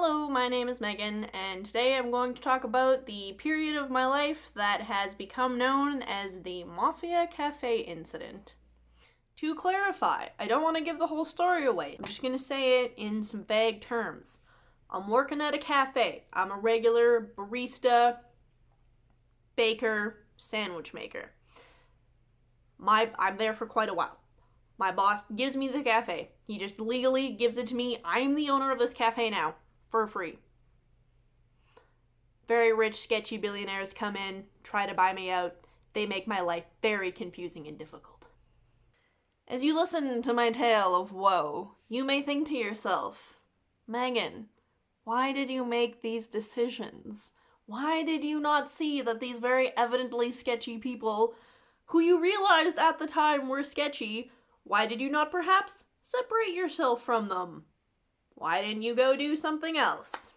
Hello, my name is Megan, and today I'm going to talk about the period of my life that has become known as the Mafia Cafe incident. To clarify, I don't want to give the whole story away. I'm just going to say it in some vague terms. I'm working at a cafe. I'm a regular barista, baker, sandwich maker. I'm there for quite a while. My boss gives me the cafe. He just legally gives it to me. I'm the owner of this cafe now, for free. Very rich, sketchy billionaires come in, try to buy me out. They make my life very confusing and difficult. As you listen to my tale of woe, you may think to yourself, Megan, why did you make these decisions? Why did you not see that these very evidently sketchy people, who you realized at the time were sketchy, why did you not perhaps separate yourself from them? Why didn't you go do something else?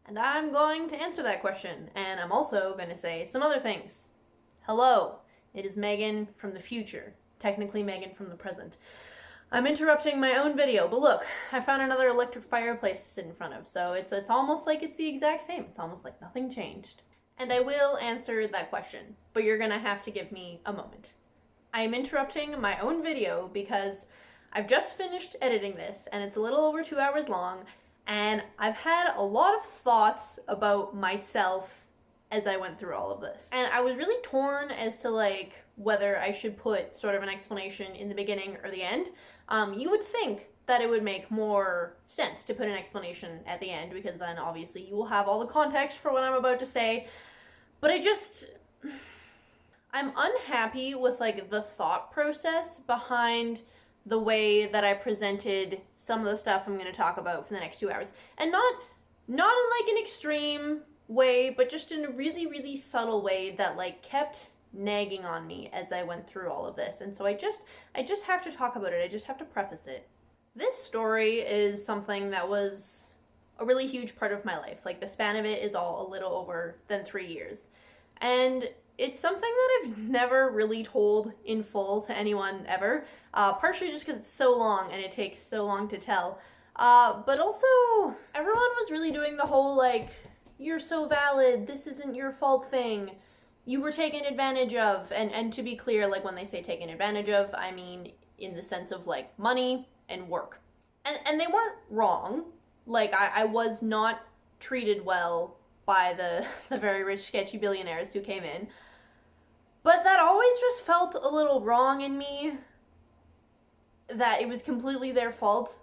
And I'm going to answer that question, and I'm also going to say some other things. Hello, it is Megan from the future, technically Megan from the present. I'm interrupting my own video, but look, I found another electric fireplace to sit in front of, so it's almost like it's the exact same. It's almost like nothing changed. And I will answer that question, but you're gonna have to give me a moment. I am interrupting my own video because I've just finished editing this, and it's a little over 2 hours long, and I've had a lot of thoughts about myself as I went through all of this. And I was really torn as to whether I should put sort of an explanation in the beginning or the end. You would think that it would make more sense to put an explanation at the end, because then obviously you will have all the context for what I'm about to say. But I'm unhappy with the thought process behind the way that I presented some of the stuff I'm going to talk about for the next 2 hours. And not in an extreme way, but just in a really, really subtle way that kept nagging on me as I went through all of this. And so I just have to talk about it. I just have to preface it. This story is something that was a really huge part of my life. The span of it is all a little over than 3 years. And it's something that I've never really told in full to anyone ever, partially just because it's so long and it takes so long to tell. But also, everyone was really doing the whole, you're so valid, this isn't your fault thing. You were taken advantage of. And to be clear, when they say taken advantage of, I mean in the sense of, money and work. And they weren't wrong. I was not treated well by the very rich, sketchy billionaires who came in. But that always just felt a little wrong in me, that it was completely their fault.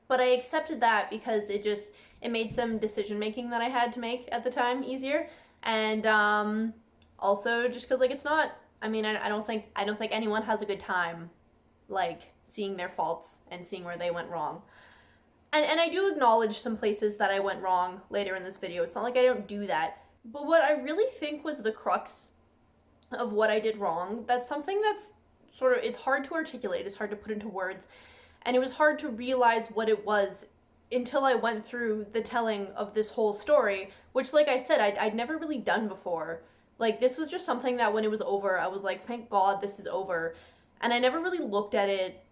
But I accepted that because it made some decision making that I had to make at the time easier. And also just because it's not, I don't think anyone has a good time seeing their faults and seeing where they went wrong. And I do acknowledge some places that I went wrong later in this video. It's not like I don't do that. But what I really think was the crux of what I did wrong, that's something that's it's hard to articulate, it's hard to put into words, and it was hard to realize what it was until I went through the telling of this whole story, which, like I said, I'd never really done before. This was just something that when it was over, I was like, thank God this is over. And I never really looked at it,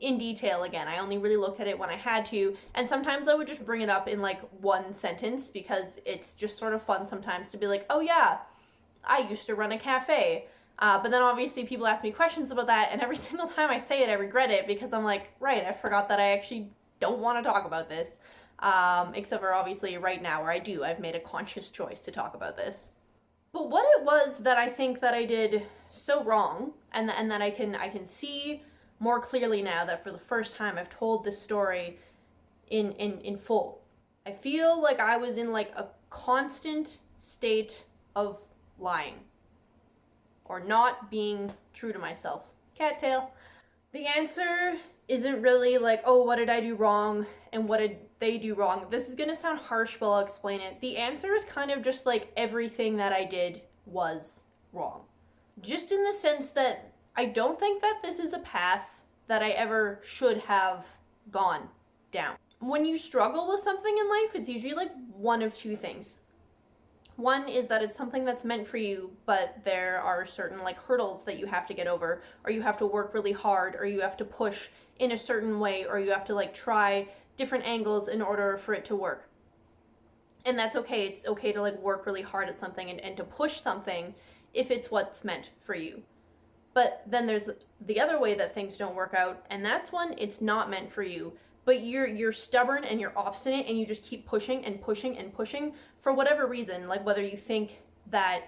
in detail again. I only really looked at it when I had to, and sometimes I would just bring it up in, one sentence, because it's just sort of fun sometimes to be like, oh yeah, I used to run a cafe. But then obviously people ask me questions about that, and every single time I say it, I regret it, because I'm like, right, I forgot that I actually don't want to talk about this. Except for obviously right now where I've made a conscious choice to talk about this. But what it was that I think that I did so wrong, and that I can see more clearly now that for the first time I've told this story in full. I feel like I was in a constant state of lying, or not being true to myself. Cattail. The answer isn't really oh, what did I do wrong and what did they do wrong? This is gonna sound harsh, but I'll explain it. The answer is kind of just everything that I did was wrong. Just in the sense that I don't think that this is a path that I ever should have gone down. When you struggle with something in life, it's usually one of two things. One is that it's something that's meant for you, but there are certain hurdles that you have to get over, or you have to work really hard, or you have to push in a certain way, or you have to try different angles in order for it to work. And that's okay. It's okay to like work really hard at something and to push something if it's what's meant for you. But then there's the other way that things don't work out, and that's when it's not meant for you. But you're stubborn and you're obstinate and you just keep pushing and pushing and pushing for whatever reason, like whether you think that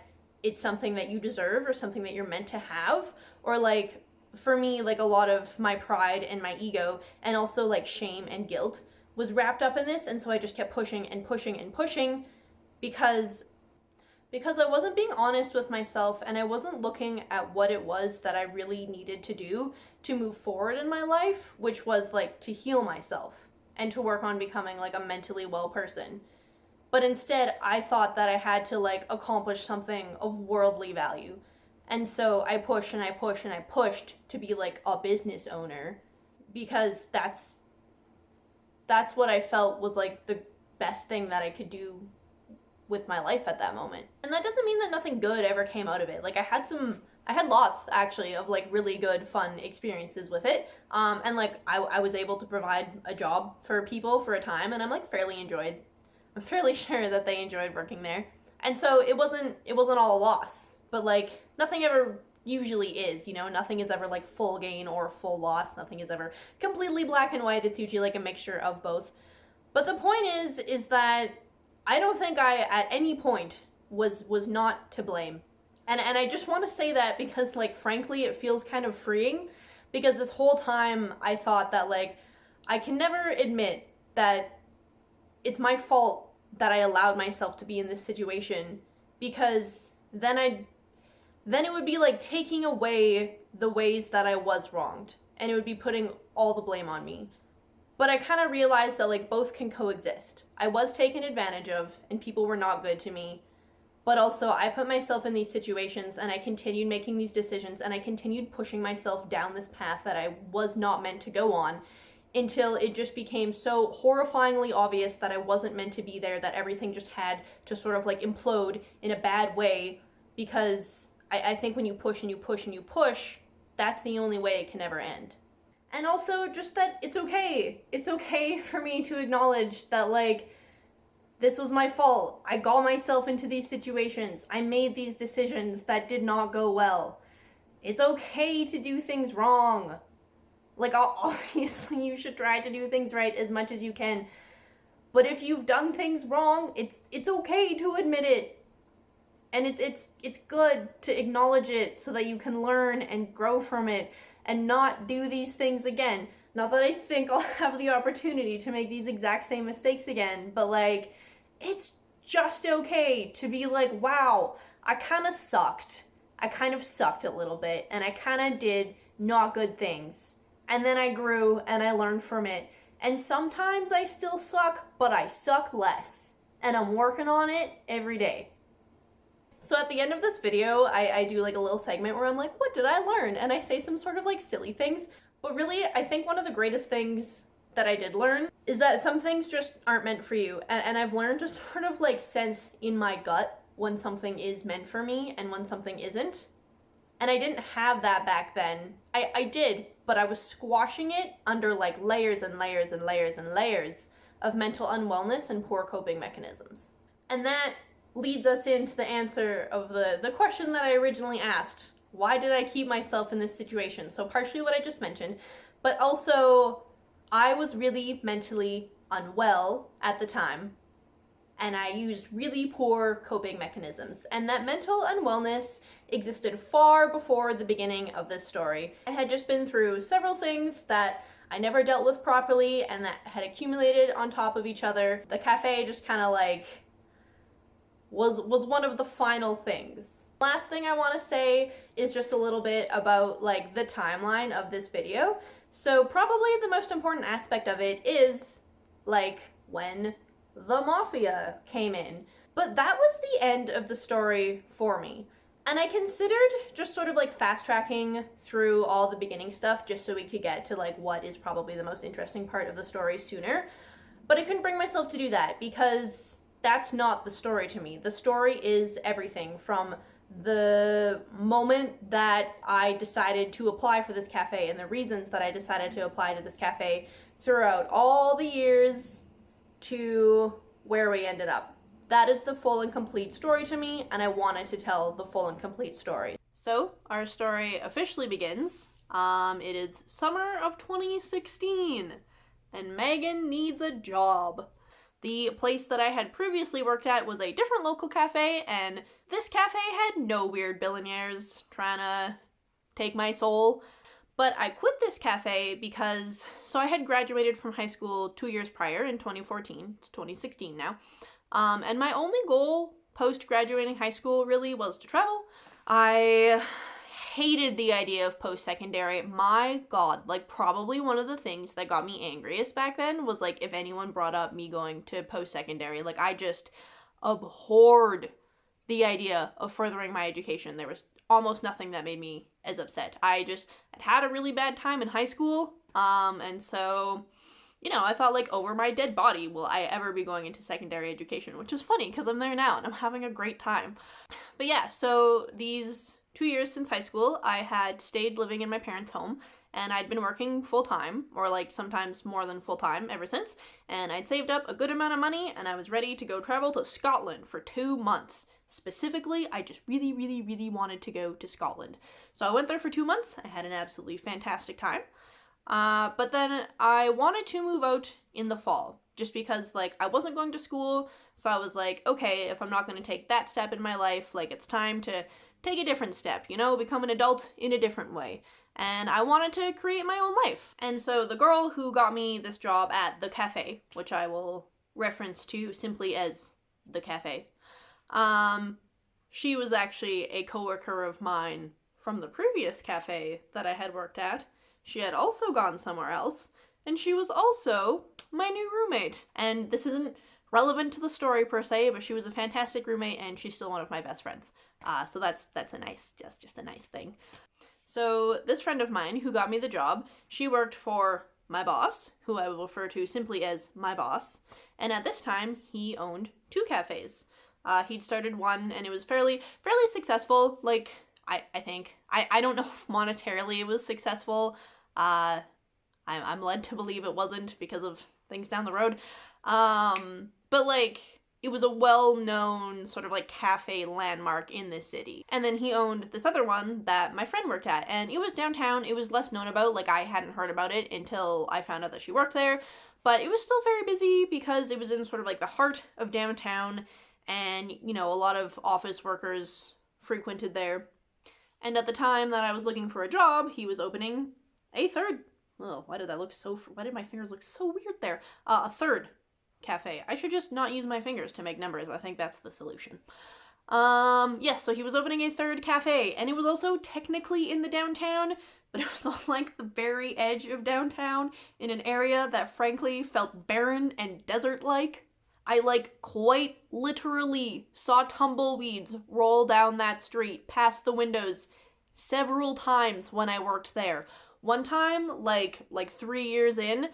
it's something that you deserve or something that you're meant to have, or like for me, like a lot of my pride and my ego and also like shame and guilt was wrapped up in this, and so I just kept pushing and pushing and pushing because I wasn't being honest with myself and I wasn't looking at what it was that I really needed to do to move forward in my life, which was like to heal myself and to work on becoming like a mentally well person. But instead, I thought that I had to like accomplish something of worldly value. And so I pushed and I pushed and I pushed to be like a business owner because that's what I felt was like the best thing that I could do with my life at that moment. And that doesn't mean that nothing good ever came out of it. Like I had lots actually of like really good fun experiences with it. And like I was able to provide a job for people for a time, and I'm fairly sure that they enjoyed working there. And so it wasn't all a loss, but like nothing ever usually is, you know, nothing is ever like full gain or full loss. Nothing is ever completely black and white. It's usually like a mixture of both. But the point is that I don't think I at any point was not to blame. And I just want to say that because like frankly it feels kind of freeing, because this whole time I thought that like I can never admit that it's my fault that I allowed myself to be in this situation, because then it would be like taking away the ways that I was wronged, and it would be putting all the blame on me. But I kind of realized that like both can coexist. I was taken advantage of and people were not good to me, but also I put myself in these situations and I continued making these decisions and I continued pushing myself down this path that I was not meant to go on, until it just became so horrifyingly obvious that I wasn't meant to be there, that everything just had to sort of like implode in a bad way, because I think when you push and you push and you push, that's the only way it can ever end. And also just that it's okay. It's okay for me to acknowledge that like this was my fault. I got myself into these situations. I made these decisions that did not go well. It's okay to do things wrong. Like obviously you should try to do things right as much as you can. But if you've done things wrong, it's okay to admit it. And it's good to acknowledge it so that you can learn and grow from it and not do these things again. Not that I think I'll have the opportunity to make these exact same mistakes again, but like, it's just okay to be like, wow, I kind of sucked a little bit, and I kind of did not good things. And then I grew and I learned from it. And sometimes I still suck, but I suck less. And I'm working on it every day. So at the end of this video, I do like a little segment where I'm like, what did I learn? And I say some sort of like silly things. But really, I think one of the greatest things that I did learn is that some things just aren't meant for you. And I've learned to sort of like sense in my gut when something is meant for me and when something isn't. And I didn't have that back then. I did, but I was squashing it under like layers and layers and layers and layers of mental unwellness and poor coping mechanisms. And that leads us into the answer of the question that I originally asked. Why did I keep myself in this situation? So partially what I just mentioned, but also I was really mentally unwell at the time, and I used really poor coping mechanisms. And that mental unwellness existed far before the beginning of this story. I had just been through several things that I never dealt with properly and that had accumulated on top of each other. The cafe just kind of like was one of the final things. Last thing I want to say is just a little bit about like the timeline of this video. So probably the most important aspect of it is like when the Mafia came in. But that was the end of the story for me. And I considered just sort of like fast tracking through all the beginning stuff just so we could get to like what is probably the most interesting part of the story sooner. But I couldn't bring myself to do that because that's not the story to me. The story is everything from the moment that I decided to apply for this cafe and the reasons that I decided to apply to this cafe throughout all the years to where we ended up. That is the full and complete story to me, and I wanted to tell the full and complete story. So, our story officially begins. It is summer of 2016, and Megan needs a job. The place that I had previously worked at was a different local cafe, and this cafe had no weird billionaires trying to take my soul. But I quit this cafe because, so I had graduated from high school 2 years prior in 2014. It's 2016 now. And my only goal post-graduating high school really was to travel. I hated the idea of post-secondary. My God, like probably one of the things that got me angriest back then was like if anyone brought up me going to post-secondary. Like I just abhorred the idea of furthering my education. There was almost nothing that made me as upset. I just had a really bad time in high school. And so, you know, I thought like over my dead body will I ever be going into secondary education, which is funny because I'm there now and I'm having a great time. But yeah, so these 2 years since high school, I had stayed living in my parents' home, and I'd been working full-time, or like sometimes more than full-time ever since, and I'd saved up a good amount of money, and I was ready to go travel to Scotland for 2 months. Specifically, I just really, really, really wanted to go to Scotland. So I went there for 2 months. I had an absolutely fantastic time. But then I wanted to move out in the fall, just because, like, I wasn't going to school, so I was like, okay, if I'm not going to take that step in my life, like, it's time to take a different step, you know, become an adult in a different way. And I wanted to create my own life. And so the girl who got me this job at the cafe, which I will reference to simply as the cafe, she was actually a coworker of mine from the previous cafe that I had worked at. She had also gone somewhere else, and she was also my new roommate. And this isn't relevant to the story per se, but she was a fantastic roommate, and she's still one of my best friends. So that's a nice, just a nice thing. So this friend of mine who got me the job, she worked for my boss, who I will refer to simply as my boss, and at this time he owned 2 cafes. He'd started one, and it was fairly successful. Like I think I don't know if monetarily it was successful. I'm led to believe it wasn't because of things down the road. But like it was a well-known sort of like cafe landmark in this city. And then he owned this other one that my friend worked at, and it was downtown. It was less known about, like I hadn't heard about it until I found out that she worked there, but it was still very busy because it was in sort of like the heart of downtown, and you know, a lot of office workers frequented there. And at the time that I was looking for a job, he was opening a third, oh, why did my fingers look so weird there? A third cafe. I should just not use my fingers to make numbers. I think that's the solution. Yes, so he was opening a third cafe, and it was also technically in the downtown, but it was on like the very edge of downtown in an area that frankly felt barren and desert-like. I like quite literally saw tumbleweeds roll down that street past the windows several times when I worked there. One time, like 3 years in,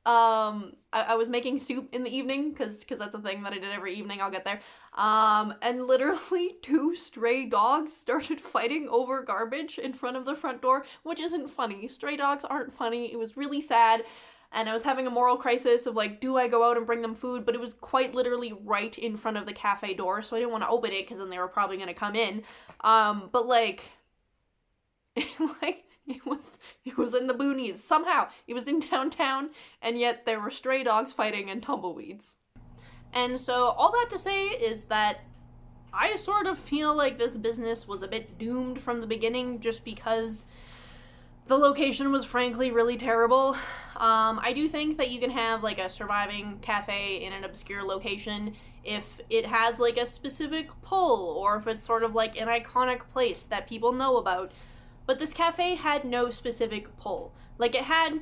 I was making soup in the evening, because that's a thing that I did every evening. I'll get there. And literally 2 stray dogs started fighting over garbage in front of the front door, which isn't funny. Stray dogs aren't funny. It was really sad. And I was having a moral crisis of like, do I go out and bring them food? But it was quite literally right in front of the cafe door, so I didn't want to open it because then they were probably going to come in. But like, it was in the boonies. Somehow, it was in downtown, and yet there were stray dogs fighting and tumbleweeds. And so all that to say is that I sort of feel like this business was a bit doomed from the beginning just because the location was frankly really terrible. I do think that you can have like a surviving cafe in an obscure location if it has like a specific pull, or if it's sort of like an iconic place that people know about. But this cafe had no specific pull. Like it had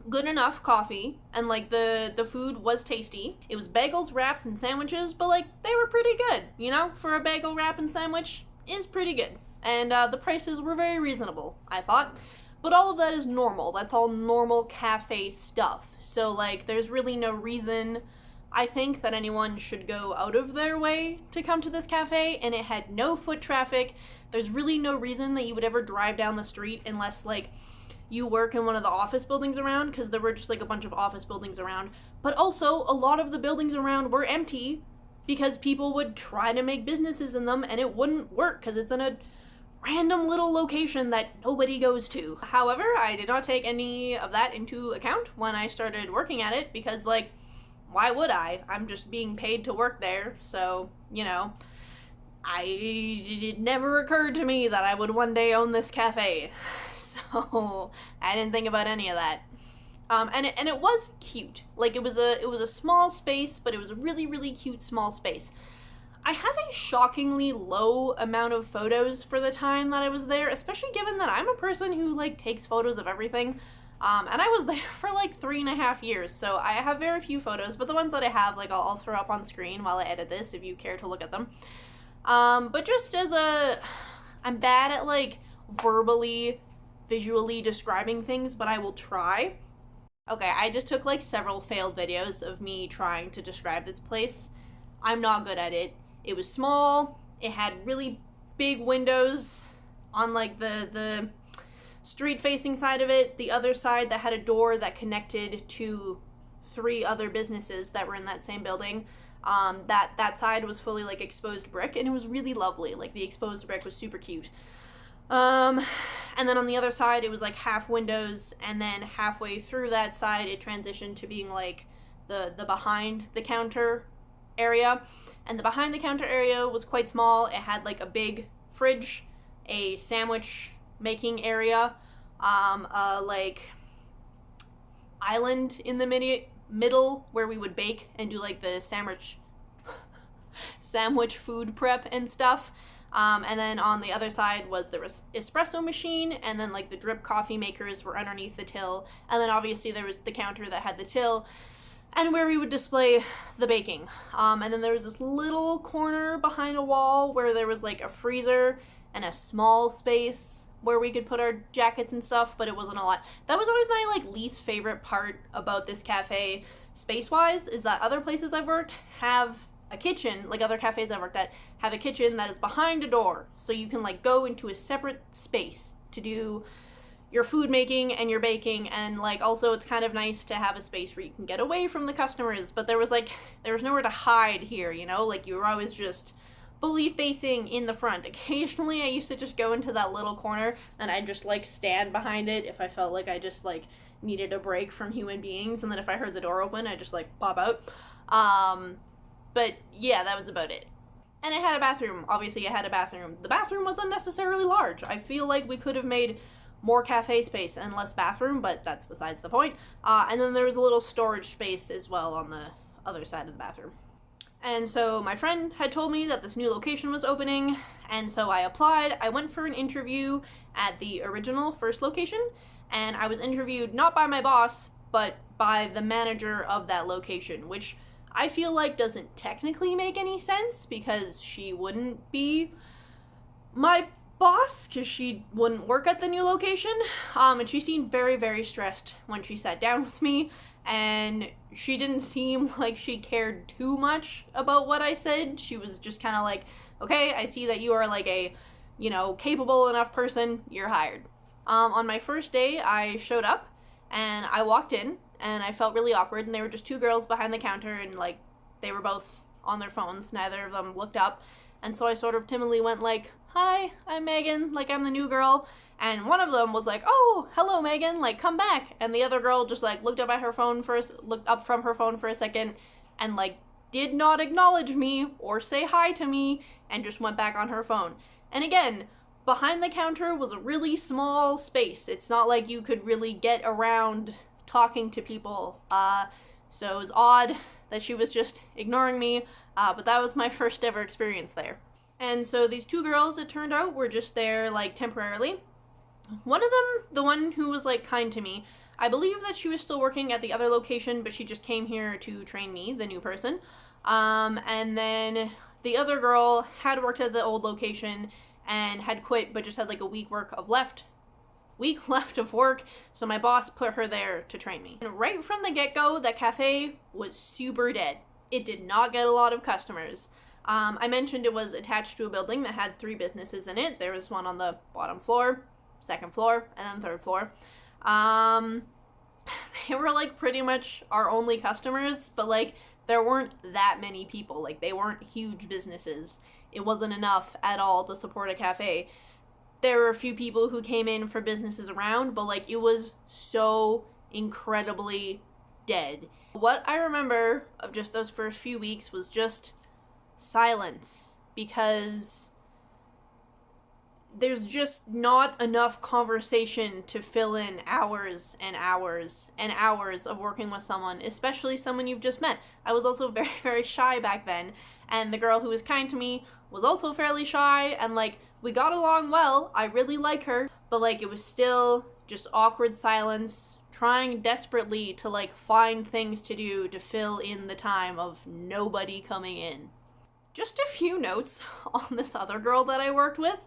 good enough coffee, and like the food was tasty. It was bagels, wraps, and sandwiches, but like they were pretty good, you know? For a bagel, wrap, and sandwich is pretty good. And the prices were very reasonable, I thought. But all of that is normal. That's all normal cafe stuff. So like there's really no reason, I think, that anyone should go out of their way to come to this cafe, and it had no foot traffic. There's really no reason that you would ever drive down the street unless like you work in one of the office buildings around, because there were just like a bunch of office buildings around, but also a lot of the buildings around were empty because people would try to make businesses in them and it wouldn't work because it's in a random little location that nobody goes to. However, I did not take any of that into account when I started working at it because, like, why would I? I'm just being paid to work there, so, you know, it never occurred to me that I would one day own this cafe. So I didn't think about any of that. And it was cute. Like, it was a small space, but it was a really, really cute small space. I have a shockingly low amount of photos for the time that I was there, especially given that I'm a person who, like, takes photos of everything. And I was there for like 3.5 years, so I have very few photos, but the ones that I have, like, I'll throw up on screen while I edit this if you care to look at them. But just I'm bad at, like, visually describing things, but I will try. Okay, I just took, like, several failed videos of me trying to describe this place. I'm not good at it. It was small, it had really big windows on, like, the street-facing side of it, the other side that had a door that connected to 3 other businesses that were in that same building. That side was fully, like, exposed brick, and it was really lovely. Like, the exposed brick was super cute. And then on the other side, it was, like, half windows, and then halfway through that side, it transitioned to being, like, the behind the counter area. And the behind the counter area was quite small. It had, like, a big fridge, a sandwich making area, like, island in the middle where we would bake and do, like, the sandwich food prep and stuff. And then on the other side was the espresso machine, and then, like, the drip coffee makers were underneath the till, and then obviously there was the counter that had the till and where we would display the baking. And then there was this little corner behind a wall where there was, like, a freezer and a small space where we could put our jackets and stuff, but it wasn't a lot. That was always my, like, least favorite part about this cafe, space-wise, is that other places I've worked have a kitchen, like other cafes I've worked at, have a kitchen that is behind a door, so you can, like, go into a separate space to do your food making and your baking, and, like, also it's kind of nice to have a space where you can get away from the customers, but there was nowhere to hide here, you know? Like, you were always just fully facing in the front. Occasionally I used to just go into that little corner and I'd just, like, stand behind it if I felt like I just, like, needed a break from human beings, and then if I heard the door open, I'd just, like, pop out. But yeah, that was about it. And it had a bathroom. Obviously, it had a bathroom. The bathroom was unnecessarily large. I feel like we could have made more cafe space and less bathroom, but that's besides the point. And then there was a little storage space as well on the other side of the bathroom. And so my friend had told me that this new location was opening, and so I applied. I went for an interview at the original first location, and I was interviewed not by my boss, but by the manager of that location, which I feel like doesn't technically make any sense because she wouldn't be my boss because she wouldn't work at the new location. And she seemed very, very stressed when she sat down with me, and she didn't seem like she cared too much about what I said. She was just kind of like, okay, I see that you are, like, a, you know, capable enough person, you're hired. On my first day, I showed up and I walked in, and I felt really awkward, and there were just 2 girls behind the counter, and, like, they were both on their phones. Neither of them looked up, and so I sort of timidly went, like, hi, I'm Megan, like, I'm the new girl, and one of them was like, oh, hello, Megan, like, come back, and the other girl just, like, looked up from her phone for a second, and, like, did not acknowledge me or say hi to me, and just went back on her phone. And again, behind the counter was a really small space. It's not like you could really get around talking to people, so it was odd that she was just ignoring me, but that was my first ever experience there. And so these 2 girls, it turned out, were just there, like, temporarily. One of them, the one who was, like, kind to me, I believe that she was still working at the other location, but she just came here to train me, the new person. And then the other girl had worked at the old location and had quit, but just had, like, a week left of work, so my boss put her there to train me. And right from the get-go, that cafe was super dead. It did not get a lot of customers. I mentioned it was attached to a building that had 3 businesses in it. There was one on the bottom floor, second floor, and then third floor. They were like pretty much our only customers, but like there weren't that many people. Like they weren't huge businesses. It wasn't enough at all to support a cafe. There were a few people who came in for businesses around, but like it was so incredibly dead. What I remember of just those first few weeks was just silence, because there's just not enough conversation to fill in hours and hours and hours of working with someone, especially someone you've just met. I was also very, very shy back then, and the girl who was kind to me was also fairly shy, and like we got along well. I really like her, but like it was still just awkward silence, trying desperately to like find things to do to fill in the time of nobody coming in. Just a few notes on this other girl that I worked with.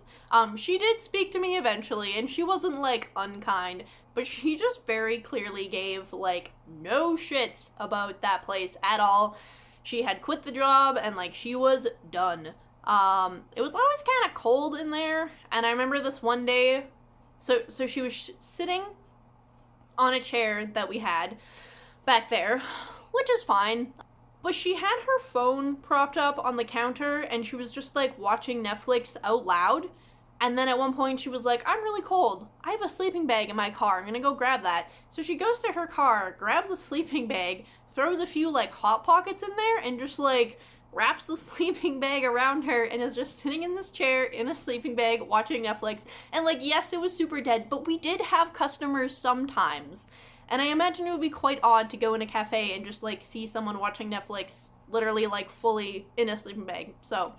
She did speak to me eventually, and she wasn't, like, unkind, but she just very clearly gave, like, no shits about that place at all. She had quit the job, and, like, she was done. It was always kind of cold in there, and I remember this one day, so she was sitting on a chair that we had back there, which is fine. But she had her phone propped up on the counter, and she was just, like, watching Netflix out loud. And then at one point she was like, I'm really cold. I have a sleeping bag in my car. I'm gonna go grab that. So she goes to her car, grabs a sleeping bag, throws a few, like, Hot Pockets in there, and just, like, wraps the sleeping bag around her, and is just sitting in this chair in a sleeping bag watching Netflix. And, like, yes, it was super dead, but we did have customers sometimes. And I imagine it would be quite odd to go in a cafe and just, like, see someone watching Netflix literally, like, fully in a sleeping bag. So,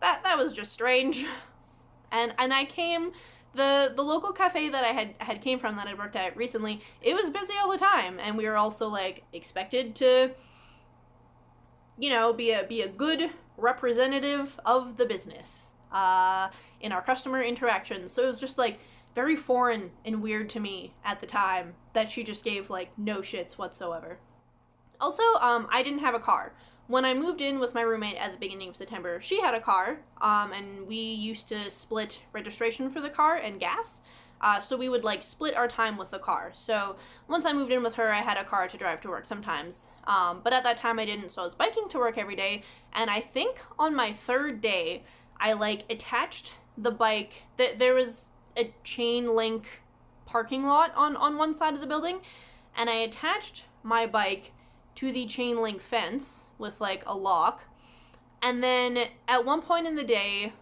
that was just strange. And I came, the local cafe that I had came from, that I worked at recently, it was busy all the time. And we were also, like, expected to, you know, be a good representative of the business in our customer interactions. So it was just, like, very foreign and weird to me at the time that she just gave, like, no shits whatsoever. Also, I didn't have a car. When I moved in with my roommate at the beginning of September, she had a car, and we used to split registration for the car and gas. So we would, like, split our time with the car. So once I moved in with her, I had a car to drive to work sometimes. But at that time I didn't, so I was biking to work every day. And I think on my third day, I, like, attached the bike. There was a chain link parking lot on one side of the building, and I attached my bike to the chain link fence with, like, a lock. And then at one point in the day,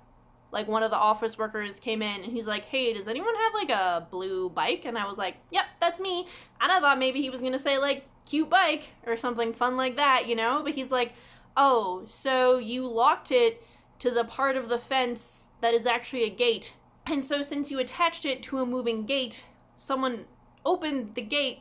like, one of the office workers came in and he's like, hey, does anyone have, like, a blue bike? And I was like, yep, that's me. And I thought maybe he was gonna say, like, cute bike or something fun like that, you know? But he's like, oh, so you locked it to the part of the fence that is actually a gate. And so since you attached it to a moving gate, someone opened the gate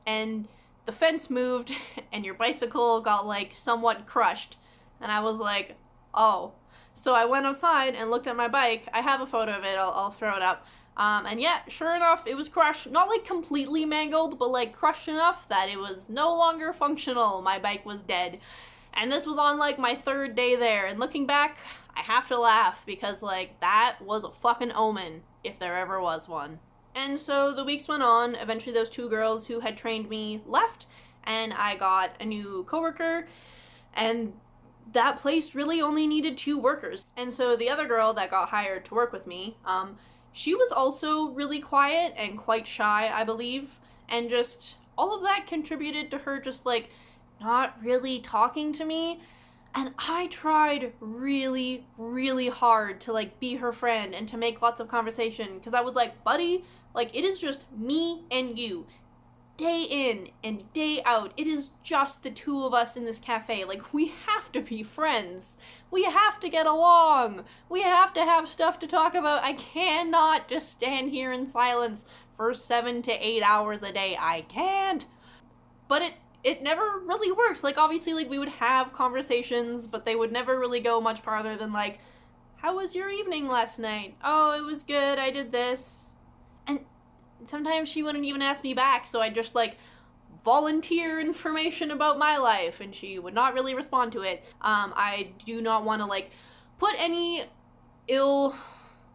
and the fence moved and your bicycle got, like, somewhat crushed. And I was like, oh. So I went outside and looked at my bike. I have a photo of it. I'll throw it up. And yeah, sure enough, it was crushed. Not, like, completely mangled, but, like, crushed enough that it was no longer functional. My bike was dead. And this was on, like, my third day there. And looking back, I have to laugh because, like, that was a fucking omen, if there ever was one. And so the weeks went on. Eventually those two girls who had trained me left, and I got a new coworker, and that place really only needed 2 workers. And so the other girl that got hired to work with me, she was also really quiet and quite shy, I believe, and just all of that contributed to her just, like, not really talking to me. And I tried really, really hard to, like, be her friend and to make lots of conversation, because I was like, buddy, like, it is just me and you. Day in and day out, it is just the 2 of us in this cafe. Like, we have to be friends. We have to get along. We have to have stuff to talk about. I cannot just stand here in silence for 7 to 8 hours a day. I can't. But it never really worked. Like, obviously, like, we would have conversations, but they would never really go much farther than, like, how was your evening last night? Oh, it was good. I did this. And sometimes she wouldn't even ask me back, so I'd just, like, volunteer information about my life, and she would not really respond to it. I do not want to, like, put any ill,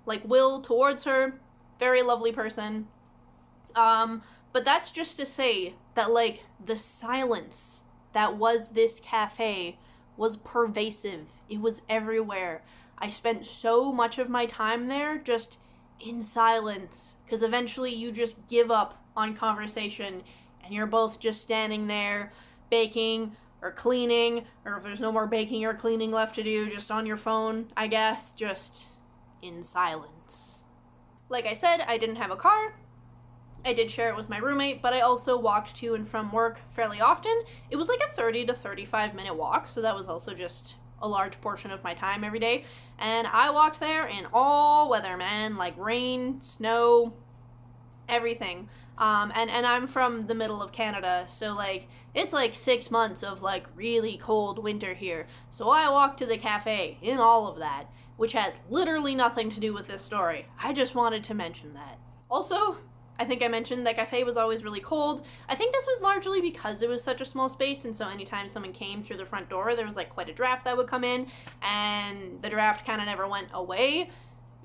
like, will towards her. Very lovely person. But that's just to say that, like, the silence that was this cafe was pervasive. It was everywhere. I spent so much of my time there just in silence, because eventually you just give up on conversation and you're both just standing there baking or cleaning, or if there's no more baking or cleaning left to do, just on your phone, I guess, just in silence. Like I said, I didn't have a car. I did share it with my roommate, but I also walked to and from work fairly often. It was like a 30 to 35 minute walk, so that was also just a large portion of my time every day. And I walked there in all weather, man, like rain, snow, everything. And I'm from the middle of Canada, so like it's like 6 months of like really cold winter here. So I walked to the cafe in all of that, which has literally nothing to do with this story. I just wanted to mention that. Also, I think I mentioned that cafe was always really cold. I think this was largely because it was such a small space, and so anytime someone came through the front door, there was like quite a draft that would come in, and the draft kind of never went away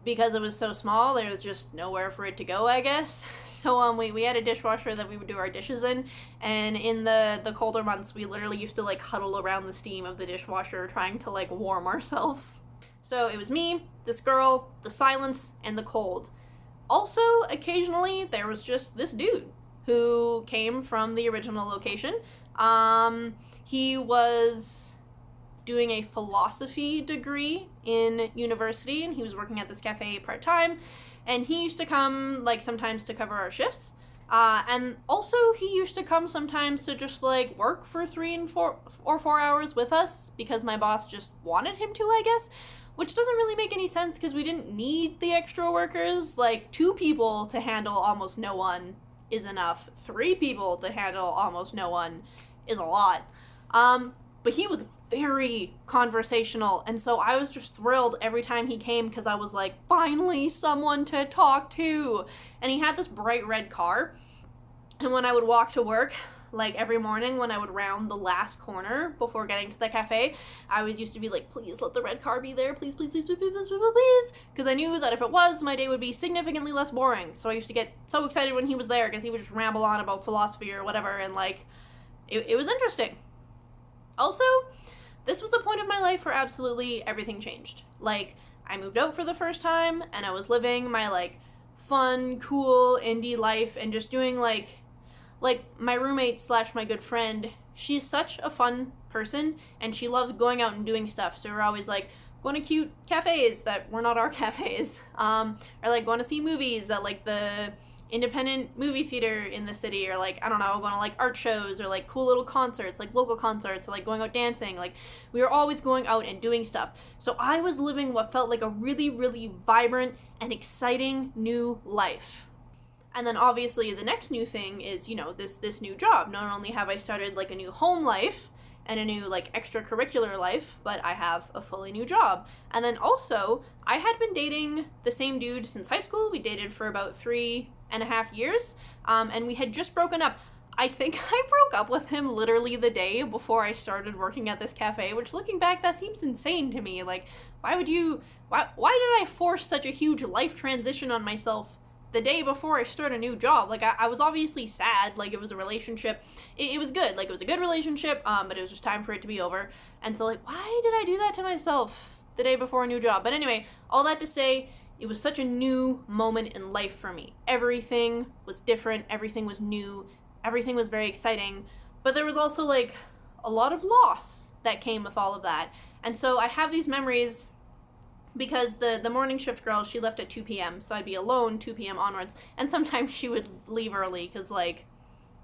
because it was so small. There was just nowhere for it to go, I guess. So we had a dishwasher that we would do our dishes in, and in the colder months, we literally used to like huddle around the steam of the dishwasher trying to like warm ourselves. So it was me, this girl, the silence, and the cold. Also, occasionally, there was just this dude who came from the original location. He was doing a philosophy degree in university, and he was working at this cafe part-time, and he used to come, like, sometimes to cover our shifts. And also, he used to come sometimes to just, like, work for 4 hours with us, because my boss just wanted him to, I guess. Which doesn't really make any sense because we didn't need the extra workers. Like, 2 people to handle almost no one is enough. 3 people to handle almost no one is a lot. But he was very conversational, and so I was just thrilled every time he came because I was like, finally someone to talk to. And he had this bright red car, and when I would walk to work, like every morning when I would round the last corner before getting to the cafe, I always used to be like, please let the red car be there, please, please, please, please, please, please, please, please, because I knew that if it was, my day would be significantly less boring. So I used to get so excited when he was there because he would just ramble on about philosophy or whatever, and like, it was interesting. Also, this was a point of my life where absolutely everything changed. Like, I moved out for the first time, and I was living my like fun, cool, indie life, and just doing like my roommate / my good friend, she's such a fun person, and she loves going out and doing stuff, so we're always like going to cute cafes that were not our cafes, or like going to see movies at like the independent movie theater in the city, or like, I don't know, going to like art shows, or like cool little concerts, like local concerts, or like going out dancing. Like, we were always going out and doing stuff. So I was living what felt like a really, really vibrant and exciting new life. And then obviously the next new thing is, you know, this new job. Not only have I started like a new home life and a new like extracurricular life, but I have a fully new job. And then also, I had been dating the same dude since high school. We dated for about 3.5 years, and we had just broken up. I think I broke up with him literally the day before I started working at this cafe, which, looking back, that seems insane to me. Like, why did I force such a huge life transition on myself the day before I start a new job? Like, I was obviously sad. Like, it was a relationship. It was good. Like, it was a good relationship, but it was just time for it to be over. And so, like, why did I do that to myself the day before a new job? But anyway, all that to say, it was such a new moment in life for me. Everything was different. Everything was new. Everything was very exciting. But there was also, like, a lot of loss that came with all of that. And so I have these memories because the morning shift girl, she left at 2 p.m., so I'd be alone 2 p.m. onwards, and sometimes she would leave early because, like,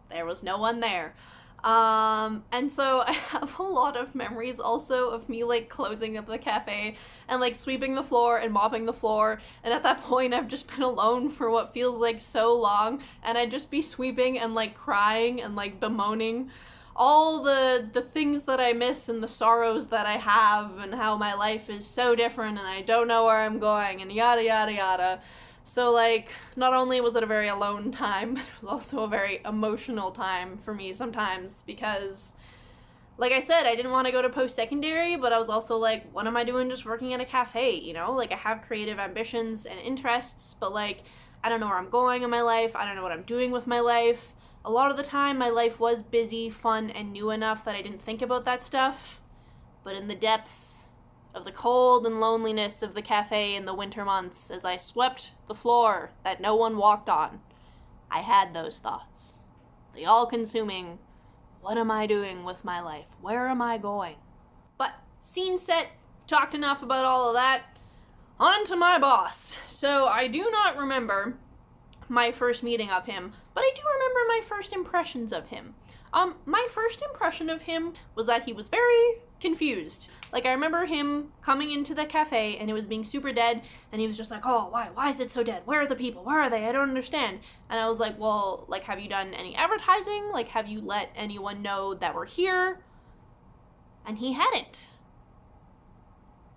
there was no one there. And so I have a lot of memories also of me, like, closing up the cafe and, like, sweeping the floor and mopping the floor, and at that point I've just been alone for what feels like so long, and I'd just be sweeping and, like, crying and, like, bemoaning all the things that I miss and the sorrows that I have, and how my life is so different and I don't know where I'm going, and yada yada yada. So, like, not only was it a very alone time, but it was also a very emotional time for me sometimes, because, like I said, I didn't want to go to post-secondary, but I was also like, what am I doing just working at a cafe, you know? Like, I have creative ambitions and interests, but, like, I don't know where I'm going in my life. I don't know what I'm doing with my life. A lot of the time, my life was busy, fun, and new enough that I didn't think about that stuff. But in the depths of the cold and loneliness of the cafe in the winter months, as I swept the floor that no one walked on, I had those thoughts. The all-consuming, what am I doing with my life? Where am I going? But scene set, talked enough about all of that. On to my boss. So I do not remember my first meeting of him, but I do remember my first impressions of him. My first impression of him was that he was very confused. Like, I remember him coming into the cafe and it was being super dead, and he was just like, oh, why is it so dead? Where are the people? Where are they? I don't understand. And I was like, well, like, have you done any advertising? Like, have you let anyone know that we're here? And he hadn't.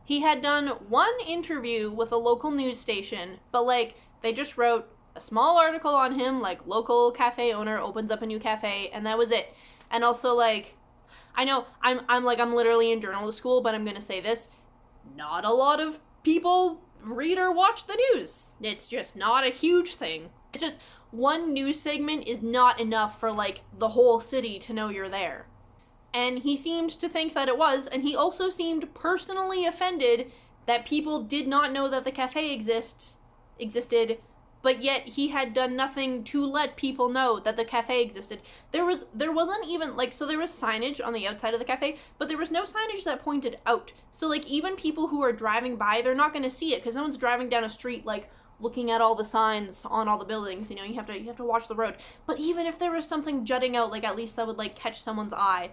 He had done one interview with a local news station, but, like, they just wrote a small article on him, like, local cafe owner opens up a new cafe, and that was it. And also, like, I know I'm literally in journalism school, but I'm gonna say this: not a lot of people read or watch the news. It's just not a huge thing. It's just one news segment is not enough for, like, the whole city to know you're there. And he seemed to think that it was, and he also seemed personally offended that people did not know that the cafe existed, but yet he had done nothing to let people know that the cafe existed. There wasn't even, like, so there was signage on the outside of the cafe, but there was no signage that pointed out. So, like, even people who are driving by, they're not going to see it, because no one's driving down a street, like, looking at all the signs on all the buildings, you know, you have to watch the road. But even if there was something jutting out, like, at least that would, like, catch someone's eye.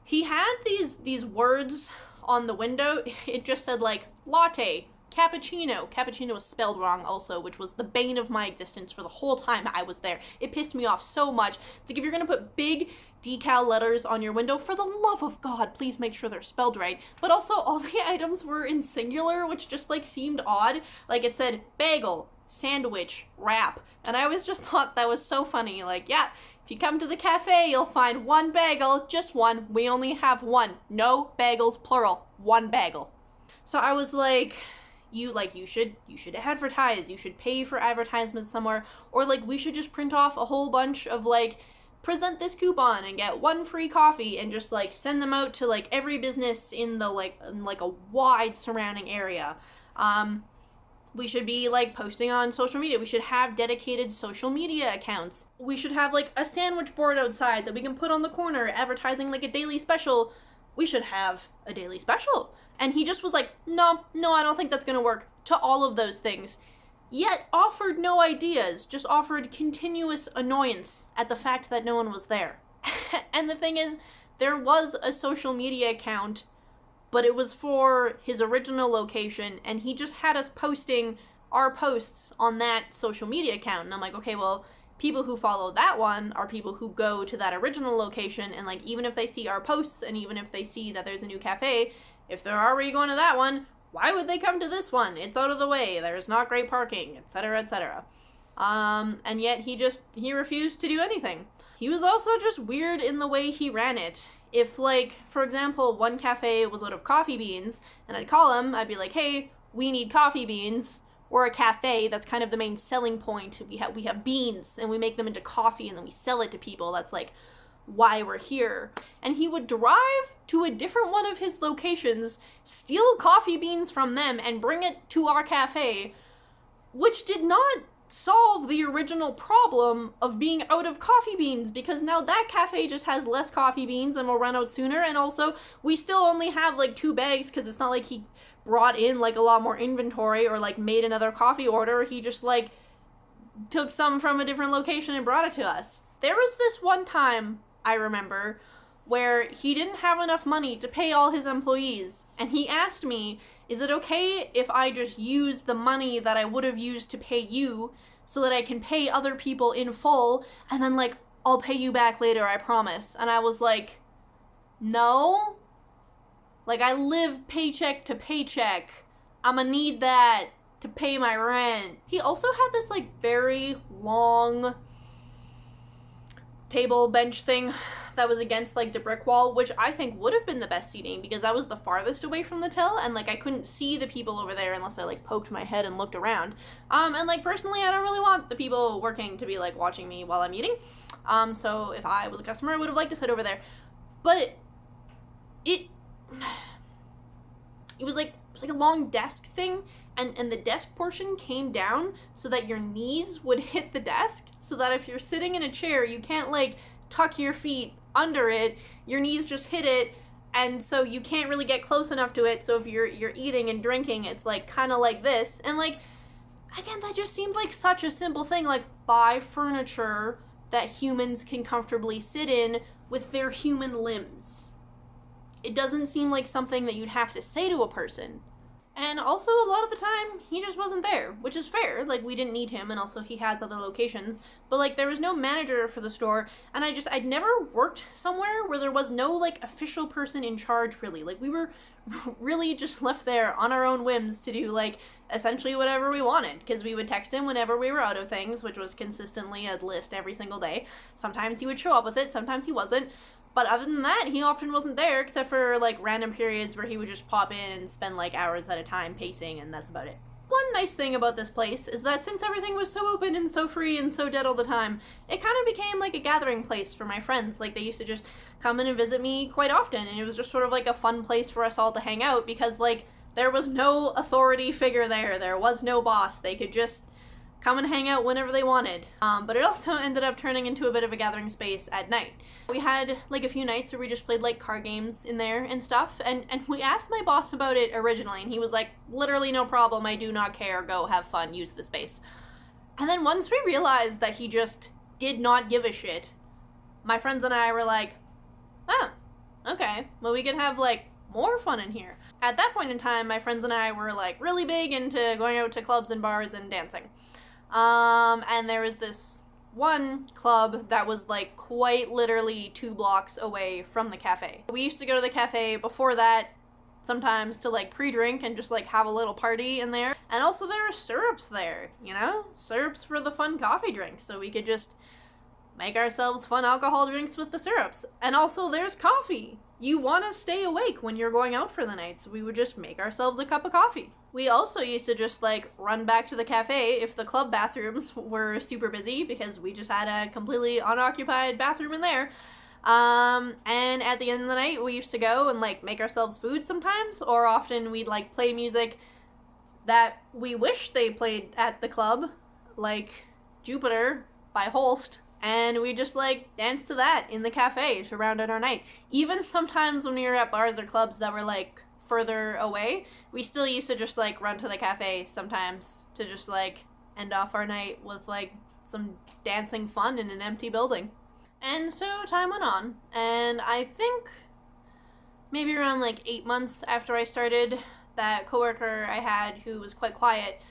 He had these words on the window. It just said, like, latte, cappuccino. Cappuccino was spelled wrong also, which was the bane of my existence for the whole time I was there. It pissed me off so much. It's like, if you're gonna put big decal letters on your window, for the love of God, please make sure they're spelled right. But also, all the items were in singular, which just, like, seemed odd. Like, it said bagel, sandwich, wrap. And I always just thought that was so funny. Like, yeah, if you come to the cafe, you'll find one bagel, just one. We only have one. No bagels, plural. One bagel. So I was like, you should advertise. You should pay for advertisements somewhere. Or, like, we should just print off a whole bunch of, like, present this coupon and get one free coffee, and just, like, send them out to, like, every business in the, like, a wide surrounding area. We should be, like, posting on social media. We should have dedicated social media accounts. We should have, like, a sandwich board outside that we can put on the corner advertising, like, a daily special. We should have a daily special. And he just was like, no, I don't think that's gonna work, to all of those things. Yet offered no ideas, just offered continuous annoyance at the fact that no one was there. And the thing is, there was a social media account, but it was for his original location, and he just had us posting our posts on that social media account. And I'm like, okay, well, people who follow that one are people who go to that original location, and, like, even if they see our posts, and even if they see that there's a new cafe, if they're already going to that one, why would they come to this one? It's out of the way, there's not great parking, etc., etc. And yet he refused to do anything. He was also just weird in the way he ran it. If, like, for example, one cafe was out of coffee beans, and I'd call him, I'd be like, hey, we need coffee beans. We're a cafe, that's kind of the main selling point. We have beans, and we make them into coffee, and then we sell it to people. That's, like, why we're here. And he would drive to a different one of his locations, steal coffee beans from them, and bring it to our cafe, which did not solve the original problem of being out of coffee beans, because now that cafe just has less coffee beans and will run out sooner. And also, we still only have, like, 2 bags, because it's not like he brought in, like, a lot more inventory or, like, made another coffee order. He just, like, took some from a different location and brought it to us. There was this one time, I remember, where he didn't have enough money to pay all his employees, and he asked me, is it okay if I just use the money that I would have used to pay you so that I can pay other people in full, and then, like, I'll pay you back later, I promise. And I was like, no. Like, I live paycheck to paycheck. I'ma need that to pay my rent. He also had this, like, very long table bench thing that was against like the brick wall, which I think would have been the best seating because that was the farthest away from the till, and like I couldn't see the people over there unless I like poked my head and looked around. And like personally, I don't really want the people working to be like watching me while I'm eating. So if I was a customer, I would have liked to sit over there. But it was like a long desk thing, and the desk portion came down so that your knees would hit the desk, so that if you're sitting in a chair, you can't like tuck your feet under it, your knees just hit it, and so you can't really get close enough to it. So if you're eating and drinking, it's like kind of like this. And like, again, that just seems like such a simple thing, like buy furniture that humans can comfortably sit in with their human limbs. It doesn't seem like something that you'd have to say to a person. And also, a lot of the time, he just wasn't there, which is fair. Like, we didn't need him, and also he has other locations. But, like, there was no manager for the store, and I'd never worked somewhere where there was no, like, official person in charge, really. Like, we were really just left there on our own whims to do, like, essentially whatever we wanted. Because we would text him whenever we were out of things, which was consistently a list every single day. Sometimes he would show up with it, sometimes he wasn't. But other than that, he often wasn't there, except for, like, random periods where he would just pop in and spend, like, hours at a time pacing, and that's about it. One nice thing about this place is that since everything was so open and so free and so dead all the time, it kind of became, like, a gathering place for my friends. Like, they used to just come in and visit me quite often, and it was just sort of, like, a fun place for us all to hang out, because, like, there was no authority figure there. There was no boss. They could just come and hang out whenever they wanted. But it also ended up turning into a bit of a gathering space at night. We had like a few nights where we just played like card games in there and stuff, and we asked my boss about it originally, and he was like, literally no problem, I do not care, go have fun, use the space. And then once we realized that he just did not give a shit, my friends and I were like, oh, okay, well we could have like more fun in here. At that point in time, my friends and I were like really big into going out to clubs and bars and dancing. And there was this one club that was like quite literally 2 blocks away from the cafe. We used to go to the cafe before that sometimes to like pre-drink and just like have a little party in there. And also there are syrups there, you know? Syrups for the fun coffee drinks, so we could just make ourselves fun alcohol drinks with the syrups. And also there's coffee. You want to stay awake when you're going out for the night, so we would just make ourselves a cup of coffee. We also used to just like run back to the cafe if the club bathrooms were super busy, because we just had a completely unoccupied bathroom in there. And at the end of the night, we used to go and like make ourselves food sometimes, or often we'd like play music that we wish they played at the club, like Jupiter by Holst. And we just, like, danced to that in the cafe to round out our night. Even sometimes when we were at bars or clubs that were, like, further away, we still used to just, like, run to the cafe sometimes to just, like, end off our night with, like, some dancing fun in an empty building. And so time went on, and I think maybe around, like, 8 months after I started, that coworker I had who was quite quiet,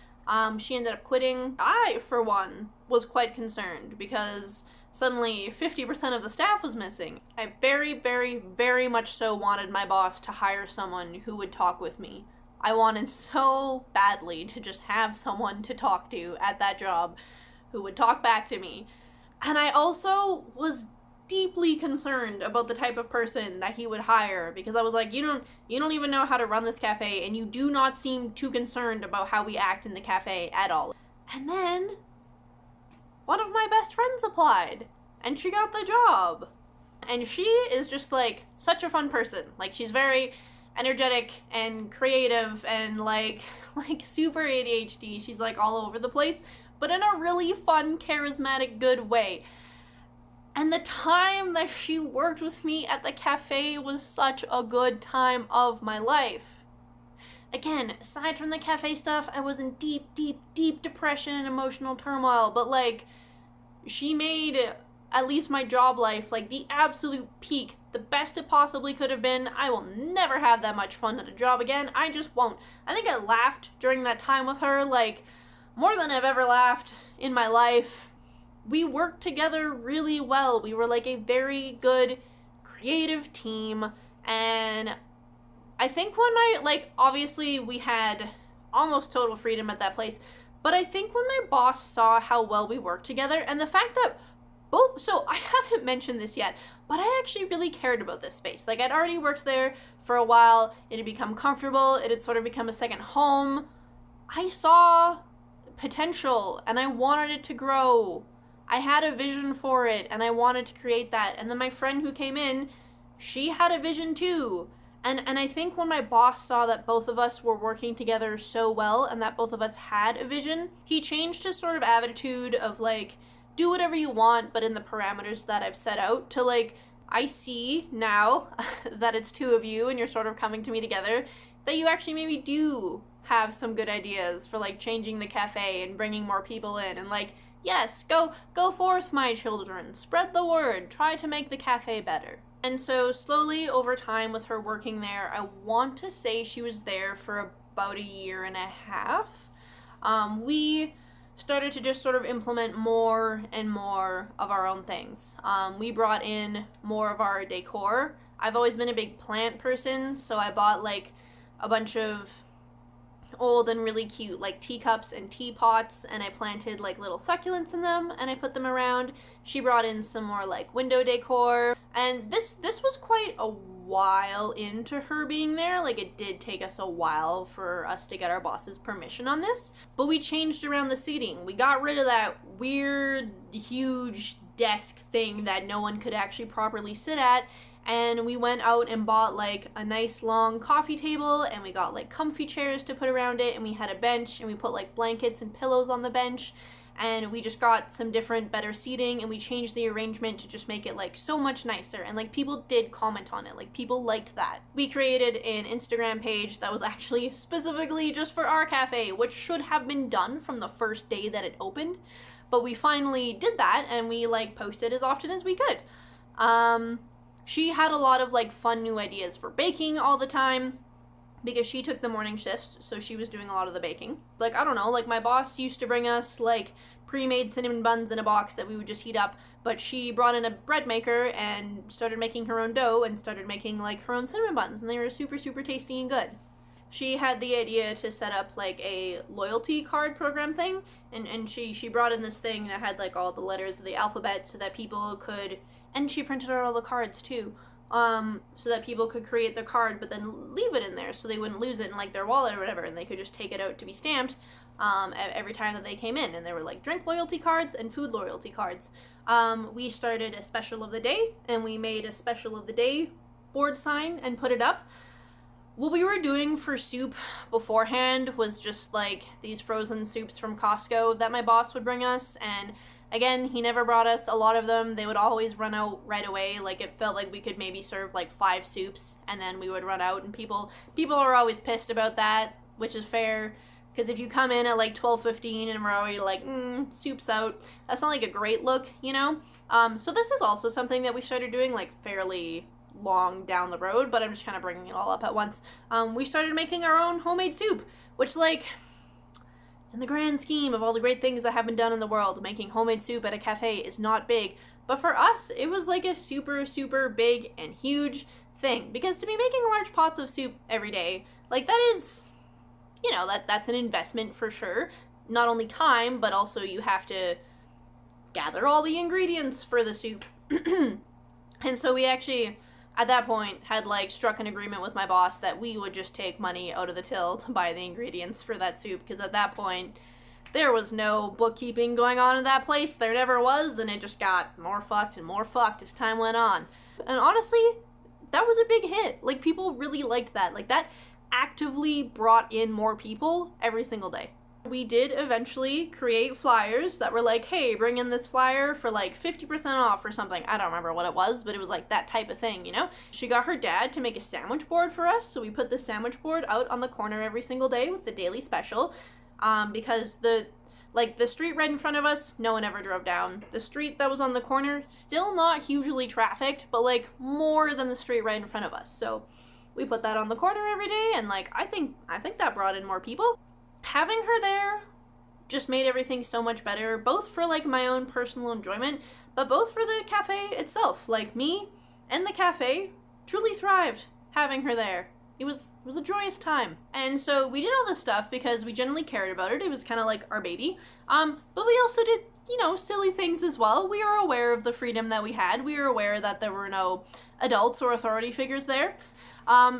she ended up quitting. I, for one, was quite concerned because suddenly 50% of the staff was missing. I very, very, very much so wanted my boss to hire someone who would talk with me. I wanted so badly to just have someone to talk to at that job who would talk back to me. And I also was deeply concerned about the type of person that he would hire, because I was like, you don't even know how to run this cafe, and you do not seem too concerned about how we act in the cafe at all. And then one of my best friends applied, and she got the job. And she is just like such a fun person. Like, she's very energetic and creative and like super ADHD. She's like all over the place, but in a really fun, charismatic, good way. And the time that she worked with me at the cafe was such a good time of my life. Again, aside from the cafe stuff, I was in deep, deep, deep depression and emotional turmoil, but like, she made at least my job life like the absolute peak, the best it possibly could have been. I will never have that much fun at a job again. I just won't. I think I laughed during that time with her like more than I've ever laughed in my life. We worked together really well. We were like a very good creative team, and I think obviously we had almost total freedom at that place, but I think when my boss saw how well we worked together, and the fact that so I haven't mentioned this yet, but I actually really cared about this space. Like, I'd already worked there for a while. It had become comfortable. It had sort of become a second home. I saw potential and I wanted it to grow. I had a vision for it and I wanted to create that. And then my friend who came in, she had a vision too. And I think when my boss saw that both of us were working together so well and that both of us had a vision, he changed his sort of attitude of like, do whatever you want, but in the parameters that I've set out, to like, I see now that it's two of you and you're sort of coming to me together, that you actually maybe do have some good ideas for like changing the cafe and bringing more people in, and like, yes, go forth, my children, spread the word, try to make the cafe better. And so slowly over time with her working there, I want to say she was there for about 1.5 years, we started to just sort of implement more and more of our own things. We brought in more of our decor. I've always been a big plant person, so I bought like a bunch of old and really cute like teacups and teapots, and I planted like little succulents in them and I put them around. She brought in some more like window decor, and this was quite a while into her being there. Like, it did take us a while for us to get our boss's permission on this, but we changed around the seating. We got rid of that weird huge desk thing that no one could actually properly sit at, and we went out and bought like a nice long coffee table, and we got like comfy chairs to put around it, and we had a bench, and we put like blankets and pillows on the bench, and we just got some different better seating, and we changed the arrangement to just make it like so much nicer. And like, people did comment on it, like people liked that. We created an Instagram page that was actually specifically just for our cafe, which should have been done from the first day that it opened, but we finally did that, and we like posted as often as we could. She had a lot of like fun new ideas for baking all the time, because she took the morning shifts, so she was doing a lot of the baking. Like, I don't know, like my boss used to bring us like pre-made cinnamon buns in a box that we would just heat up, but she brought in a bread maker and started making her own dough and started making like her own cinnamon buns, and they were super, super tasty and good. She had the idea to set up like a loyalty card program thing, and she brought in this thing that had like all the letters of the alphabet so that people could, and she printed out all the cards too, so that people could create their card but then leave it in there so they wouldn't lose it in like their wallet or whatever, and they could just take it out to be stamped every time that they came in. And there were like drink loyalty cards and food loyalty cards. We started a special of the day, and we made a special of the day board sign and put it up. What we were doing for soup beforehand was just like these frozen soups from Costco that my boss would bring us, and again, he never brought us a lot of them. They would always run out right away. Like, it felt like we could maybe serve like 5 soups and then we would run out, and people are always pissed about that, which is fair, because if you come in at like 12:15 and we're already like, soup's out, that's not like a great look, you know? So this is also something that we started doing like fairly long down the road, but I'm just kind of bringing it all up at once. We started making our own homemade soup, which, like, in the grand scheme of all the great things that have been done in the world, making homemade soup at a cafe is not big, but for us it was like a super, super big and huge thing, because to be making large pots of soup every day, like, that is, you know, that's an investment for sure. Not only time, but also you have to gather all the ingredients for the soup. And so we actually, at that point, had like struck an agreement with my boss that we would just take money out of the till to buy the ingredients for that soup, because at that point there was no bookkeeping going on in that place. There never was, and it just got more fucked and more fucked as time went on. And honestly, that was a big hit. Like, people really liked that. Like, that actively brought in more people every single day. We did eventually create flyers that were like, hey, bring in this flyer for like 50% off or something. I don't remember what it was, but it was like that type of thing, you know? She got her dad to make a sandwich board for us, so we put the sandwich board out on the corner every single day with the daily special, because the street right in front of us, no one ever drove down. The street that was on the corner, still not hugely trafficked, but like more than the street right in front of us. So we put that on the corner every day, and like, I think that brought in more people. Having her there just made everything so much better, both for like my own personal enjoyment, but both for the cafe itself. Like, me and the cafe truly thrived having her there. It was a joyous time. And so we did all this stuff because we genuinely cared about it. It was kind of like our baby. But we also did silly things as well. We were aware of the freedom that we had. We were aware that there were no adults or authority figures there.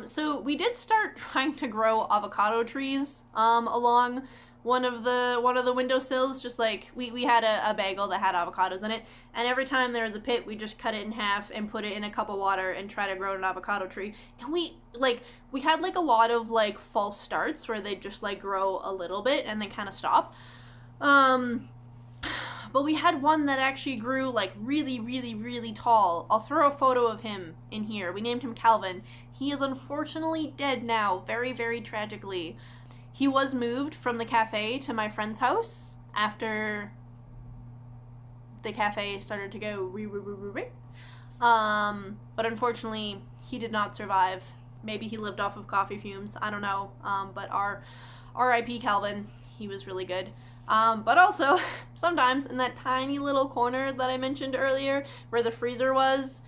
So we did start trying to grow avocado trees along one of the windowsills. Just like we had a bagel that had avocados in it, and every time there was a pit, we just cut it in half and put it in a cup of water and try to grow an avocado tree. And we had like a lot of like false starts where they'd just like grow a little bit and then kind of stop. But we had one that actually grew like really, really, really tall. I'll throw a photo of him in here. We named him Calvin. He is unfortunately dead now, very, very tragically. He was moved from the cafe to my friend's house after the cafe started to go but unfortunately he did not survive. Maybe he lived off of coffee fumes, I don't know. But our R.I.P. Calvin, he was really good. But also, sometimes in that tiny little corner that I mentioned earlier where the freezer was,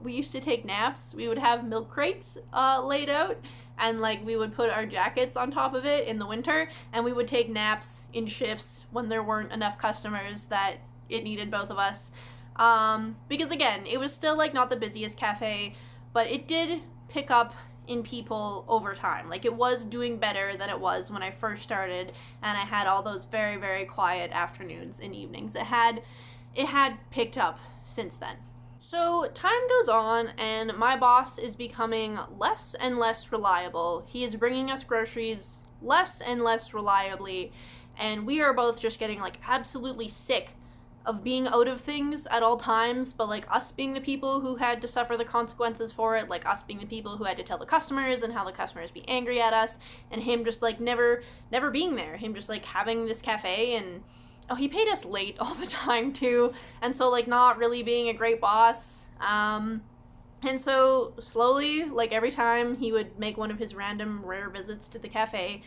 we used to take naps. We would have milk crates laid out, and like we would put our jackets on top of it in the winter, and we would take naps in shifts when there weren't enough customers that it needed both of us. Because again, it was still like not the busiest cafe, but it did pick up in people over time. Like it was doing better than it was when I first started, and I had all those very, very quiet afternoons and evenings. It had picked up since then. So time goes on, and my boss is becoming less and less reliable. He is bringing us groceries less and less reliably, and we are both just getting like absolutely sick of being out of things at all times, but like us being the people who had to suffer the consequences for it, like us being the people who had to tell the customers and how the customers be angry at us, and him just like never being there, him just like having this cafe. And he paid us late all the time too, and so like not really being a great boss. And so slowly, like every time he would make one of his random rare visits to the cafe,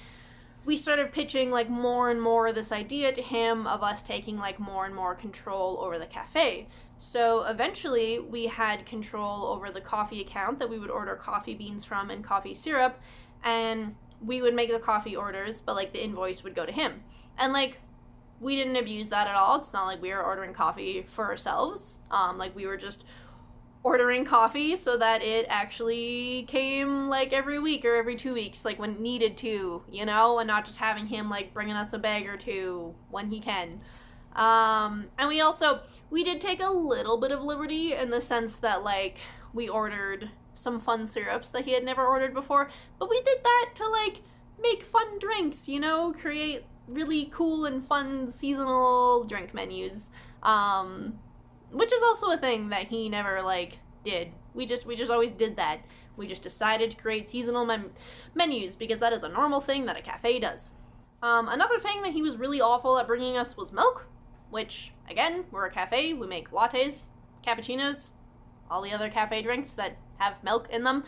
we started pitching like more and more this idea to him of us taking like more and more control over the cafe. So eventually we had control over the coffee account that we would order coffee beans from and coffee syrup, and we would make the coffee orders, but like the invoice would go to him. And like we didn't abuse that at all. It's not like we were ordering coffee for ourselves. Like we were just ordering coffee so that it actually came like every week or every 2 weeks, like when needed to, and not just having him like bringing us a bag or two when he can. And we did take a little bit of liberty in the sense that like we ordered some fun syrups that he had never ordered before, but we did that to like make fun drinks, create really cool and fun seasonal drink menus. Which is also a thing that he never like did. We just always did that. We just decided to create seasonal menus because that is a normal thing that a cafe does. Another thing that he was really awful at bringing us was milk, which again, we're a cafe. We make lattes, cappuccinos, all the other cafe drinks that have milk in them,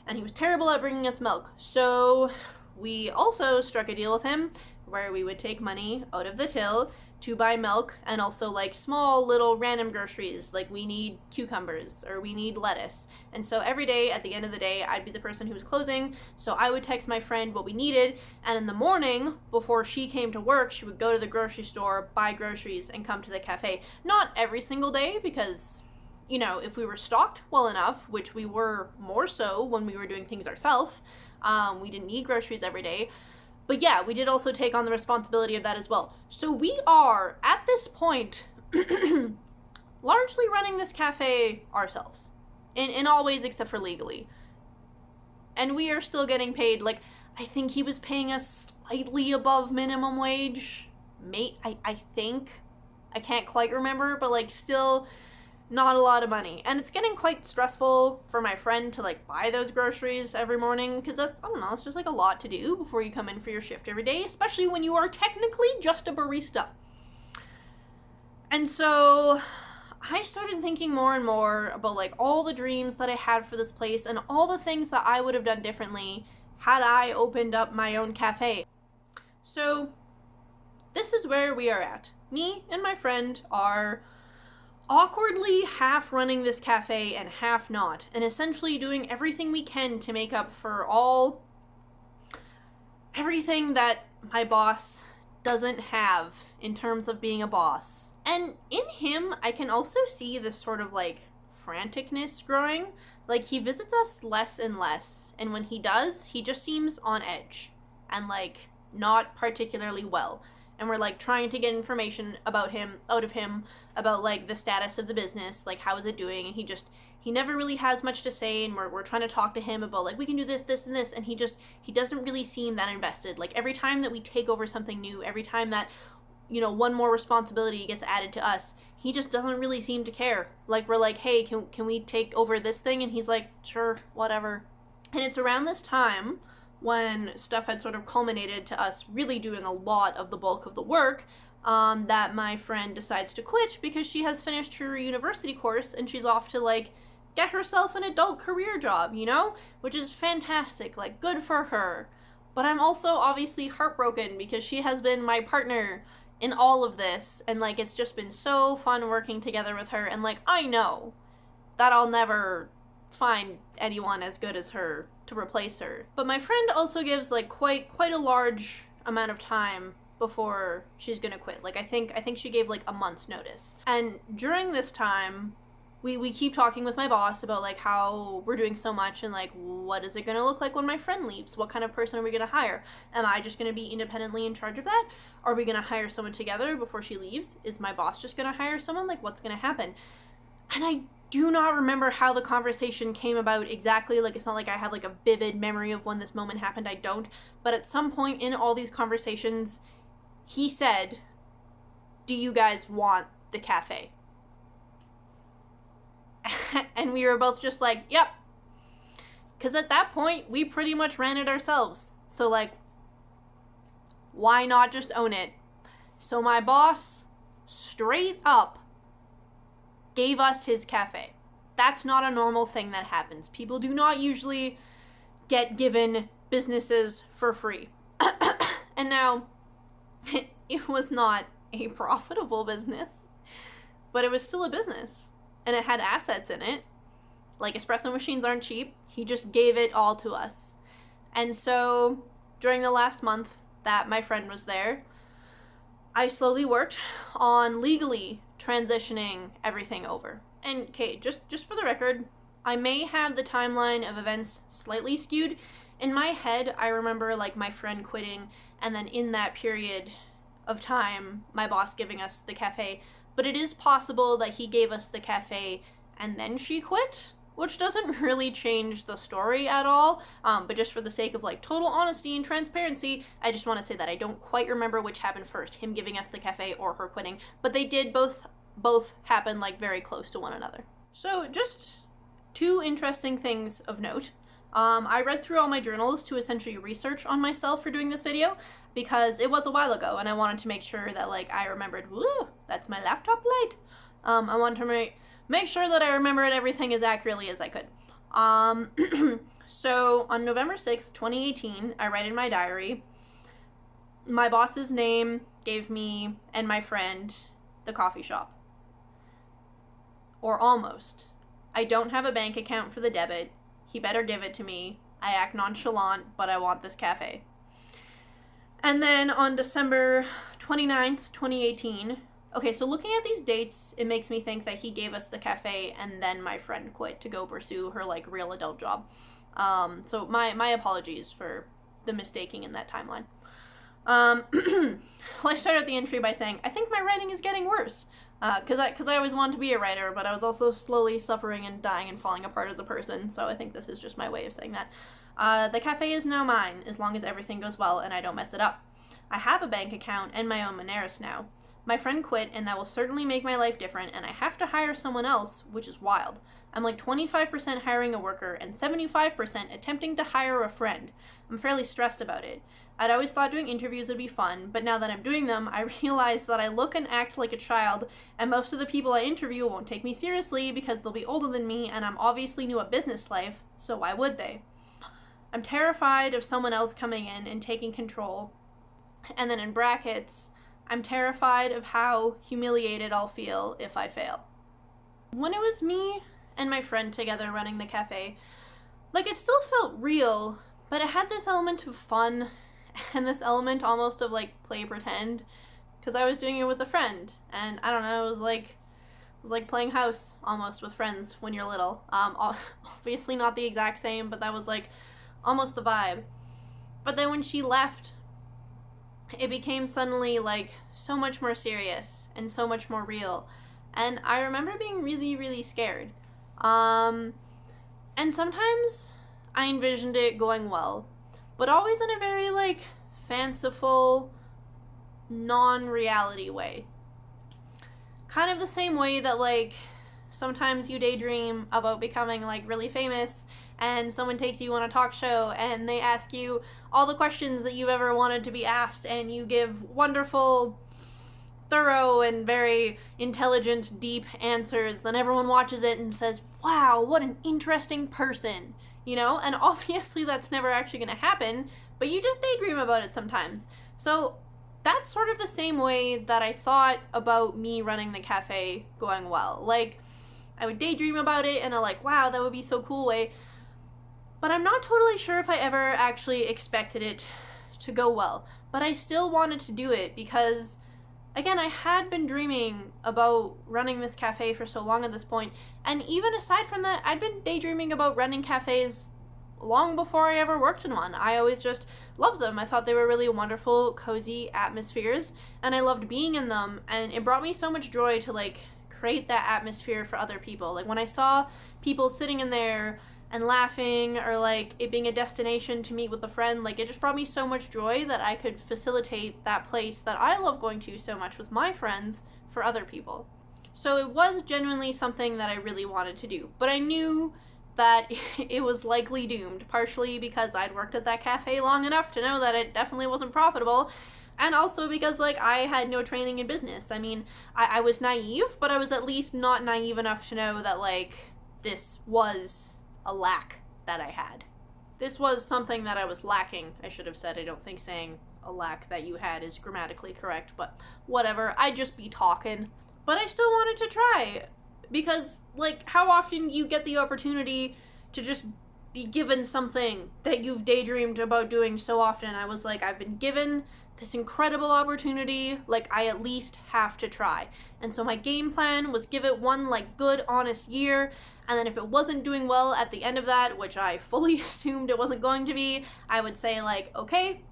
and he was terrible at bringing us milk. So we also struck a deal with him where we would take money out of the till to buy milk and also like small little random groceries, like we need cucumbers or we need lettuce. And so every day at the end of the day, I'd be the person who was closing, so I would text my friend what we needed, and in the morning before she came to work, she would go to the grocery store, buy groceries, and come to the cafe. Not every single day, because if we were stocked well enough, which we were more so when we were doing things ourselves, we didn't need groceries every day. But yeah, we did also take on the responsibility of that as well. So we are, at this point, largely running this cafe ourselves. In all ways except for legally. And we are still getting paid, like, I think he was paying us slightly above minimum wage. I think. I can't quite remember, but like still not a lot of money. And it's getting quite stressful for my friend to like buy those groceries every morning, because it's just like a lot to do before you come in for your shift every day, especially when you are technically just a barista. And so I started thinking more and more about like all the dreams that I had for this place and all the things that I would have done differently had I opened up my own cafe. So this is where we are at. Me and my friend are awkwardly half running this cafe and half not, and essentially doing everything we can to make up for everything that my boss doesn't have in terms of being a boss. And in him, I can also see this sort of like franticness growing. Like, he visits us less and less, and when he does, he just seems on edge and like not particularly well. And we're like trying to get information about him, out of him, about like the status of the business, like how is it doing, and he never really has much to say, and we're trying to talk to him about like we can do this, this, and this, and he doesn't really seem that invested. Like, every time that we take over something new, every time that, you know, one more responsibility gets added to us, he just doesn't really seem to care. Like, we're like, hey, can we take over this thing? And he's like, sure, whatever. And it's around this time, when stuff had sort of culminated to us really doing a lot of the bulk of the work, that my friend decides to quit because she has finished her university course and she's off to like get herself an adult career job, you know? Which is fantastic, like, good for her. But I'm also obviously heartbroken because she has been my partner in all of this, and like it's just been so fun working together with her, and like I know that I'll never find anyone as good as her to replace her. But my friend also gives like quite a large amount of time before she's gonna quit. Like I think she gave like a month's notice. And during this time, we keep talking with my boss about like how we're doing so much and like what is it gonna look like when my friend leaves? What kind of person are we gonna hire? Am I just gonna be independently in charge of that? Are we gonna hire someone together before she leaves? Is my boss just gonna hire someone? Like, what's gonna happen? And I do not remember how the conversation came about exactly. Like, it's not like I have like a vivid memory of when this moment happened. I don't. But at some point in all these conversations, he said, do you guys want the cafe? And we were both just like, yep. Because at that point, we pretty much ran it ourselves. So like, why not just own it? So my boss straight up gave us his cafe. That's not a normal thing that happens. People do not usually get given businesses for free. And now, it was not a profitable business, but it was still a business. And it had assets in it. Like, espresso machines aren't cheap. He just gave it all to us. And so, during the last month that my friend was there, I slowly worked on legally transitioning everything over. And, okay, just for the record, I may have the timeline of events slightly skewed. In my head, I remember, like, my friend quitting, and then in that period of time, my boss giving us the cafe. But it is possible that he gave us the cafe and then she quit, which doesn't really change the story at all. But just for the sake of like total honesty and transparency, I just want to say that I don't quite remember which happened first, him giving us the cafe or her quitting. But they did both happen like very close to one another. So just two interesting things of note. I read through all my journals to essentially research on myself for doing this video because it was a while ago and I wanted to make sure that like I remembered, woo, that's my laptop light. I wanted to make sure that I remembered everything as accurately as I could. So on November 6th, 2018, I write in my diary, my boss's name gave me and my friend the coffee shop. Or almost. I don't have a bank account for the debit. He better give it to me. I act nonchalant, but I want this cafe. And then on December 29th, 2018, okay, so looking at these dates, it makes me think that he gave us the cafe and then my friend quit to go pursue her, like, real adult job. So my apologies for the mistaking in that timeline. Well, I started the entry by saying, I think my writing is getting worse. Because I always wanted to be a writer, but I was also slowly suffering and dying and falling apart as a person, so I think this is just my way of saying that. The cafe is now mine, as long as everything goes well and I don't mess it up. I have a bank account and my own Moneris now. My friend quit, and that will certainly make my life different, and I have to hire someone else, which is wild. I'm like 25% hiring a worker and 75% attempting to hire a friend. I'm fairly stressed about it. I'd always thought doing interviews would be fun, but now that I'm doing them, I realize that I look and act like a child, and most of the people I interview won't take me seriously because they'll be older than me, and I'm obviously new at business life, so why would they? I'm terrified of someone else coming in and taking control. And then in brackets, I'm terrified of how humiliated I'll feel if I fail. When it was me and my friend together running the cafe, like, it still felt real, but it had this element of fun and this element almost of like play pretend, because I was doing it with a friend, and I don't know, it was like playing house almost with friends when you're little. Obviously not the exact same, but that was like almost the vibe. But then when she left, it became suddenly like so much more serious and so much more real. And I remember being really, really scared. And sometimes I envisioned it going well, but always in a very like fanciful, non-reality way. Kind of the same way that like sometimes you daydream about becoming like really famous and someone takes you on a talk show and they ask you all the questions that you've ever wanted to be asked, and you give wonderful, thorough, and very intelligent, deep answers, and everyone watches it and says, wow, what an interesting person, you know? And obviously that's never actually going to happen, but you just daydream about it sometimes. So that's sort of the same way that I thought about me running the cafe going well. Like, I would daydream about it in a like, wow, that would be so cool way. But I'm not totally sure if I ever actually expected it to go well. But I still wanted to do it because, again, I had been dreaming about running this cafe for so long at this point. And even aside from that, I'd been daydreaming about running cafes long before I ever worked in one. I always just loved them. I thought they were really wonderful, cozy atmospheres, and I loved being in them. And it brought me so much joy to like create that atmosphere for other people. Like when I saw people sitting in there and laughing, or like it being a destination to meet with a friend, like it just brought me so much joy that I could facilitate that place that I love going to so much with my friends for other people. So it was genuinely something that I really wanted to do, but I knew that it was likely doomed, partially because I'd worked at that cafe long enough to know that it definitely wasn't profitable, and also because like I had no training in business. I mean, I was naive, but I was at least not naive enough to know that like this was a lack that I had. This was something that I was lacking, I should have said. I don't think saying a lack that you had is grammatically correct, but whatever, I'd just be talking. But I still wanted to try, because like how often you get the opportunity to just be given something that you've daydreamed about doing so often. I was like, I've been given this incredible opportunity, like I at least have to try. And so my game plan was give it one like good honest year, and then if it wasn't doing well at the end of that, which I fully assumed it wasn't going to be, I would say like, okay,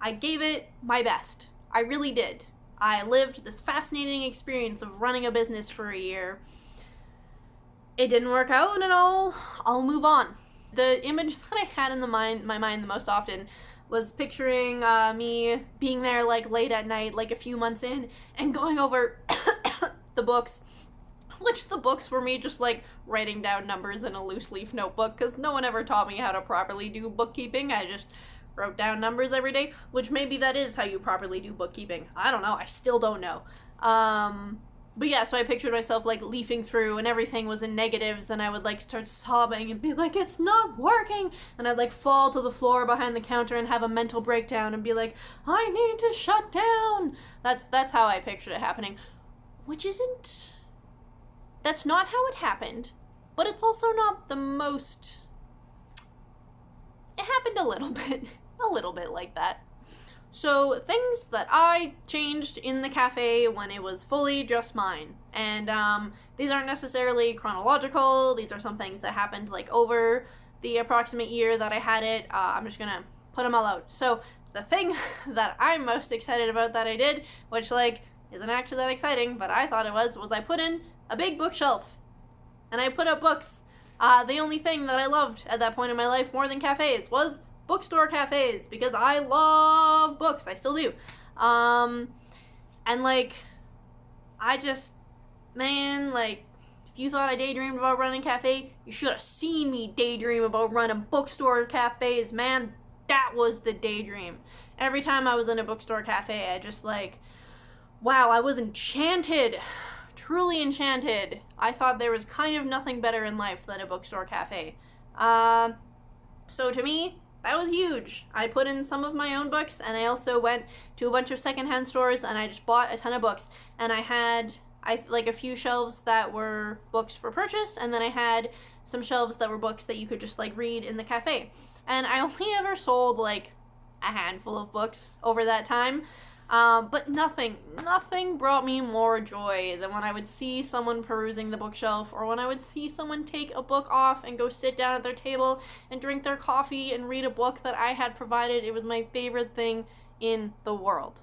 I gave it my best. I really did. I lived this fascinating experience of running a business for a year. It didn't work out, and I'll move on. The image that I had in my mind the most often was picturing me being there like late at night, like a few months in, and going over the books, which the books were me just like writing down numbers in a loose leaf notebook, because no one ever taught me how to properly do bookkeeping. I just wrote down numbers every day, which maybe that is how you properly do bookkeeping. I don't know. I still don't know. But yeah, so I pictured myself like leafing through and everything was in negatives, and I would like start sobbing and be like, it's not working, and I'd like fall to the floor behind the counter and have a mental breakdown and be like, I need to shut down. That's how I pictured it happening, which that's not how it happened, but it's also not the most. It happened a little bit like that. So things that I changed in the cafe when it was fully just mine. And these aren't necessarily chronological. These are some things that happened like over the approximate year that I had it. I'm just gonna put them all out. So the thing that I'm most excited about that I did, which like isn't actually that exciting, but I thought it was I put in a big bookshelf. And I put up books. The only thing that I loved at that point in my life more than cafes was bookstore cafes, because I love books. I still do. And like, I just, man, like, if you thought I daydreamed about running a cafe, you should have seen me daydream about running bookstore cafes, man. That was the daydream. Every time I was in a bookstore cafe, I just like, wow, I was enchanted. Truly enchanted. I thought there was kind of nothing better in life than a bookstore cafe. So to me, that was huge. I put in some of my own books, and I also went to a bunch of secondhand stores, and I just bought a ton of books. And I had like a few shelves that were books for purchase, and then I had some shelves that were books that you could just like read in the cafe. And I only ever sold like a handful of books over that time. But nothing brought me more joy than when I would see someone perusing the bookshelf, or when I would see someone take a book off and go sit down at their table and drink their coffee and read a book that I had provided. It was my favorite thing in the world.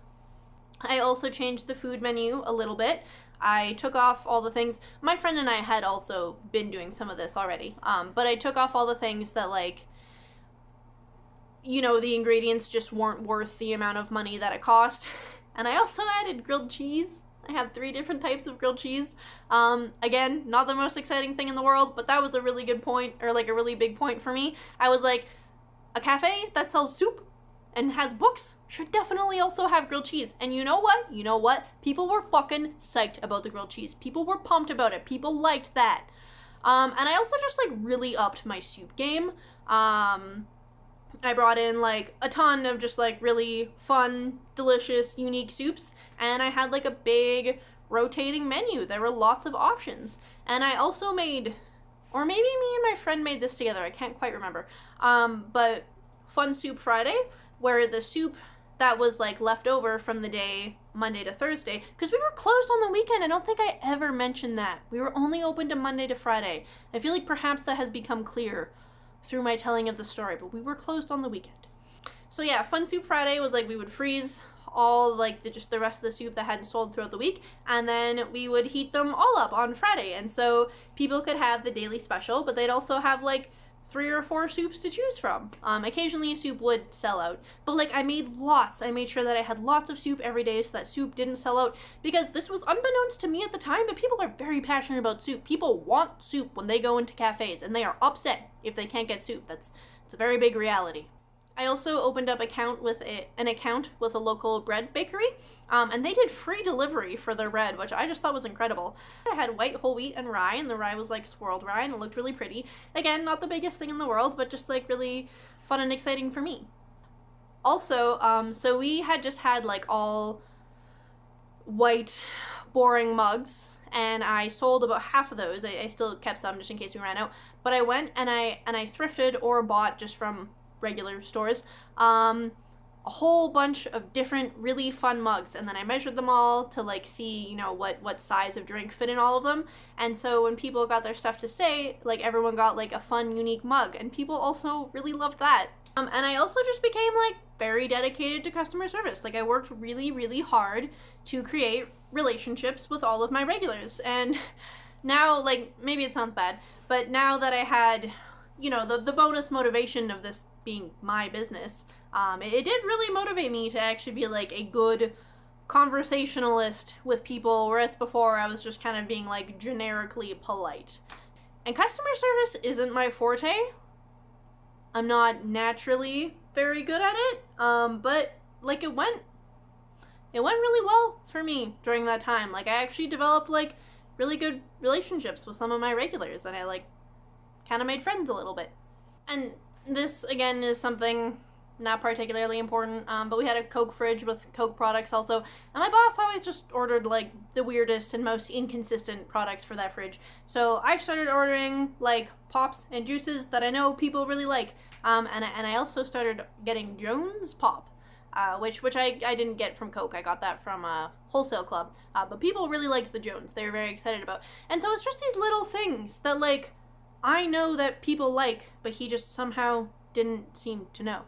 I also changed the food menu a little bit. I took off all the things. My friend and I had also been doing some of this already, but I took off all the things that, like, you know, the ingredients just weren't worth the amount of money that it cost. And I also added grilled cheese. I had 3 different types of grilled cheese. Again, not the most exciting thing in the world, but that was a really good point, or like a really big point for me. I was like, a cafe that sells soup and has books should definitely also have grilled cheese. And you know what? People were fucking psyched about the grilled cheese. People were pumped about it. People liked that. And I also just, like, really upped my soup game. I brought in, like, a ton of just, like, really fun, delicious, unique soups, and I had, like, a big rotating menu. There were lots of options. And I also made, or maybe me and my friend made this together, I can't quite remember, but Fun Soup Friday, where the soup that was, like, left over from the day Monday to Thursday, because we were closed on the weekend. I don't think I ever mentioned that. We were only open to Monday to Friday. I feel like perhaps that has become clear through my telling of the story, but we were closed on the weekend. So yeah, Fun Soup Friday was like, we would freeze all, like, just the rest of the soup that hadn't sold throughout the week, and then we would heat them all up on Friday. And so people could have the daily special, but they'd also have, like, 3 or 4 soups to choose from. Occasionally a soup would sell out, but, like, I made lots. I made sure that I had lots of soup every day so that soup didn't sell out, because this was unbeknownst to me at the time, but people are very passionate about soup. People want soup when they go into cafes, and they are upset if they can't get soup. It's a very big reality. I also opened up an account with a local bread bakery, and they did free delivery for their bread, which I just thought was incredible. I had white whole wheat and rye, and the rye was, like, swirled rye, and it looked really pretty. Again, not the biggest thing in the world, but just, like, really fun and exciting for me. Also, so we had just had, like, all white, boring mugs, and I sold about half of those. I still kept some just in case we ran out, but I went and I thrifted or bought just from regular stores a whole bunch of different really fun mugs, and then I measured them all to, like, see, you know, what size of drink fit in all of them. And so when people got their stuff to say, like, everyone got, like, a fun unique mug, and people also really loved that. And I also just became, like, very dedicated to customer service. Like, I worked really, really hard to create relationships with all of my regulars. And now, like, maybe it sounds bad, but now that I had, you know, the bonus motivation of this being my business, it did really motivate me to actually be, like, a good conversationalist with people, whereas before I was just kind of being, like, generically polite. And customer service isn't my forte. I'm not naturally very good at it, but, like, it went really well for me during that time. Like, I actually developed, like, really good relationships with some of my regulars, and I, like, kind of made friends a little bit. And this, again, is something not particularly important, but we had a Coke fridge with Coke products also, and my boss always just ordered, like, the weirdest and most inconsistent products for that fridge. So I started ordering, like, pops and juices that I know people really like, and I also started getting Jones Pop, which I didn't get from Coke. I got that from a wholesale club, but people really liked the Jones. They were very excited about. And so it's just these little things that, like, I know that people like, but he just somehow didn't seem to know.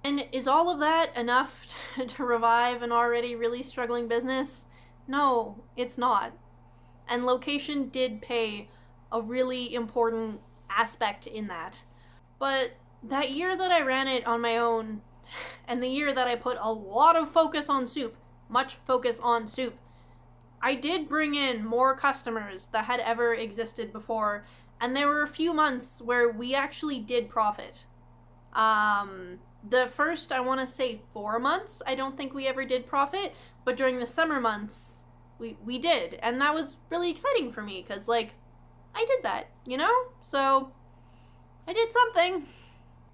And is all of that enough to revive an already really struggling business? No, it's not. And location did play a really important aspect in that. But that year that I ran it on my own, and the year that I put a lot of focus on soup, much focus on soup, I did bring in more customers that had ever existed before, and there were a few months where we actually did profit. The first, I want to say 4 months, I don't think we ever did profit, but during the summer months, we did, and that was really exciting for me, because, like, I did that, you know? So, I did something.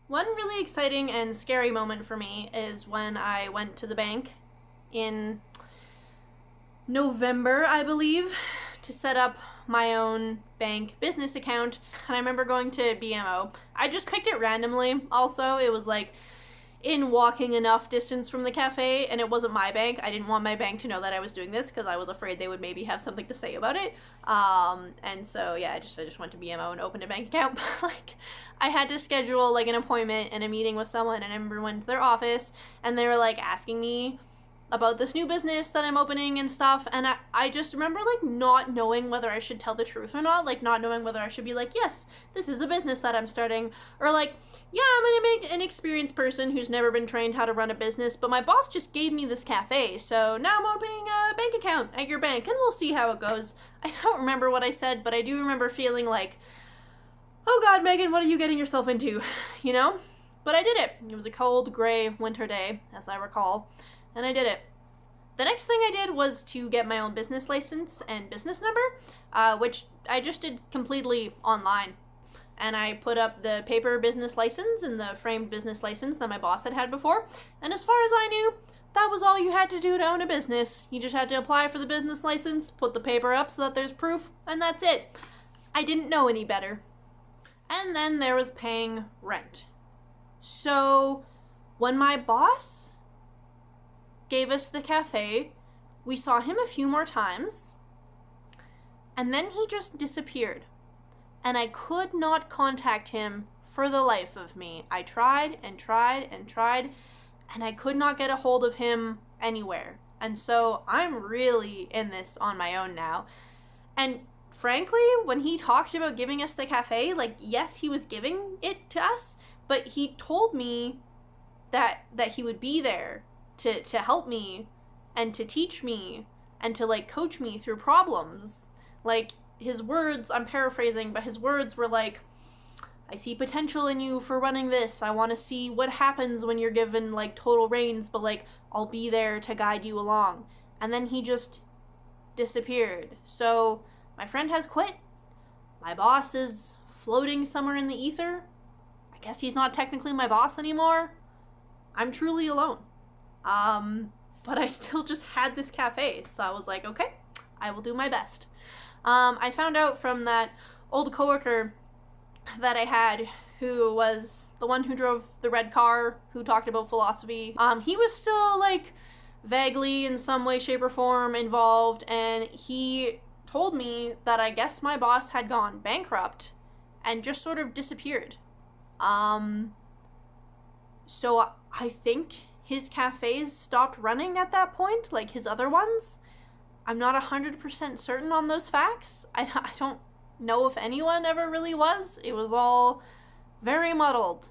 One really exciting and scary moment for me is when I went to the bank in November, I believe, to set up my own bank business account, and I remember going to BMO. I just picked it randomly. Also, it was in walking enough distance from the cafe, and it wasn't my bank. I didn't want my bank to know that I was doing this because I was afraid they would maybe have something to say about it. And so yeah, I just went to BMO and opened a bank account. But like, I had to schedule like an appointment and a meeting with someone, and I remember went to their office, and they were like asking me about this new business that I'm opening and stuff, and I just remember like not knowing whether I should tell the truth or not, like not knowing whether I should be like, yes, this is a business that I'm starting, or like, yeah, I'm an experienced person who's never been trained how to run a business, but my boss just gave me this cafe, so now I'm opening a bank account at your bank, and we'll see how it goes. I don't remember what I said, but I do remember feeling like, oh god, Megan, what are you getting yourself into, you know? But I did it. It was a cold, gray winter day, as I recall, and I did it. The next thing I did was to get my own business license and business number, which I just did completely online. And I put up the paper business license and the framed business license that my boss had before. And as far as I knew, that was all you had to do to own a business. You just had to apply for the business license, put the paper up so that there's proof, and that's it. I didn't know any better. And then there was paying rent. So when my boss gave us the cafe, we saw him a few more times, and then he just disappeared. And I could not contact him for the life of me. I tried and tried and tried, and I could not get a hold of him anywhere. And so I'm really in this on my own now. And frankly, when he talked about giving us the cafe, like, yes, he was giving it to us, but he told me that he would be there to help me and to teach me and to like coach me through problems. Like, his words, I'm paraphrasing, but his words were like, I see potential in you for running this. I want to see what happens when you're given like total reins, but like, I'll be there to guide you along. And then he just disappeared. So my friend has quit. My boss is floating somewhere in the ether. I guess he's not technically my boss anymore. I'm truly alone. But I still just had this cafe, so I was like, okay, I will do my best. I found out from that old coworker that I had, who was the one who drove the red car, who talked about philosophy. He was still, like, vaguely in some way, shape, or form involved, and he told me that I guess my boss had gone bankrupt and just sort of disappeared. So I think his cafes stopped running at that point, like his other ones. I'm not 100% certain on those facts. I don't know if anyone ever really was. It was all very muddled.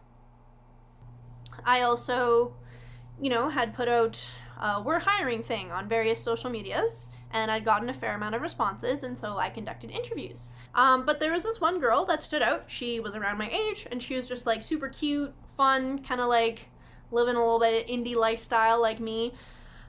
I also, had put out we're hiring thing on various social medias, and I'd gotten a fair amount of responses, and so I conducted interviews. But there was this one girl that stood out. She was around my age, and she was just like super cute, fun, kind of like living a little bit of indie lifestyle like me.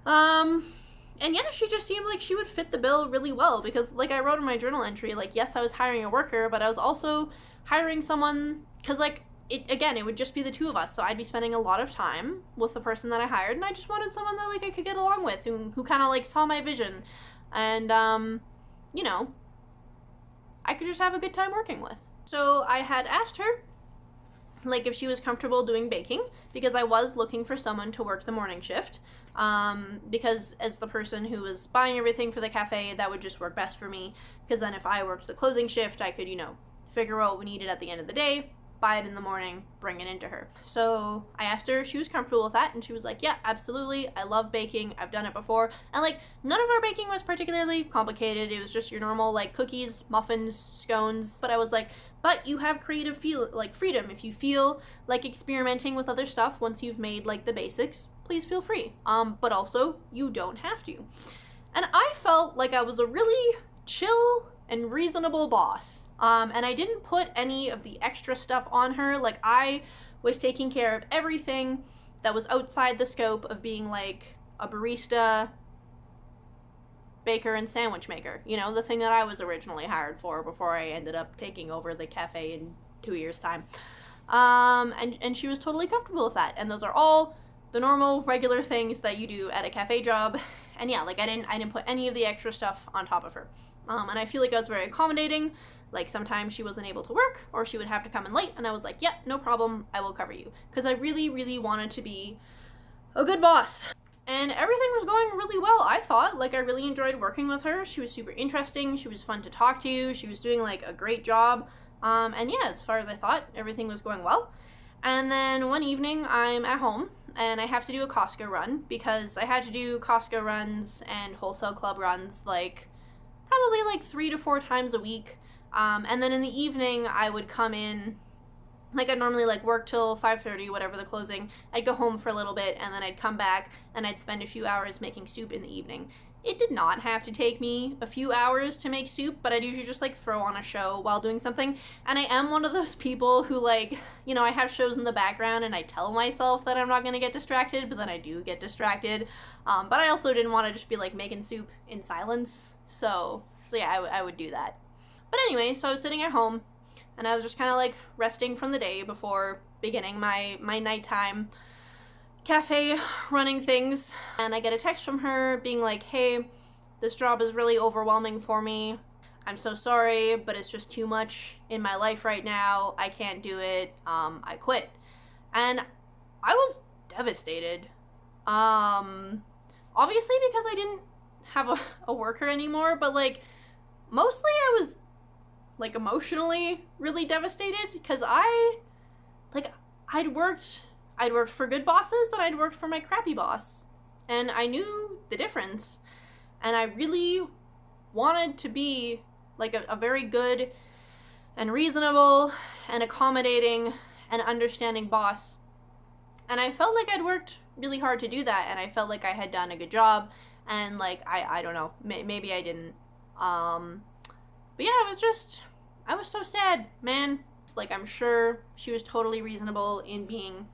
And yeah, she just seemed like she would fit the bill really well, because like I wrote in my journal entry, like, yes, I was hiring a worker, but I was also hiring someone, because like, it would just be the two of us, so I'd be spending a lot of time with the person that I hired, and I just wanted someone that like I could get along with, who kind of like saw my vision, and I could just have a good time working with. So I had asked her, like, if she was comfortable doing baking, because I was looking for someone to work the morning shift, because as the person who was buying everything for the cafe, that would just work best for me, because then if I worked the closing shift, I could, figure out what we needed at the end of the day, buy it in the morning, bring it into her. So I asked her if she was comfortable with that, and she was like, yeah, absolutely, I love baking, I've done it before, and like, none of our baking was particularly complicated, it was just your normal, like, cookies, muffins, scones, but I was like, but you have creative freedom. If you feel like experimenting with other stuff once you've made like the basics, please feel free. But also, you don't have to. And I felt like I was a really chill and reasonable boss. And I didn't put any of the extra stuff on her. Like, I was taking care of everything that was outside the scope of being like a barista, baker, and sandwich maker, the thing that I was originally hired for before I ended up taking over the cafe in 2 years' time. And she was totally comfortable with that, and those are all the normal, regular things that you do at a cafe job, and yeah, like, I didn't put any of the extra stuff on top of her. And I feel like I was very accommodating. Like sometimes she wasn't able to work or she would have to come in late and I was like, yeah, no problem, I will cover you. Because I really, really wanted to be a good boss. And everything was going really well, I thought. Like I really enjoyed working with her. She was super interesting. She was fun to talk to. She was doing like a great job. And yeah, as far as I thought, everything was going well. And then one evening I'm at home and I have to do a Costco run because I had to do Costco runs and wholesale club runs like probably like 3 to 4 times a week. And then in the evening, I would come in, like I'd normally like work till 5:30, whatever the closing. I'd go home for a little bit and then I'd come back and I'd spend a few hours making soup in the evening. It did not have to take me a few hours to make soup, but I'd usually just like throw on a show while doing something. And I am one of those people who like, you know, I have shows in the background and I tell myself that I'm not going to get distracted, but then I do get distracted. But I also didn't want to just be like making soup in silence. So yeah, I would do that. But anyway, so I was sitting at home and I was just kind of like resting from the day before beginning my nighttime cafe running things. And I get a text from her being like, hey, this job is really overwhelming for me. I'm so sorry, but it's just too much in my life right now. I can't do it. I quit. And I was devastated. Obviously because I didn't have a worker anymore, but like mostly I was like emotionally really devastated because I'd worked for good bosses and I'd worked for my crappy boss and I knew the difference and I really wanted to be like a very good and reasonable and accommodating and understanding boss, and I felt like I'd worked really hard to do that and I felt like I had done a good job, and like I don't know, maybe I didn't. But yeah, I was so sad, man. Like, I'm sure she was totally reasonable in being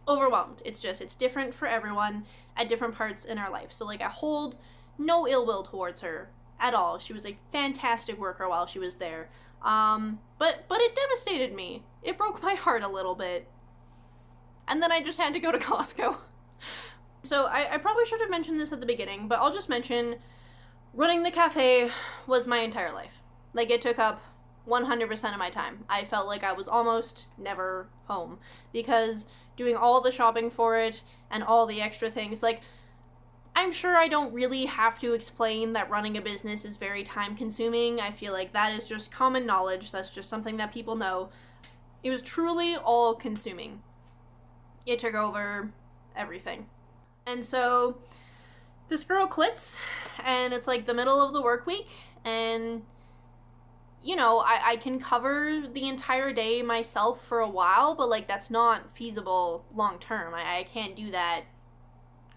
overwhelmed. It's different for everyone at different parts in our life. So, like, I hold no ill will towards her at all. She was a fantastic worker while she was there. But it devastated me. It broke my heart a little bit. And then I just had to go to Costco. So, I probably should have mentioned this at the beginning, but I'll just mention running the cafe was my entire life. Like, it took up 100% of my time. I felt like I was almost never home because doing all the shopping for it and all the extra things, like, I'm sure I don't really have to explain that running a business is very time consuming. I feel like that is just common knowledge. That's just something that people know. It was truly all consuming. It took over everything. And so this girl quits and it's like the middle of the work week and you know, I can cover the entire day myself for a while, but like that's not feasible long term. I can't do that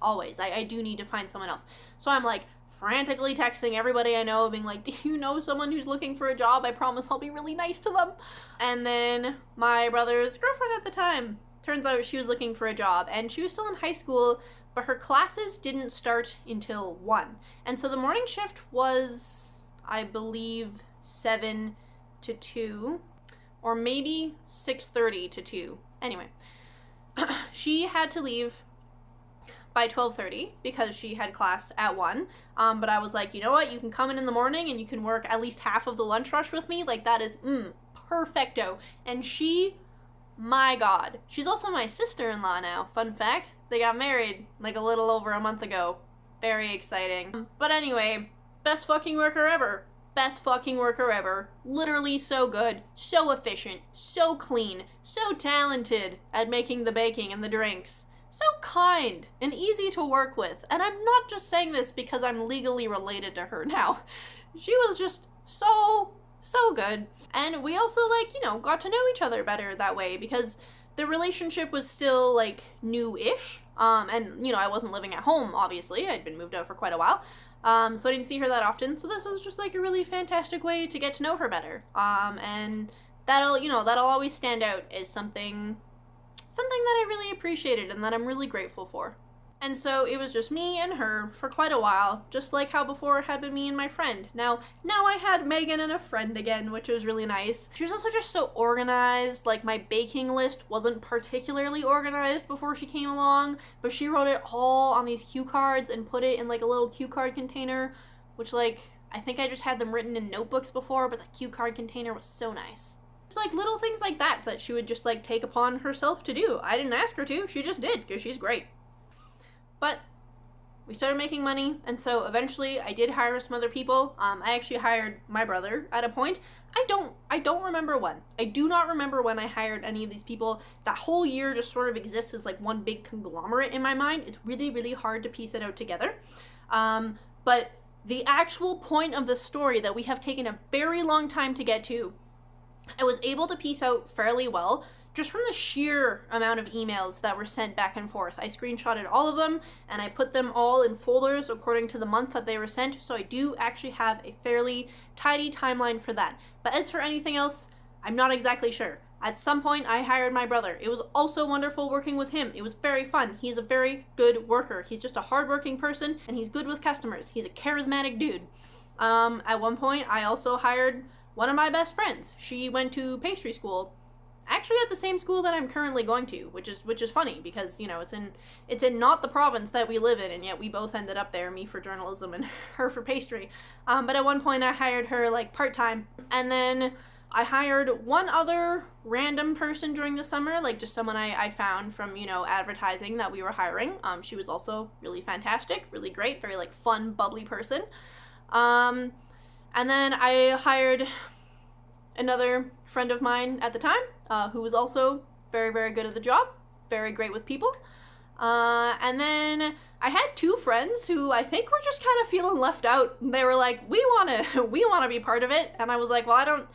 always. I do need to find someone else. So I'm like frantically texting everybody I know, being like, do you know someone who's looking for a job? I promise I'll be really nice to them. And then my brother's girlfriend at the time, turns out she was looking for a job and she was still in high school, but her classes didn't start until 1. And so the morning shift was, I believe, 7 to 2, or maybe 6:30 to 2. Anyway, she had to leave by 12:30 because she had class at 1. But I was like, you know what? You can come in the morning and you can work at least half of the lunch rush with me. Like, that is perfecto. And she, my God, she's also my sister-in-law now. Fun fact, they got married like a little over a month ago. Very exciting. But anyway, best fucking worker ever. Best fucking worker ever. Literally so good, so efficient, so clean, so talented at making the baking and the drinks. So kind and easy to work with. And I'm not just saying this because I'm legally related to her now. She was just so good. And we also, like, you know, got to know each other better that way because the relationship was still, like, new-ish. And, you know, I wasn't living at home, obviously. I'd been moved out for quite a while. So I didn't see her that often. So this was just like a really fantastic way to get to know her better. And that'll always stand out as something that I really appreciated and that I'm really grateful for. And so it was just me and her for quite a while, just like how before it had been me and my friend. Now I had Megan and a friend again, which was really nice. She was also just so organized. Like, my baking list wasn't particularly organized before she came along, but she wrote it all on these cue cards and put it in like a little cue card container, which, like, I think I just had them written in notebooks before, but the cue card container was so nice. It's like little things like that that she would just like take upon herself to do. I didn't ask her to, she just did, because she's great. But we started making money, and so eventually I did hire some other people. I actually hired my brother at a point. I don't remember when. I do not remember when I hired any of these people. That whole year just sort of exists as like one big conglomerate in my mind. It's really, really hard to piece it out together. But the actual point of the story that we have taken a very long time to get to, I was able to piece out fairly well just from the sheer amount of emails that were sent back and forth. I screenshotted all of them and I put them all in folders according to the month that they were sent, so I do actually have a fairly tidy timeline for that. But as for anything else, I'm not exactly sure. At some point, I hired my brother. It was also wonderful working with him. It was very fun. He's a very good worker. He's just a hardworking person, and he's good with customers. He's a charismatic dude. At one point, I also hired one of my best friends. She went to pastry school, actually at the same school that I'm currently going to, which is funny because, you know, it's in not the province that we live in, and yet we both ended up there, me for journalism and her for pastry. But at one point, I hired her like part-time, and then I hired one other random person during the summer, like just someone I found from, you know, advertising that we were hiring. She was also really fantastic, really great, very like fun, bubbly person. And then I hired another friend of mine at the time, who was also very, very good at the job, very great with people. And then I had two friends who I think were just kind of feeling left out. They were like, we want to be part of it. And I was like, well, I don't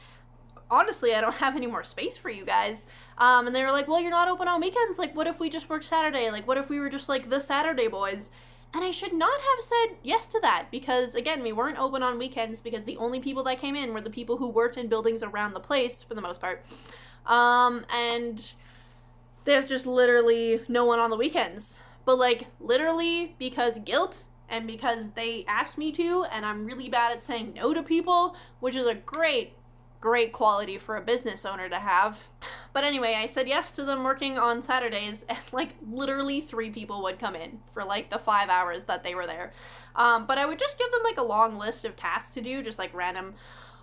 have any more space for you guys. And they were like, well, you're not open on weekends. Like, what if we just worked Saturday? Like, what if we were just like the Saturday boys? And I should not have said yes to that because, again, we weren't open on weekends because the only people that came in were the people who worked in buildings around the place for the most part. And there's just literally no one on the weekends. But, like, literally because guilt and because they asked me to, and I'm really bad at saying no to people, which is a great quality for a business owner to have. But anyway, I said yes to them working on Saturdays, and like literally 3 people would come in for like the 5 hours that they were there. But I would just give them like a long list of tasks to do, just like random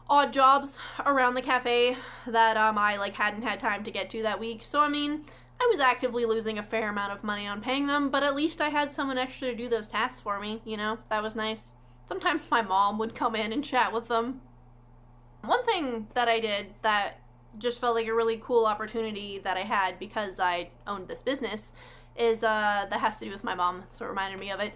odd jobs around the cafe that I like hadn't had time to get to that week. So I mean, I was actively losing a fair amount of money on paying them, but at least I had someone extra to do those tasks for me, you know? That was nice. Sometimes my mom would come in and chat with them. One thing that I did that just felt like a really cool opportunity that I had because I owned this business is that has to do with my mom, so it reminded me of it.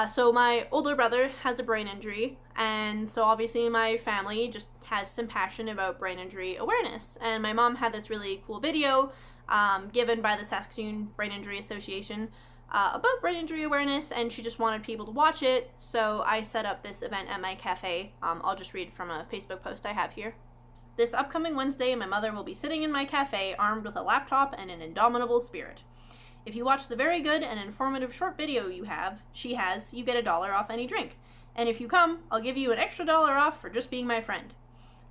So my older brother has a brain injury, and so obviously my family just has some passion about brain injury awareness. And my mom had this really cool video given by the Saskatoon Brain Injury Association about brain injury awareness, and she just wanted people to watch it, so I set up this event at my cafe. I'll just read from a Facebook post I have here. This upcoming Wednesday, my mother will be sitting in my cafe armed with a laptop and an indomitable spirit. If you watch the very good and informative short video she has, you get $1 off any drink. And if you come, I'll give you an extra $1 off for just being my friend.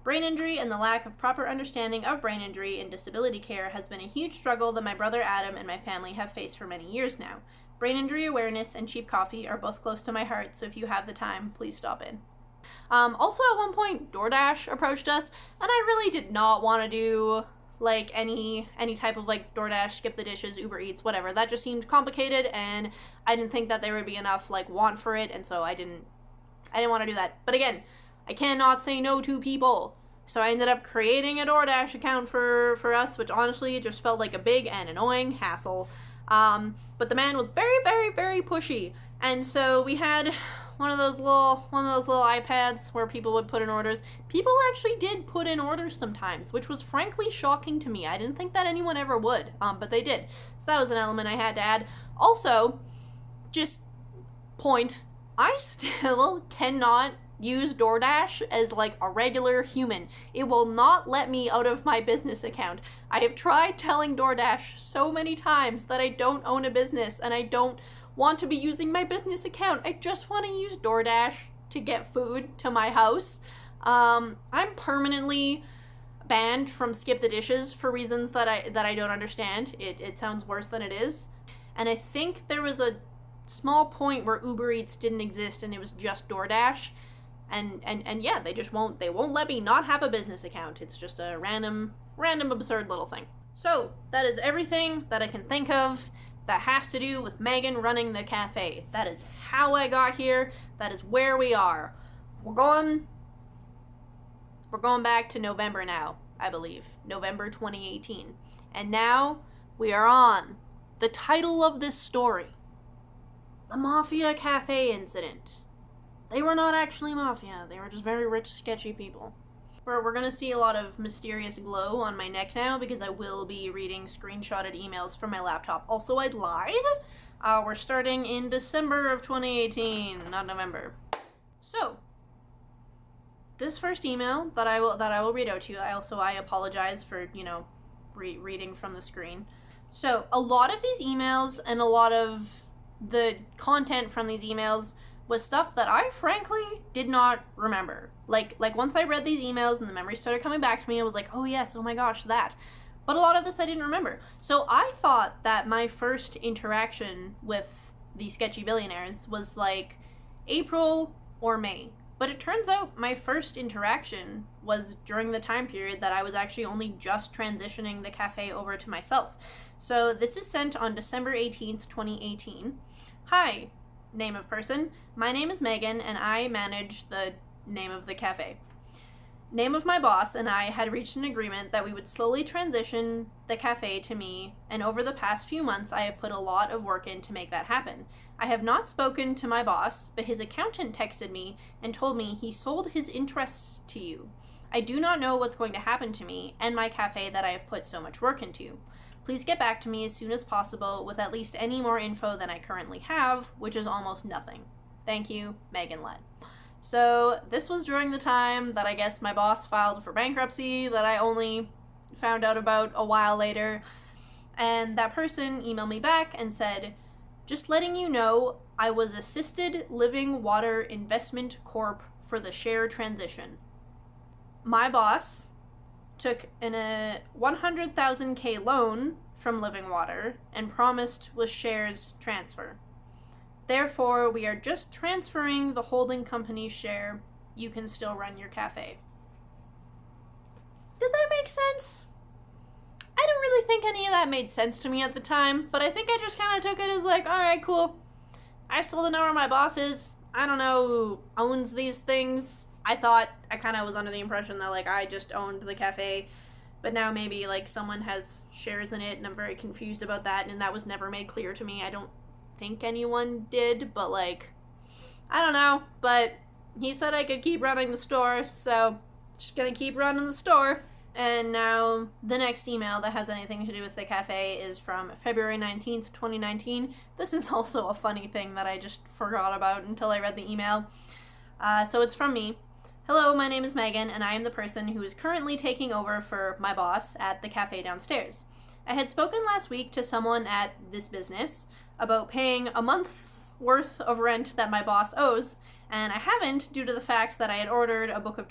Brain injury and the lack of proper understanding of brain injury in disability care has been a huge struggle that my brother Adam and my family have faced for many years now. Brain injury awareness and cheap coffee are both close to my heart, so if you have the time, please stop in. Also, at one point, DoorDash approached us, and I really did not want to do like any type of like DoorDash, Skip the Dishes, Uber Eats, whatever. That just seemed complicated, and I didn't think that there would be enough like want for it, and so I didn't want to do that. But again, I cannot say no to people. So I ended up creating a DoorDash account for us, which honestly just felt like a big and annoying hassle. But the man was very, very, very pushy. And so we had one of those little iPads where people would put in orders. People actually did put in orders sometimes, which was frankly shocking to me. I didn't think that anyone ever would, but they did. So that was an element I had to add. Also, just point, I still cannot use DoorDash as like a regular human. It will not let me out of my business account. I have tried telling DoorDash so many times that I don't own a business and I don't want to be using my business account. I just want to use DoorDash to get food to my house. I'm permanently banned from Skip the Dishes for reasons that I don't understand. It sounds worse than it is. And I think there was a small point where Uber Eats didn't exist and it was just DoorDash. And yeah, they won't let me not have a business account. It's just a random absurd little thing. So that is everything that I can think of that has to do with Megan running the cafe. That is how I got here. That is where we are. We're going back to November now, I believe. November 2018. And now we are on the title of this story. The Mafia Cafe Incident. They were not actually mafia. They were just very rich, sketchy people. We're going to see a lot of mysterious glow on my neck now because I will be reading screenshotted emails from my laptop. Also, I lied. We're starting in December of 2018, not November. So, this first email that I will read out to you. I apologize for, reading from the screen. So, a lot of these emails and a lot of the content from these emails was stuff that I frankly did not remember. Like once I read these emails and the memories started coming back to me, I was like, oh yes, oh my gosh, that. But a lot of this I didn't remember. So I thought that my first interaction with the sketchy billionaires was like April or May. But it turns out my first interaction was during the time period that I was actually only just transitioning the cafe over to myself. So this is sent on December 18th, 2018. Hi, name of person. My name is Megan, and I manage the name of the cafe. Name of my boss and I had reached an agreement that we would slowly transition the cafe to me, and over the past few months I have put a lot of work in to make that happen. I have not spoken to my boss, but his accountant texted me and told me he sold his interests to you. I do not know what's going to happen to me and my cafe that I have put so much work into. Please get back to me as soon as possible with at least any more info than I currently have, which is almost nothing. Thank you, Megan Lett. So this was during the time that I guess my boss filed for bankruptcy that I only found out about a while later. And that person emailed me back and said, just letting you know, I was Assisted Living Water Investment Corp for the share transition. My boss took a 100,000K loan from Living Water and promised with shares transfer. Therefore, we are just transferring the holding company's share. You can still run your cafe. Did that make sense? I don't really think any of that made sense to me at the time, but I think I just kind of took it as like, alright, cool. I still don't know where my boss is. I don't know who owns these things. I kind of was under the impression that, like, I just owned the cafe, but now maybe, like, someone has shares in it, and I'm very confused about that, and that was never made clear to me. I don't think anyone did, but, like, I don't know, but he said I could keep running the store, so just gonna keep running the store. And now the next email that has anything to do with the cafe is from February 19th, 2019. This is also a funny thing that I just forgot about until I read the email. So it's from me. Hello, my name is Megan, and I am the person who is currently taking over for my boss at the cafe downstairs. I had spoken last week to someone at this business about paying a month's worth of rent that my boss owes, and I haven't due to the fact that I had ordered a book of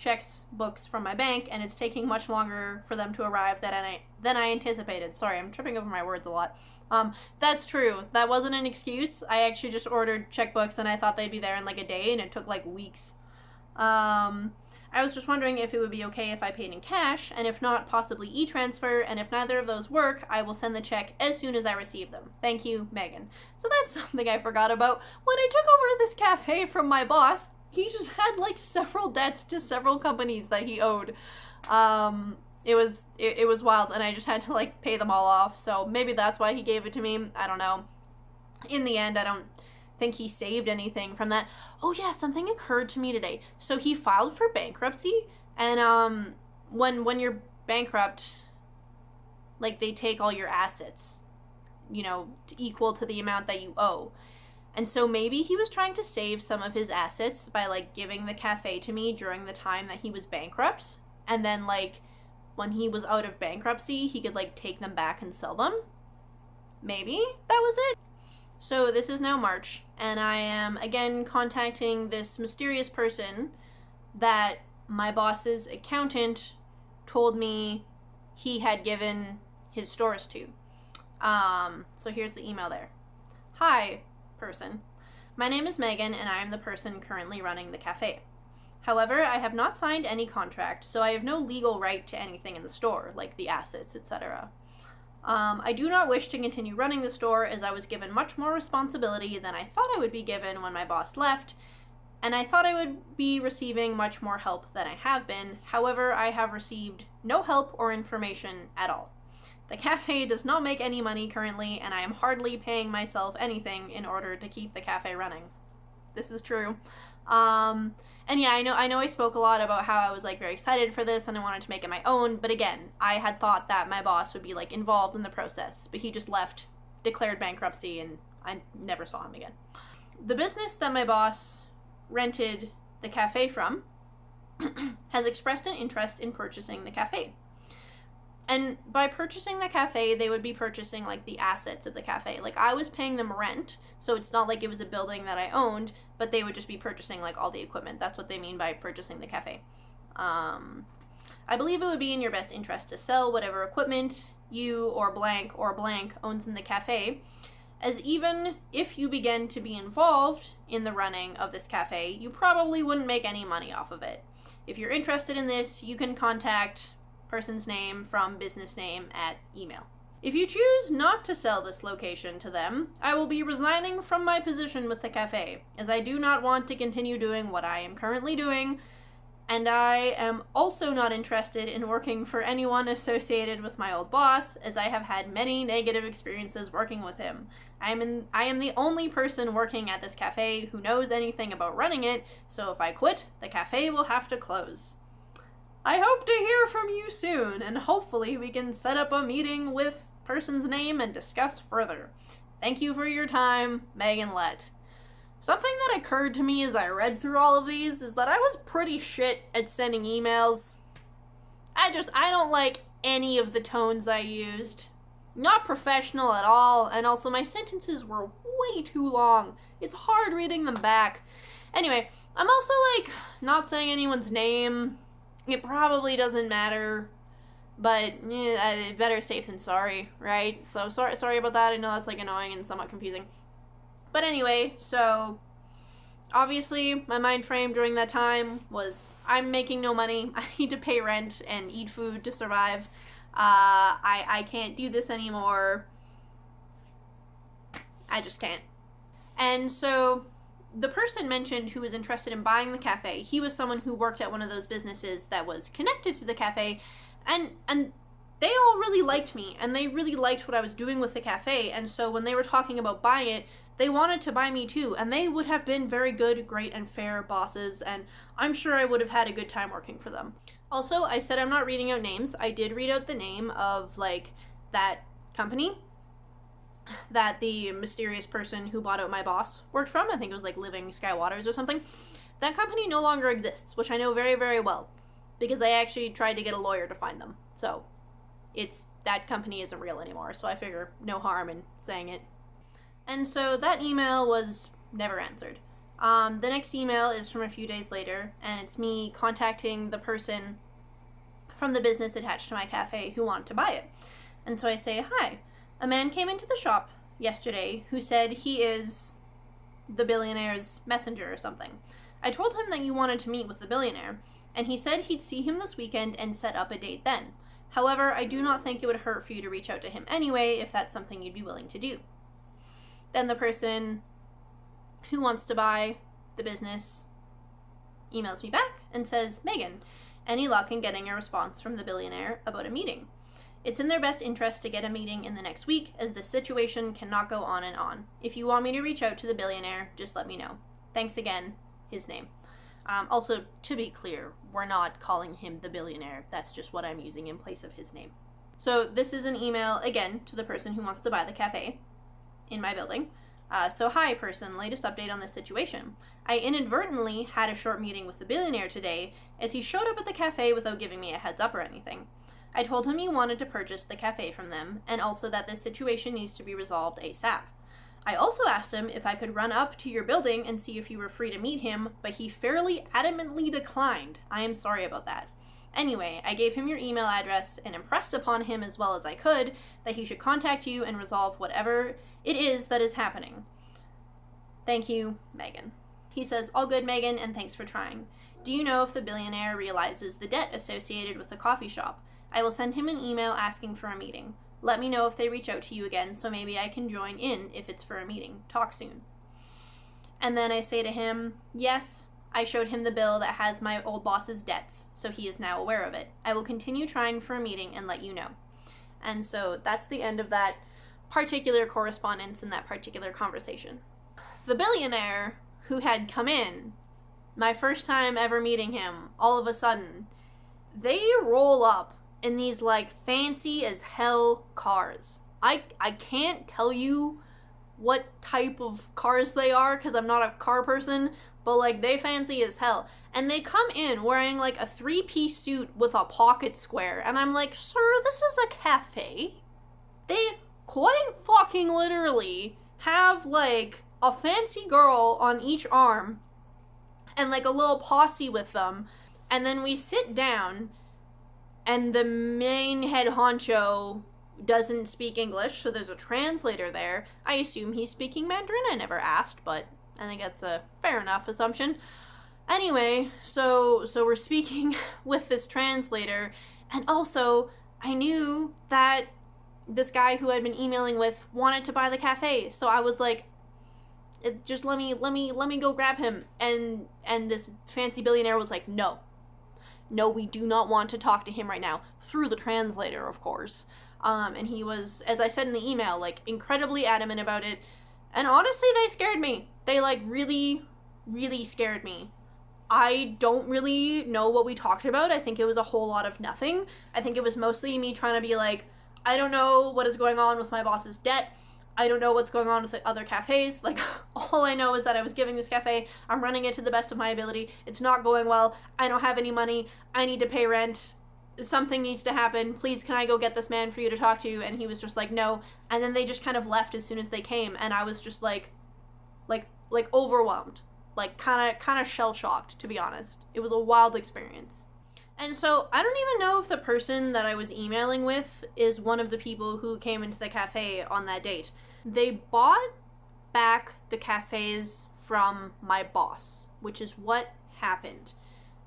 books from my bank, and it's taking much longer for them to arrive than I anticipated. Sorry, I'm tripping over my words a lot. That's true. That wasn't an excuse. I actually just ordered checkbooks, and I thought they'd be there in like a day, and it took like weeks. I was just wondering if it would be okay if I paid in cash, and if not, possibly e-transfer, and if neither of those work, I will send the check as soon as I receive them. Thank you, Megan. So that's something I forgot about. When I took over this cafe from my boss, he just had like several debts to several companies that he owed. It was wild, and I just had to like pay them all off, so maybe that's why he gave it to me. I don't know. In the end, I don't think he saved anything from that. Oh yeah, something occurred to me today. So he filed for bankruptcy, and when you're bankrupt, like they take all your assets, equal to the amount that you owe. And so maybe he was trying to save some of his assets by like giving the cafe to me during the time that he was bankrupt, and then like when he was out of bankruptcy, he could like take them back and sell them. Maybe that was it. So this is now March, and I am again contacting this mysterious person that my boss's accountant told me he had given his stores to. So here's the email there. Hi, person. My name is Megan, and I am the person currently running the cafe. However, I have not signed any contract, so I have no legal right to anything in the store, like the assets, etc. I do not wish to continue running the store as I was given much more responsibility than I thought I would be given when my boss left, and I thought I would be receiving much more help than I have been. However, I have received no help or information at all. The cafe does not make any money currently, and I am hardly paying myself anything in order to keep the cafe running. This is true. And yeah, I know I spoke a lot about how I was like very excited for this and I wanted to make it my own, but again, I had thought that my boss would be like involved in the process, but he just left, declared bankruptcy, and I never saw him again. The business that my boss rented the cafe from has expressed an interest in purchasing the cafe. And by purchasing the cafe, they would be purchasing like the assets of the cafe. Like I was paying them rent, so it's not like it was a building that I owned, but they would just be purchasing like all the equipment. That's what they mean by purchasing the cafe. I believe it would be in your best interest to sell whatever equipment you or blank owns in the cafe, as even if you begin to be involved in the running of this cafe, you probably wouldn't make any money off of it. If you're interested in this, you can contact person's name from business name at email. If you choose not to sell this location to them, I will be resigning from my position with the cafe, as I do not want to continue doing what I am currently doing, and I am also not interested in working for anyone associated with my old boss, as I have had many negative experiences working with him. I am the only person working at this cafe who knows anything about running it, so if I quit, the cafe will have to close. I hope to hear from you soon, and hopefully we can set up a meeting with person's name and discuss further. Thank you for your time, Megan Lett. Something that occurred to me as I read through all of these is that I was pretty shit at sending emails. I don't like any of the tones I used. Not professional at all, and also my sentences were way too long. It's hard reading them back. Anyway, I'm also like not saying anyone's name. It probably doesn't matter, but better safe than sorry, right? So sorry about that. I know that's like annoying and somewhat confusing. But anyway, so obviously my mind frame during that time was I'm making no money. I need to pay rent and eat food to survive. I can't do this anymore. I just can't. And so the person mentioned who was interested in buying the cafe, he was someone who worked at one of those businesses that was connected to the cafe, and they all really liked me, and they really liked what I was doing with the cafe, and so when they were talking about buying it, they wanted to buy me too, and they would have been very good, great, and fair bosses, and I'm sure I would have had a good time working for them. Also, I said I'm not reading out names. I did read out the name of, like, that company that the mysterious person who bought out my boss worked from. I think it was like Living Sky Waters or something. That company no longer exists, which I know very, very well, because I actually tried to get a lawyer to find them. So that company isn't real anymore, so I figure no harm in saying it. And so that email was never answered. The next email is from a few days later, and it's me contacting the person from the business attached to my cafe who wanted to buy it. And so I say, hi. A man came into the shop yesterday who said he is the billionaire's messenger or something. I told him that you wanted to meet with the billionaire, and he said he'd see him this weekend and set up a date then. However, I do not think it would hurt for you to reach out to him anyway if that's something you'd be willing to do. Then the person who wants to buy the business emails me back and says, Megan, any luck in getting a response from the billionaire about a meeting? It's in their best interest to get a meeting in the next week, as the situation cannot go on and on. If you want me to reach out to the billionaire, just let me know. Thanks again, his name. Also, to be clear, we're not calling him the billionaire. That's just what I'm using in place of his name. So this is an email, again, to the person who wants to buy the cafe in my building. So hi, person, latest update on this situation. I inadvertently had a short meeting with the billionaire today, as he showed up at the cafe without giving me a heads up or anything. I told him you wanted to purchase the cafe from them, and also that this situation needs to be resolved ASAP. I also asked him if I could run up to your building and see if you were free to meet him, but he fairly adamantly declined. I am sorry about that. Anyway, I gave him your email address and impressed upon him as well as I could that he should contact you and resolve whatever it is that is happening. Thank you, Megan. He says, "All good, Megan, and thanks for trying. Do you know if the billionaire realizes the debt associated with the coffee shop? I will send him an email asking for a meeting. Let me know if they reach out to you again, so maybe I can join in if it's for a meeting. Talk soon." And then I say to him, "Yes, I showed him the bill that has my old boss's debts, so he is now aware of it. I will continue trying for a meeting and let you know." And so that's the end of that particular correspondence and that particular conversation. The billionaire who had come in, my first time ever meeting him, all of a sudden, they roll up in these like fancy as hell cars. I can't tell you what type of cars they are because I'm not a car person, but like they fancy as hell. And they come in wearing like a 3-piece suit with a pocket square, and I'm like, "Sir, this is a cafe." They quite fucking literally have like a fancy girl on each arm and like a little posse with them. And then we sit down and the main head honcho doesn't speak English, so there's a translator there. I assume he's speaking Mandarin. I never asked, but I think that's a fair enough assumption. Anyway, so we're speaking with this translator, and also I knew that this guy who I'd been emailing with wanted to buy the cafe, so I was like, "Just let me go grab him." And this fancy billionaire was like, "No, we do not want to talk to him right now," through the translator, of course. And he was, as I said in the email, like incredibly adamant about it. And honestly, they scared me. They like really, really scared me. I don't really know what we talked about. I think it was a whole lot of nothing. I think it was mostly me trying to be like, I don't know what is going on with my boss's debt. I don't know what's going on with the other cafes. Like, all I know is that I was giving this cafe. I'm running it to the best of my ability. It's not going well. I don't have any money. I need to pay rent. Something needs to happen. Please, can I go get this man for you to talk to? And he was just like, "No." And then they just kind of left as soon as they came. And I was just like overwhelmed. Like, kind of shell-shocked, to be honest. It was a wild experience. And so I don't even know if the person that I was emailing with is one of the people who came into the cafe on that date. They bought back the cafes from my boss, which is what happened.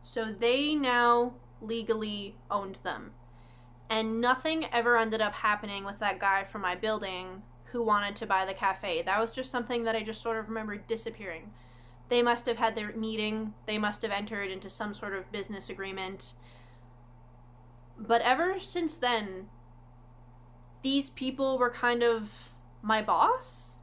So they now legally owned them. And nothing ever ended up happening with that guy from my building who wanted to buy the cafe. That was just something that I just sort of remember disappearing. They must have had their meeting. They must have entered into some sort of business agreement. But ever since then, these people were kind of my boss.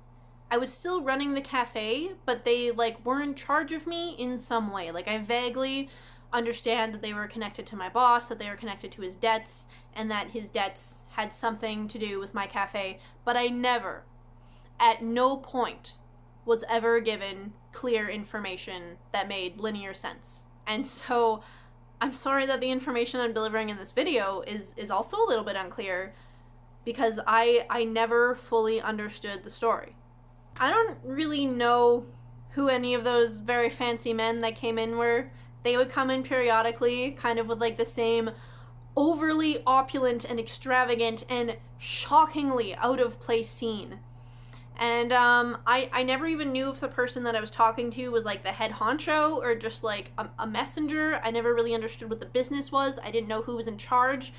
I was still running the cafe, but they like were in charge of me in some way. Like, I vaguely understand that they were connected to my boss, that they were connected to his debts, and that his debts had something to do with my cafe. But I never, at no point, was ever given clear information that made linear sense. And so I'm sorry that the information I'm delivering in this video is also a little bit unclear, because I never fully understood the story. I don't really know who any of those very fancy men that came in were. They would come in periodically, kind of with like the same overly opulent and extravagant and shockingly out of place scene. And I never even knew if the person that I was talking to was like the head honcho or just like a messenger. I never really understood what the business was. I didn't know who was in charge.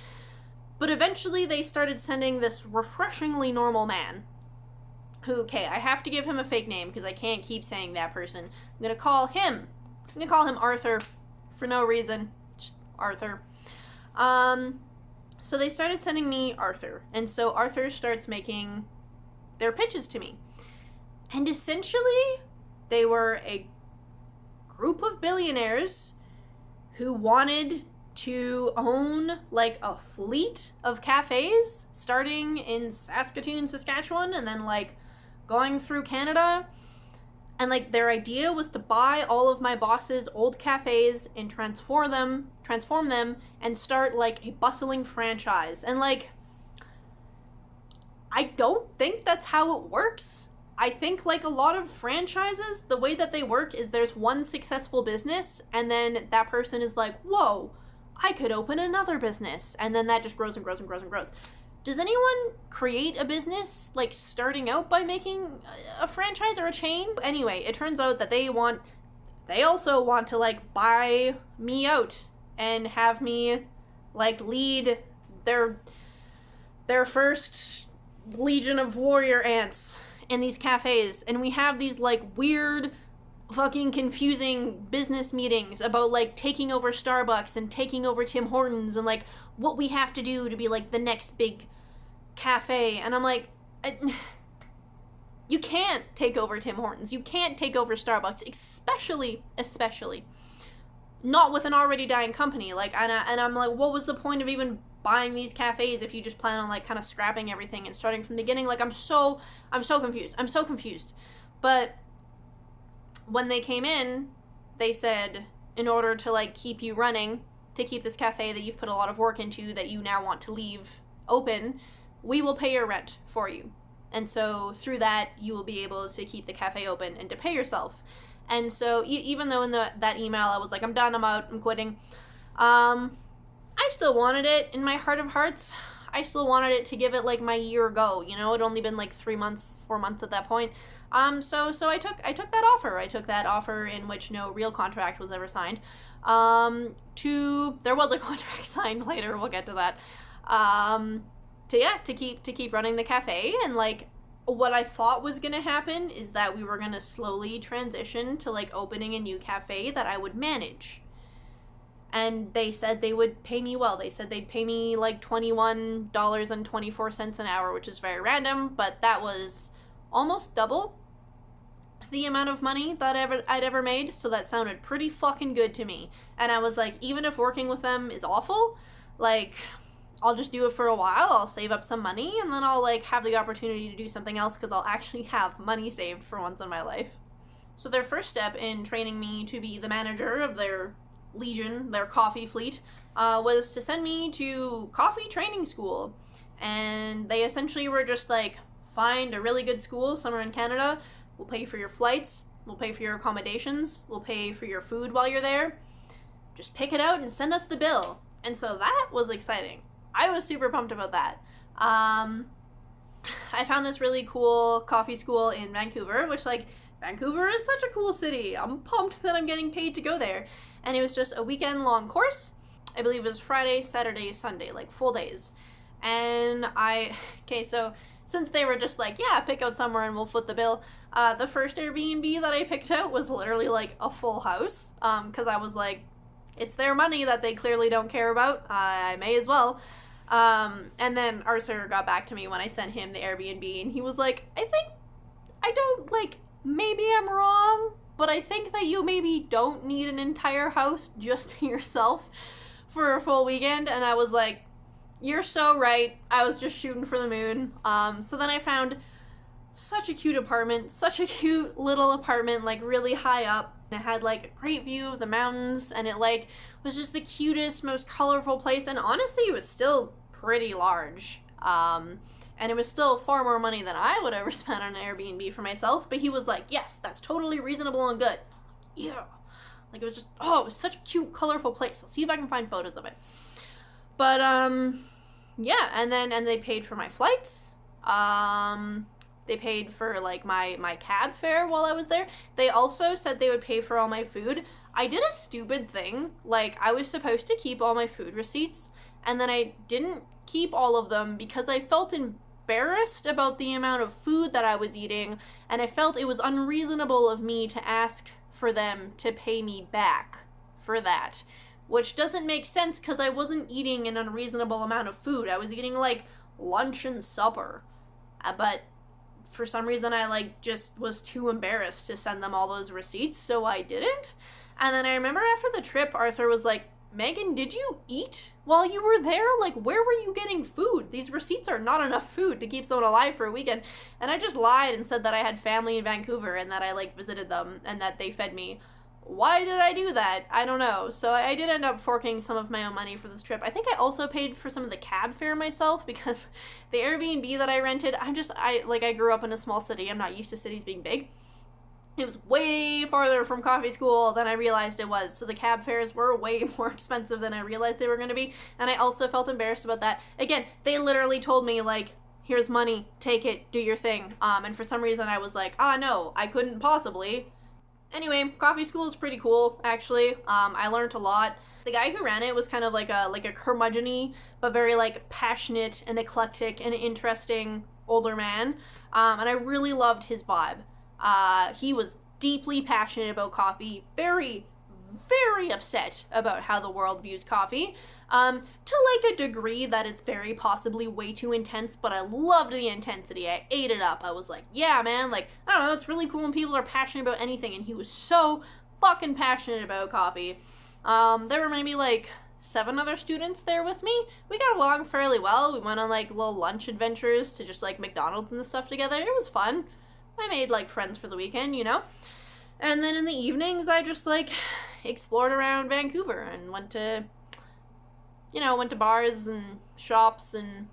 But eventually they started sending this refreshingly normal man who, okay, I have to give him a fake name because I can't keep saying that person. I'm going to call him Arthur for no reason. Just Arthur. So they started sending me Arthur. And so Arthur starts making their pitches to me. And essentially, they were a group of billionaires who wanted to own like a fleet of cafes starting in Saskatoon, Saskatchewan, and then like going through Canada. And like their idea was to buy all of my boss's old cafes and transform them and start like a bustling franchise. And like, I don't think that's how it works. I think like a lot of franchises, the way that they work is there's one successful business and then that person is like, whoa, I could open another business. And then that just grows and grows and grows and grows. Does anyone create a business like starting out by making a franchise or a chain? Anyway, it turns out that they want they also want to like buy me out and have me like lead their first legion of warrior ants in these cafes. And we have these like weird fucking confusing business meetings about like taking over Starbucks and taking over Tim Hortons and like what we have to do to be like the next big cafe. And I'm like, you can't take over Tim Hortons. You can't take over Starbucks, especially not with an already dying company. Like, and I'm like, what was the point of even buying these cafes if you just plan on like kind of scrapping everything and starting from the beginning? Like, I'm so confused. But when they came in, they said, in order to like keep you running, to keep this cafe that you've put a lot of work into that you now want to leave open, we will pay your rent for you. And so through that, you will be able to keep the cafe open and to pay yourself. And so even though in that email I was like, I'm done, I'm out, I'm quitting, I still wanted it in my heart of hearts. I still wanted it to give it like my year go. You know, it'd only been like 4 months at that point. So I took that offer. I took that offer in which no real contract was ever signed. There was a contract signed later. We'll get to that. To keep running the cafe. And like what I thought was gonna happen is that we were gonna slowly transition to like opening a new cafe that I would manage. And they said they would pay me well. They said they'd pay me like $21.24 an hour, which is very random, but that was almost double the amount of money that I'd ever made, so that sounded pretty fucking good to me. And I was like, even if working with them is awful, like, I'll just do it for a while, I'll save up some money, and then I'll like have the opportunity to do something else because I'll actually have money saved for once in my life. So their first step in training me to be the manager of their legion, their coffee fleet, was to send me to coffee training school. And they essentially were just like, find a really good school somewhere in Canada, we'll pay for your flights, we'll pay for your accommodations, we'll pay for your food while you're there, just pick it out and send us the bill. And so that was exciting. I was super pumped about that. I found this really cool coffee school in Vancouver, which like, Vancouver is such a cool city. I'm pumped that I'm getting paid to go there. And it was just a weekend long course. I believe it was Friday, Saturday, Sunday, like full days. And so since they were just like, yeah, pick out somewhere and we'll foot the bill, the first Airbnb that I picked out was literally like a full house. Because I was like, it's their money that they clearly don't care about. I may as well. And then Arthur got back to me when I sent him the Airbnb, and he was like, maybe I'm wrong, but I think that you maybe don't need an entire house just to yourself for a full weekend. And I was like, you're so right. I was just shooting for the moon. So then I found such a cute apartment, such a cute little apartment, like really high up. It had like a great view of the mountains, and it like was just the cutest, most colorful place. And honestly, it was still pretty large. And it was still far more money than I would ever spend on an Airbnb for myself. But he was like, yes, that's totally reasonable and good. Yeah. Like it was just, it was such a cute, colorful place. I'll see if I can find photos of it. But, yeah. And they paid for my flights. They paid for like my cab fare while I was there. They also said they would pay for all my food. I did a stupid thing. Like I was supposed to keep all my food receipts, and then I didn't keep all of them because I felt embarrassed about the amount of food that I was eating, and I felt it was unreasonable of me to ask for them to pay me back for that, which doesn't make sense because I wasn't eating an unreasonable amount of food. I was eating like lunch and supper, but for some reason I like just was too embarrassed to send them all those receipts, so I didn't. And then I remember after the trip, Arthur was like, Megan, did you eat while you were there? Like, where were you getting food? These receipts are not enough food to keep someone alive for a weekend. And I just lied and said that I had family in Vancouver and that I, like, visited them and that they fed me. Why did I do that? I don't know. So I did end up forking some of my own money for this trip. I think I also paid for some of the cab fare myself because the Airbnb that I rented, I grew up in a small city. I'm not used to cities being big. It was way farther from coffee school than I realized it was, so the cab fares were way more expensive than I realized they were going to be, and I also felt embarrassed about that. Again, they literally told me, like, here's money, take it, do your thing, and for some reason I was like, no, I couldn't possibly, Anyway, coffee school is pretty cool, actually. I learned a lot. The guy who ran it was kind of like a curmudgeon-y, but very like passionate and eclectic and interesting older man. And I really loved his vibe. He was deeply passionate about coffee, very, very upset about how the world views coffee. To like a degree that is very possibly way too intense, but I loved the intensity. I ate it up. I was like, yeah, man, like, I don't know, it's really cool when people are passionate about anything, and he was so fucking passionate about coffee. There were maybe like 7 other students there with me. We got along fairly well. We went on like little lunch adventures to just like McDonald's and stuff together. It was fun. I made like friends for the weekend, you know? And then in the evenings, I just like explored around Vancouver and went to bars and shops, and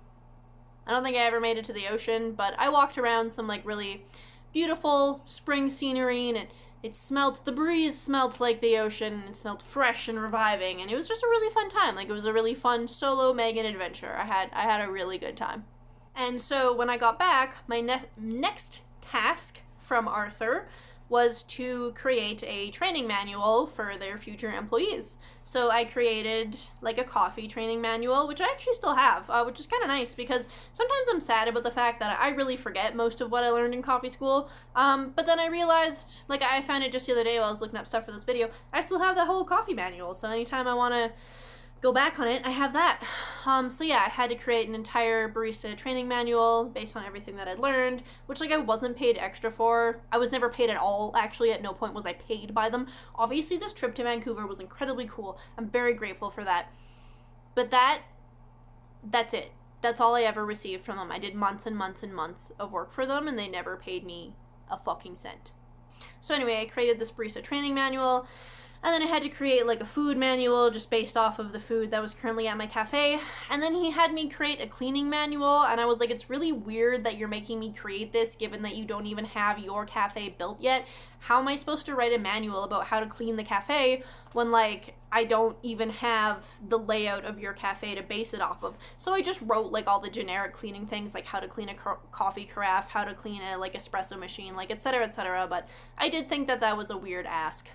I don't think I ever made it to the ocean, but I walked around some like really beautiful spring scenery, and the breeze smelled like the ocean, and it smelled fresh and reviving, and it was just a really fun time. Like, it was a really fun solo Megan adventure. I had a really good time. And so when I got back, my next task from Arthur was to create a training manual for their future employees. So I created like a coffee training manual, which I actually still have, which is kind of nice because sometimes I'm sad about the fact that I really forget most of what I learned in coffee school. But then I realized, like, I found it just the other day while I was looking up stuff for this video, I still have the whole coffee manual. So anytime I want to go back on it, I have that. So yeah, I had to create an entire barista training manual based on everything that I'd learned, which like I wasn't paid extra for. I was never paid at all, actually. At no point was I paid by them. Obviously, this trip to Vancouver was incredibly cool. I'm very grateful for that. But that's it. That's all I ever received from them. I did months and months and months of work for them, and they never paid me a fucking cent. So anyway, I created this barista training manual. And then I had to create like a food manual just based off of the food that was currently at my cafe. And then he had me create a cleaning manual, and I was like, it's really weird that you're making me create this given that you don't even have your cafe built yet. How am I supposed to write a manual about how to clean the cafe when like I don't even have the layout of your cafe to base it off of? So I just wrote like all the generic cleaning things, like how to clean a coffee carafe, how to clean a like espresso machine, like etc., etc. But I did think that was a weird ask.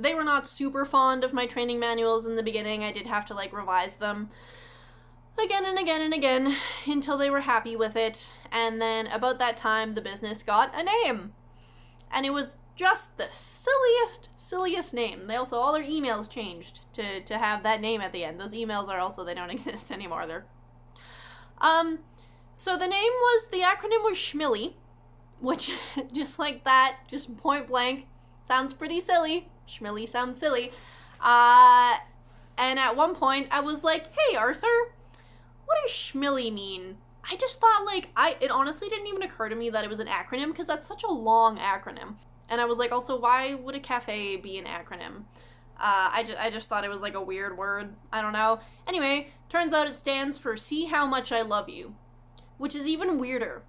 They were not super fond of my training manuals in the beginning. I did have to like revise them again and again and again until they were happy with it. And then about that time, the business got a name. And it was just the silliest name. They also, all their emails changed to have that name at the end. Those emails are also, they don't exist anymore. So the acronym was Schmilly, which just like that, just point blank, sounds pretty silly. Schmilly sounds silly. And at one point I was like, hey Arthur, what does Schmilly mean? I just thought like, it honestly didn't even occur to me that it was an acronym because that's such a long acronym. And I was like, also, why would a cafe be an acronym? I just thought it was like a weird word. I don't know. Anyway, turns out it stands for See How Much I Love You, which is even weirder.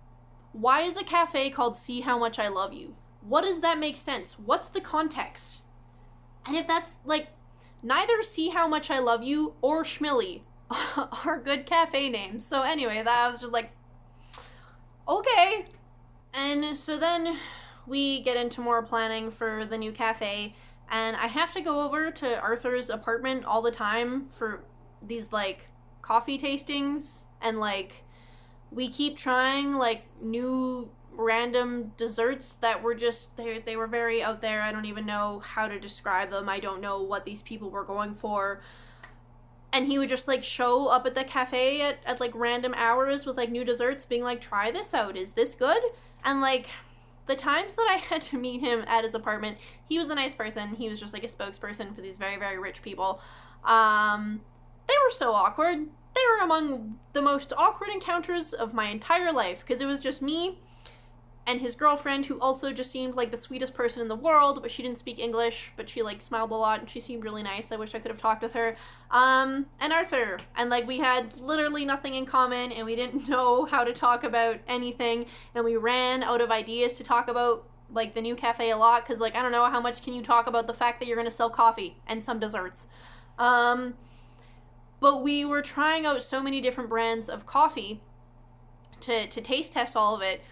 Why is a cafe called See How Much I Love You? What does that make sense? What's the context? And if that's, like, neither See How Much I Love You or Schmilly are good cafe names. So anyway, that was just like, okay. And so then we get into more planning for the new cafe, and I have to go over to Arthur's apartment all the time for these, like, coffee tastings, and, like, we keep trying, like, new random desserts that were just, they were very out there. I don't even know how to describe them. I don't know what these people were going for. And he would just like show up at the cafe at like random hours with like new desserts, being like, try this out, is this good? And like the times that I had to meet him at his apartment, he was a nice person. He was just like a spokesperson for these very, very rich people. They were so awkward. They were among the most awkward encounters of my entire life, because it was just me and his girlfriend, who also just seemed like the sweetest person in the world, but she didn't speak English, but she like smiled a lot and she seemed really nice. I wish I could have talked with her. And Arthur. And like we had literally nothing in common, and we didn't know how to talk about anything, and we ran out of ideas to talk about like the new cafe a lot, because like I don't know, how much can you talk about the fact that you're gonna sell coffee and some desserts. But we were trying out so many different brands of coffee to taste test all of it.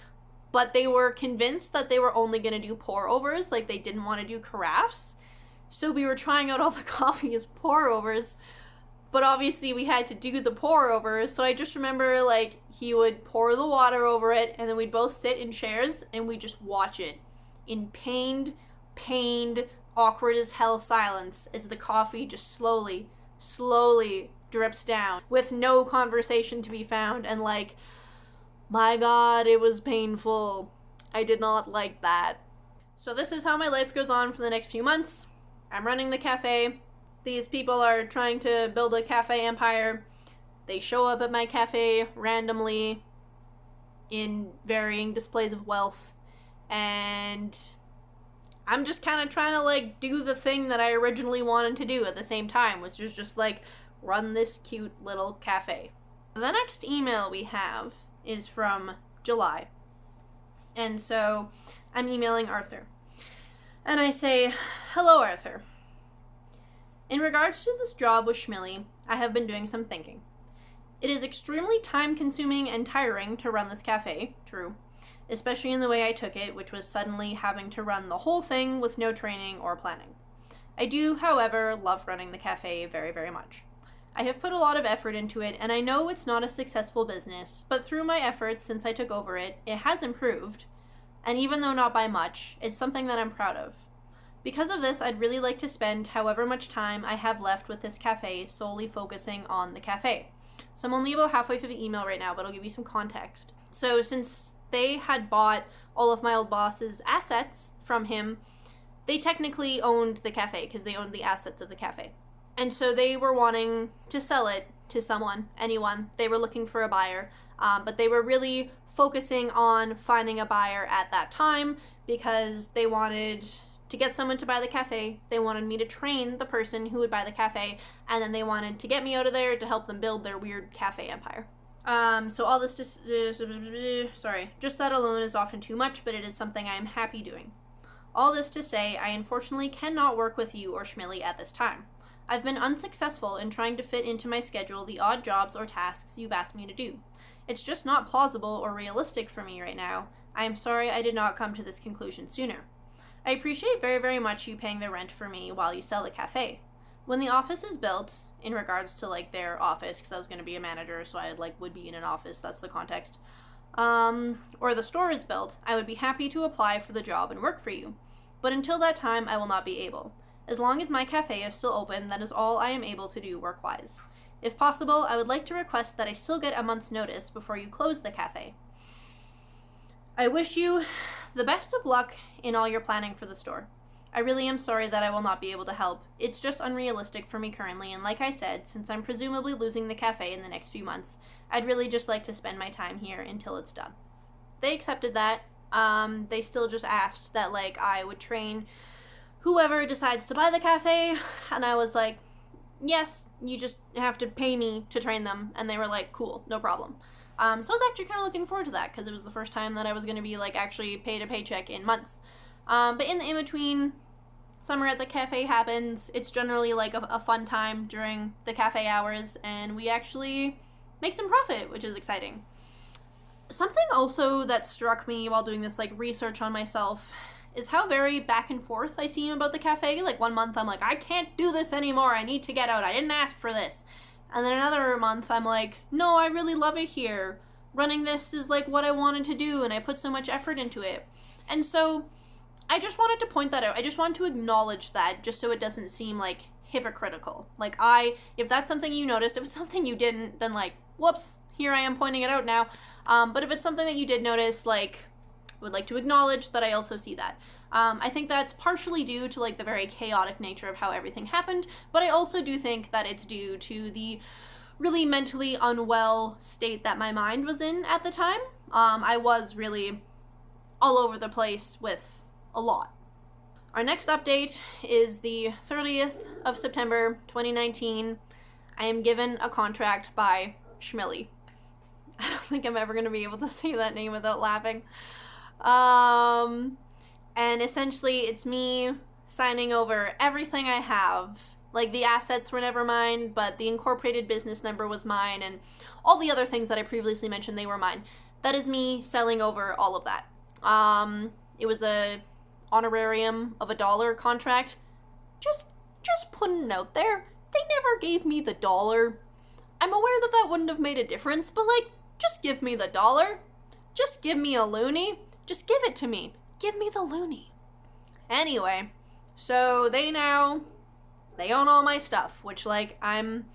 but they were convinced that they were only going to do pour overs, like they didn't want to do carafes. So we were trying out all the coffee as pour overs, but obviously we had to do the pour over. So I just remember like he would pour the water over it, and then we'd both sit in chairs and we'd just watch it in pained, awkward as hell silence as the coffee just slowly drips down with no conversation to be found. And like, my God, it was painful. I did not like that. So this is how my life goes on for the next few months. I'm running the cafe. These people are trying to build a cafe empire. They show up at my cafe randomly in varying displays of wealth. And I'm just kind of trying to like do the thing that I originally wanted to do at the same time, which is just like run this cute little cafe. The next email we have is from July. And so I'm emailing Arthur. And I say, "Hello, Arthur. In regards to this job with Schmilly, I have been doing some thinking. It is extremely time-consuming and tiring to run this cafe, true, especially in the way I took it, which was suddenly having to run the whole thing with no training or planning. I do, however, love running the cafe very, very much. I have put a lot of effort into it, and I know it's not a successful business, but through my efforts since I took over it, it has improved, and even though not by much, it's something that I'm proud of. Because of this, I'd really like to spend however much time I have left with this cafe solely focusing on the cafe." So I'm only about halfway through the email right now, but I'll give you some context. So since they had bought all of my old boss's assets from him, they technically owned the cafe because they owned the assets of the cafe. And so they were wanting to sell it to someone, anyone. They were looking for a buyer, but they were really focusing on finding a buyer at that time because they wanted to get someone to buy the cafe. They wanted me to train the person who would buy the cafe, and then they wanted to get me out of there to help them build their weird cafe empire. So all this just that alone is often too much, but it is something I am happy doing. All this to say, I unfortunately cannot work with you or Schmilly at this time. I've been unsuccessful in trying to fit into my schedule the odd jobs or tasks you've asked me to do. It's just not plausible or realistic for me right now. I am sorry I did not come to this conclusion sooner. I appreciate very, very much you paying the rent for me while you sell the cafe. When the office is built, in regards to like their office, because I was going to be a manager, so I would be in an office, that's the context, or the store is built, I would be happy to apply for the job and work for you. But until that time, I will not be able. As long as my cafe is still open, that is all I am able to do work-wise. If possible, I would like to request that I still get a month's notice before you close the cafe. I wish you the best of luck in all your planning for the store. I really am sorry that I will not be able to help. It's just unrealistic for me currently, and like I said, since I'm presumably losing the cafe in the next few months, I'd really just like to spend my time here until it's done." They accepted that. They still just asked that like I would train whoever decides to buy the cafe, and I was like, yes, you just have to pay me to train them. And they were like, cool, no problem. So I was actually kind of looking forward to that because it was the first time that I was going to be like actually paid a paycheck in months. But in the in-between, summer at the cafe happens. It's generally like a fun time during the cafe hours, and we actually make some profit, which is exciting. Something also that struck me while doing this like research on myself is how very back and forth I seem about the cafe. Like one month I'm like, I can't do this anymore, I need to get out, I didn't ask for this. And then another month I'm like, no, I really love it here. Running this is like what I wanted to do, and I put so much effort into it. And so I just wanted to point that out. I just wanted to acknowledge that just so it doesn't seem like hypocritical. Like if that's something you noticed, if it's something you didn't, then like, whoops, here I am pointing it out now. But if it's something that you did notice, like, would like to acknowledge that I also see that. I think that's partially due to like the very chaotic nature of how everything happened, but I also do think that it's due to the really mentally unwell state that my mind was in at the time. I was really all over the place with a lot. Our next update is the 30th of September 2019. I am given a contract by Schmilly. I don't think I'm ever going to be able to say that name without laughing. And essentially it's me signing over everything I have. Like the assets were never mine, but the incorporated business number was mine, and all the other things that I previously mentioned, they were mine. That is me selling over all of that. It was a honorarium of $1 contract. Just putting it out there. They never gave me the $1. I'm aware that that wouldn't have made a difference, but like, just give me the $1. Just give me a loony. Just give it to me. Give me the loony. Anyway, so they own all my stuff, which like I'm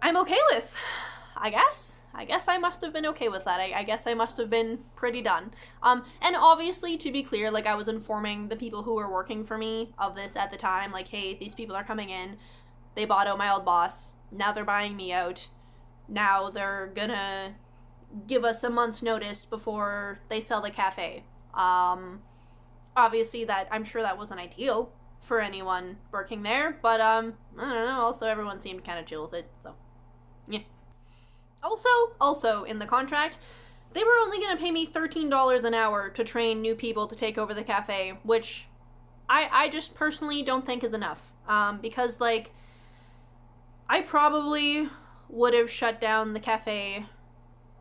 okay with, I guess. I guess I must have been okay with that. I guess I must have been pretty done. And obviously, to be clear, like, I was informing the people who were working for me of this at the time, like, hey, these people are coming in. They bought out my old boss. Now they're buying me out. Now they're gonna give us a month's notice before they sell the cafe. Obviously, I'm sure that wasn't ideal for anyone working there, but, I don't know, also everyone seemed kind of chill with it, so, yeah. Also, in the contract, they were only going to pay me $13 an hour to train new people to take over the cafe, which I just personally don't think is enough. Because, like, I probably would have shut down the cafe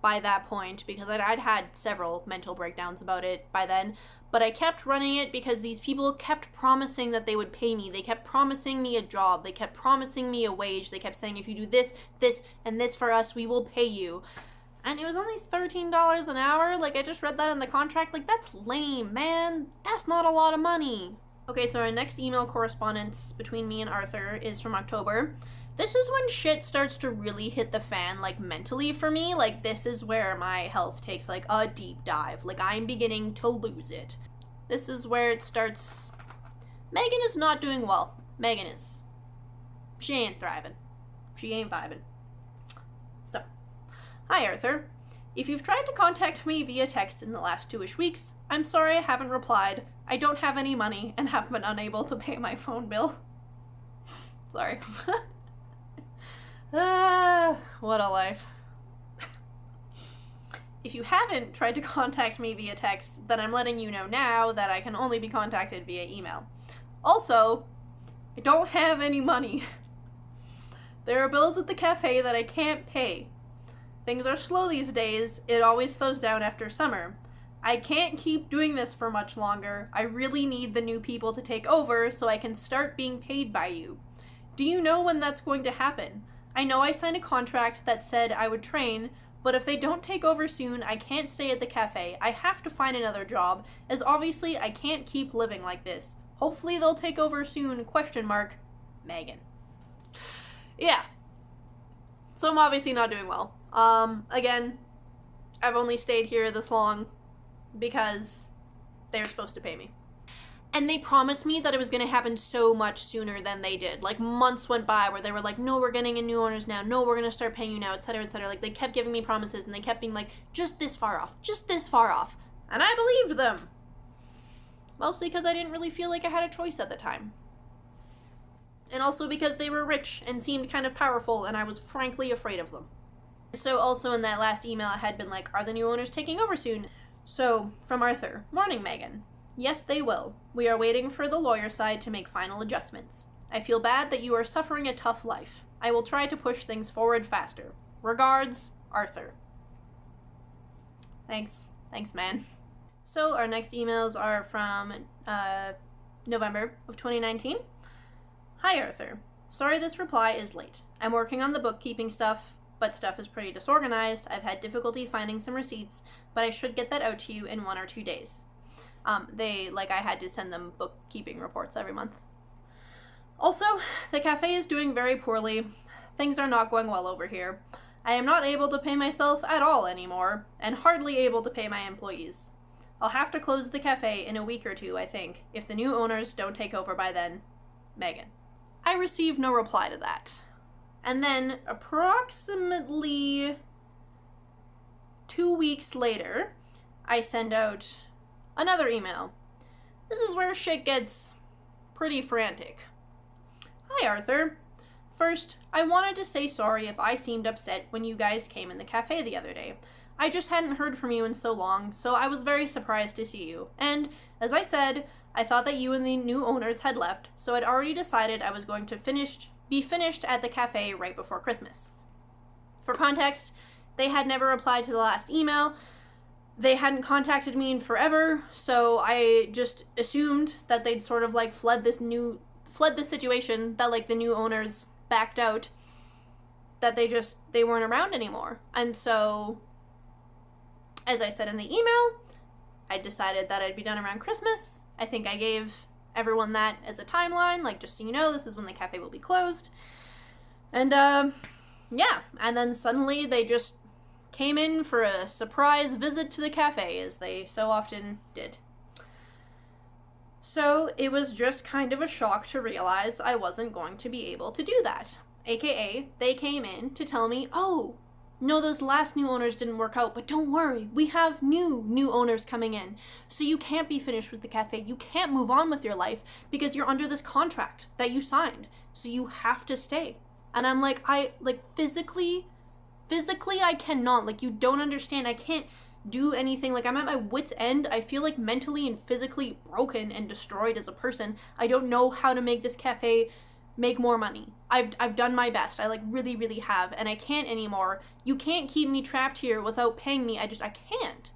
by that point, because I'd had several mental breakdowns about it by then, but I kept running it because these people kept promising that they would pay me. They kept promising me a job. They kept promising me a wage. They kept saying, if you do this, this, and this for us, we will pay you. And it was only $13 an hour. Like, I just read that in the contract. Like, that's lame, man. That's not a lot of money. Okay, so our next email correspondence between me and Arthur is from October. This is when shit starts to really hit the fan, like, mentally for me. Like, this is where my health takes, like, a deep dive. Like, I'm beginning to lose it. This is where it starts. Megan is not doing well. Megan is. She ain't thriving. She ain't vibing. So, hi, Arthur. If you've tried to contact me via text in the last 2-ish weeks, I'm sorry I haven't replied. I don't have any money and have been unable to pay my phone bill. Sorry. What a life. If you haven't tried to contact me via text, then I'm letting you know now that I can only be contacted via email. Also, I don't have any money. There are bills at the cafe that I can't pay. Things are slow these days. It always slows down after summer. I can't keep doing this for much longer. I really need the new people to take over so I can start being paid by you. Do you know when that's going to happen? I know I signed a contract that said I would train, but if they don't take over soon, I can't stay at the cafe. I have to find another job, as obviously I can't keep living like this. Hopefully they'll take over soon, ? Megan. Yeah. So I'm obviously not doing well. Again, I've only stayed here this long because they're supposed to pay me. And they promised me that it was going to happen so much sooner than they did. Like, months went by where they were like, no, we're getting in new owners now. No, we're going to start paying you now, etc., etc. Like, they kept giving me promises, and they kept being like, just this far off. Just this far off. And I believed them. Mostly because I didn't really feel like I had a choice at the time. And also because they were rich and seemed kind of powerful, and I was frankly afraid of them. So also in that last email, I had been like, are the new owners taking over soon? So, from Arthur, morning, Megan. Yes, they will. We are waiting for the lawyer side to make final adjustments. I feel bad that you are suffering a tough life. I will try to push things forward faster. Regards, Arthur. Thanks. Thanks, man. So our next emails are from November of 2019. Hi, Arthur. Sorry this reply is late. I'm working on the bookkeeping stuff, but stuff is pretty disorganized. I've had difficulty finding some receipts, but I should get that out to you in 1 or 2 days. I had to send them bookkeeping reports every month. Also, the cafe is doing very poorly. Things are not going well over here. I am not able to pay myself at all anymore, and hardly able to pay my employees. I'll have to close the cafe in a week or 2, I think, if the new owners don't take over by then. Megan. I received no reply to that. And then, approximately 2 weeks later, I send out another email. This is where shit gets pretty frantic. Hi, Arthur. First, I wanted to say sorry if I seemed upset when you guys came in the cafe the other day. I just hadn't heard from you in so long, so I was very surprised to see you. And, as I said, I thought that you and the new owners had left, so I'd already decided I was going to be finished at the cafe right before Christmas. For context, they had never replied to the last email. They hadn't contacted me in forever, so I just assumed that they'd sort of like fled this situation, that like the new owners backed out, that they weren't around anymore. And so, as I said in the email, I decided that I'd be done around Christmas. I think I gave everyone that as a timeline, like, just so you know, this is when the cafe will be closed. And yeah, and then suddenly they just came in for a surprise visit to the cafe, as they so often did. So it was just kind of a shock to realize I wasn't going to be able to do that. AKA, they came in to tell me, oh, no, those last new owners didn't work out, but don't worry, we have new owners coming in. So you can't be finished with the cafe. You can't move on with your life because you're under this contract that you signed. So you have to stay. And I'm like, physically, I cannot. Like, you don't understand. I can't do anything. Like, I'm at my wit's end. I feel like mentally and physically broken and destroyed as a person. I don't know how to make this cafe make more money. I've done my best. I like really have, and I can't anymore. You can't keep me trapped here without paying me. I can't.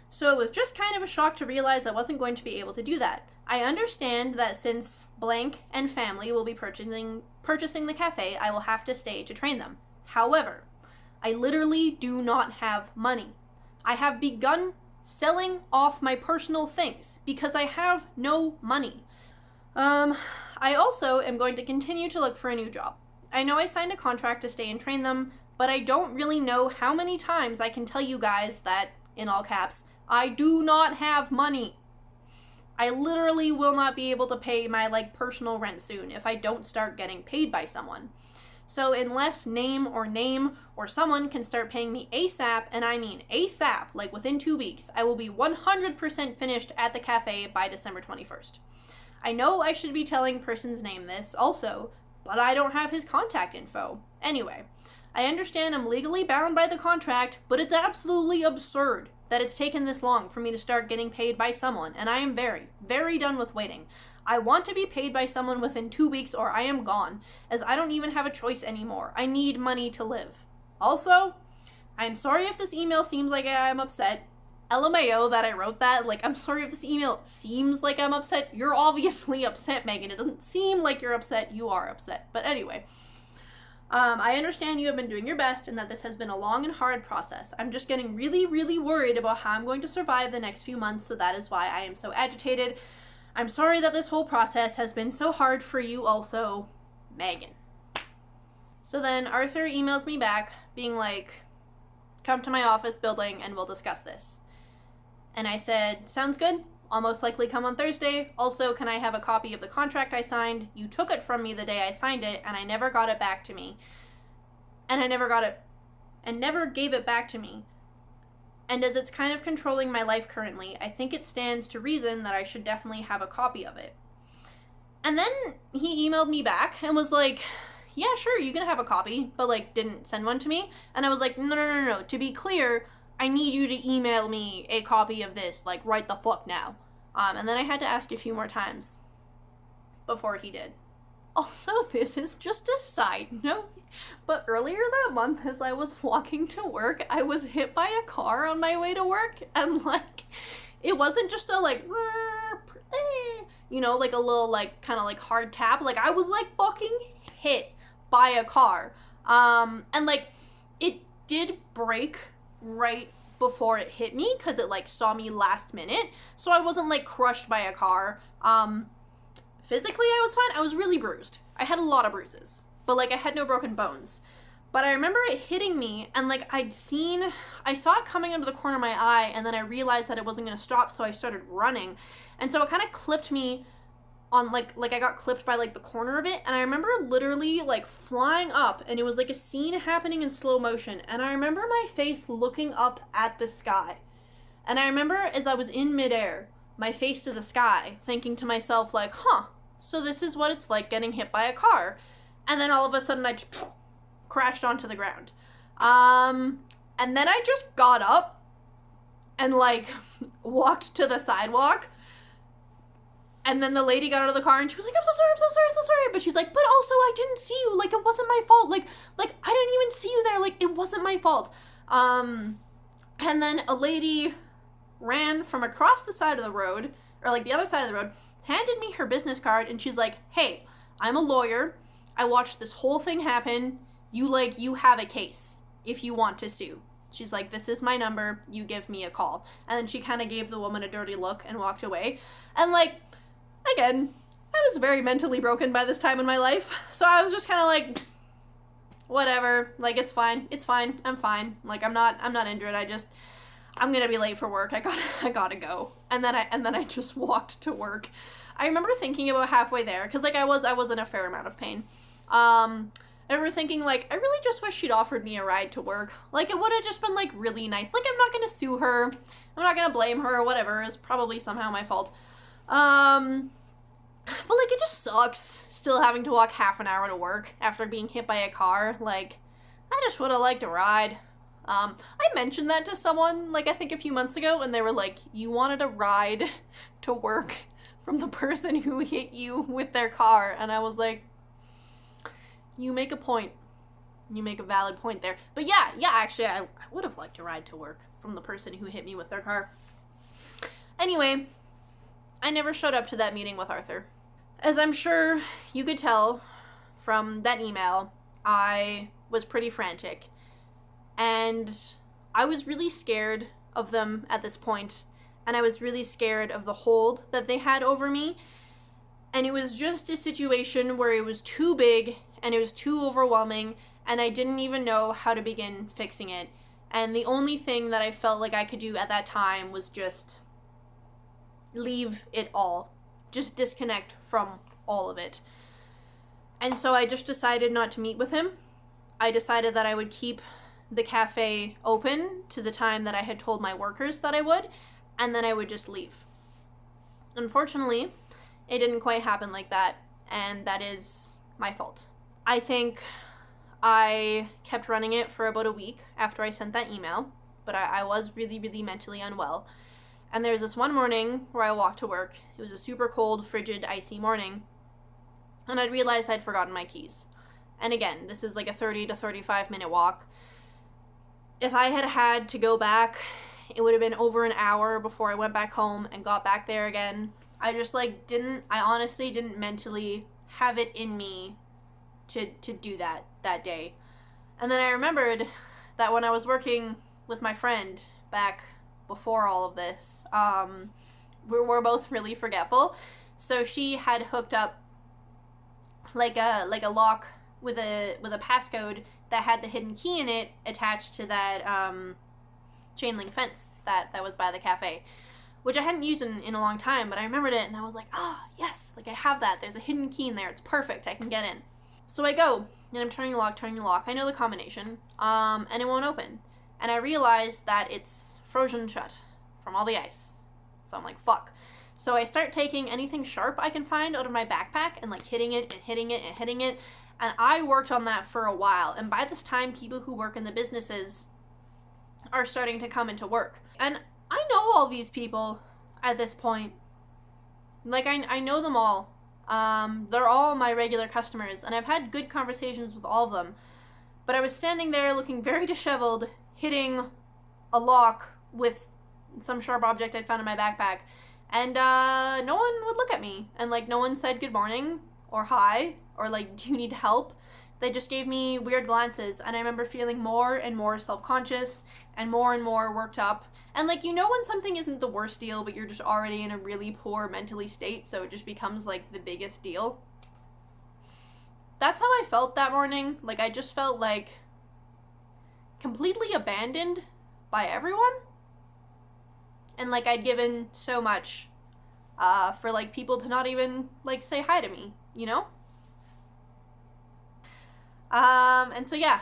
So it was just kind of a shock to realize I wasn't going to be able to do that. I understand that since blank and family will be purchasing the cafe, I will have to stay to train them. However, I literally do not have money. I have begun selling off my personal things because I have no money. I also am going to continue to look for a new job. I know I signed a contract to stay and train them, but I don't really know how many times I can tell you guys that, in all caps, I do not have money. I literally will not be able to pay my like personal rent soon if I don't start getting paid by someone. So unless name or someone can start paying me ASAP, and I mean ASAP, like within 2 weeks, I will be 100% finished at the cafe by December 21st. I know I should be telling person's name this also, but I don't have his contact info. Anyway, I understand I'm legally bound by the contract, but it's absolutely absurd that it's taken this long for me to start getting paid by someone, and I am very done with waiting. I want to be paid by someone within 2 weeks or I am gone, as I don't even have a choice anymore. I need money to live. Also, I'm sorry if this email seems like I'm upset. LMAO that I wrote that. Like, I'm sorry if this email seems like I'm upset. You're obviously upset, Megan. It doesn't seem like you're upset. You are upset. But anyway, I understand you have been doing your best and that this has been a long and hard process. I'm just getting really worried about how I'm going to survive the next few months, so that is why I am so agitated. I'm sorry that this whole process has been so hard for you also, Megan. So then Arthur emails me back being like, come to my office building and we'll discuss this. And I said, sounds good. I'll most likely come on Thursday. Also, can I have a copy of the contract I signed? You took it from me the day I signed it, and I never got it back to me. And I never gave it back to me. And as it's kind of controlling my life currently, I think it stands to reason that I should definitely have a copy of it. And then he emailed me back and was like, yeah, sure, you can have a copy, but like didn't send one to me. And I was like, no. To be clear, I need you to email me a copy of this, like, right the fuck now. And then I had to ask a few more times before he did. Also, this is just a side note, but earlier that month as I was walking to work, I was hit by a car on my way to work, and, like, it wasn't just a, like, you know, like a little, like, kind of, like, hard tap. Like, I was, like, fucking hit by a car. And, like, it did break right before it hit me because it like saw me last minute, so I wasn't like crushed by a car. Physically I was fine. I was really bruised. I had a lot of bruises, but like I had no broken bones. But I remember it hitting me, and like I saw it coming under the corner of my eye, and then I realized that it wasn't going to stop, so I started running, and so it kind of clipped me on like I got clipped by like the corner of it, and I remember literally like flying up, and it was like a scene happening in slow motion, and I remember my face looking up at the sky, and I remember as I was in midair, my face to the sky, thinking to myself like, so this is what it's like getting hit by a car. And then all of a sudden I just crashed onto the ground. And then I just got up and like walked to the sidewalk. And then the lady got out of the car and she was like, I'm so sorry. But she's like, but also I didn't see you. Like, it wasn't my fault. Like I didn't even see you there. Like, it wasn't my fault. And then a lady ran from across the side of the road, or like the other side of the road, handed me her business card, and she's like, hey, I'm a lawyer. I watched this whole thing happen. You have a case if you want to sue. She's like, this is my number. You give me a call. And then she kind of gave the woman a dirty look and walked away. And like, again, I was very mentally broken by this time in my life. So I was just kind of like, whatever. Like, it's fine. It's fine. I'm fine. Like, I'm not injured. I'm gonna be late for work. I gotta go. And then I just walked to work. I remember thinking about halfway there, because like I was in a fair amount of pain. I remember thinking, like, I really just wish she'd offered me a ride to work. Like, it would have just been, like, really nice. Like, I'm not gonna sue her. I'm not gonna blame her or whatever. It's probably somehow my fault. But, like, it just sucks still having to walk half an hour to work after being hit by a car. Like, I just would have liked a ride. I mentioned that to someone, like, I think a few months ago, and they were like, you wanted a ride to work from the person who hit you with their car. And I was like, you make a point. You make a valid point there. But yeah, actually, I would have liked a ride to work from the person who hit me with their car. Anyway, I never showed up to that meeting with Arthur. As I'm sure you could tell from that email, I was pretty frantic. And I was really scared of them at this point. And I was really scared of the hold that they had over me. And it was just a situation where it was too big and it was too overwhelming, and I didn't even know how to begin fixing it. And the only thing that I felt like I could do at that time was just leave it all. Just disconnect from all of it. And so I just decided not to meet with him. I decided that I would keep the cafe open to the time that I had told my workers that I would, and then I would just leave. Unfortunately, it didn't quite happen like that, and that is my fault. I think I kept running it for about a week after I sent that email, but I was really, really mentally unwell. And there was this one morning where I walked to work. It was a super cold, frigid, icy morning, and I realized I'd forgotten my keys. And again, this is like a 30 to 35 minute walk. If I had had to go back, it would have been over an hour before I went back home and got back there again. I honestly didn't mentally have it in me to do that day. And then I remembered that when I was working with my friend back before all of this, we were both really forgetful. So she had hooked up like a lock with a passcode that had the hidden key in it attached to that chain link fence that was by the cafe, which I hadn't used in a long time, but I remembered it and I was like, yes, like I have that. There's a hidden key in there. It's perfect. I can get in. So I go and I'm turning the lock. I know the combination, and it won't open. And I realize that it's frozen shut from all the ice. So I'm like, fuck. So I start taking anything sharp I can find out of my backpack and like hitting it and hitting it and hitting it. And I worked on that for a while. And by this time, people who work in the businesses are starting to come into work. And I know all these people at this point. Like, I know them all. They're all my regular customers, and I've had good conversations with all of them. But I was standing there looking very disheveled, hitting a lock with some sharp object I'd found in my backpack. And no one would look at me. And, like, no one said good morning or hi or, like, do you need help? They just gave me weird glances, and I remember feeling more and more self-conscious and more worked up. And, like, you know when something isn't the worst deal, but you're just already in a really poor mentally state, so it just becomes, like, the biggest deal? That's how I felt that morning. Like, I just felt, like, completely abandoned by everyone. And, like, I'd given so much for, like, people to not even, like, say hi to me, you know? And so yeah,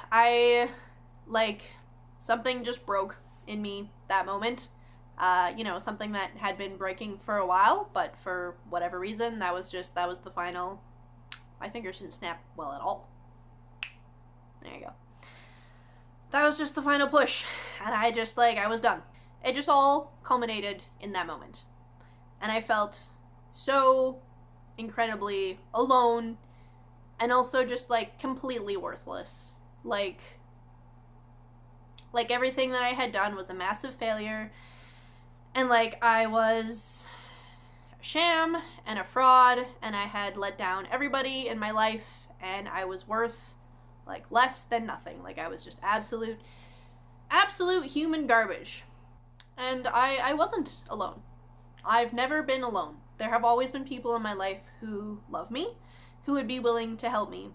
something just broke in me that moment. Something that had been breaking for a while, but for whatever reason, that was the final. My fingers didn't snap well at all. There you go. That was just the final push, and I was done. It just all culminated in that moment. And I felt so incredibly alone, and also just, like, completely worthless. Like everything that I had done was a massive failure, And like I was a sham and a fraud, and I had let down everybody in my life, and I was worth like less than nothing. Like I was just absolute human garbage. And I wasn't alone. I've never been alone. There have always been people in my life who love me, who would be willing to help me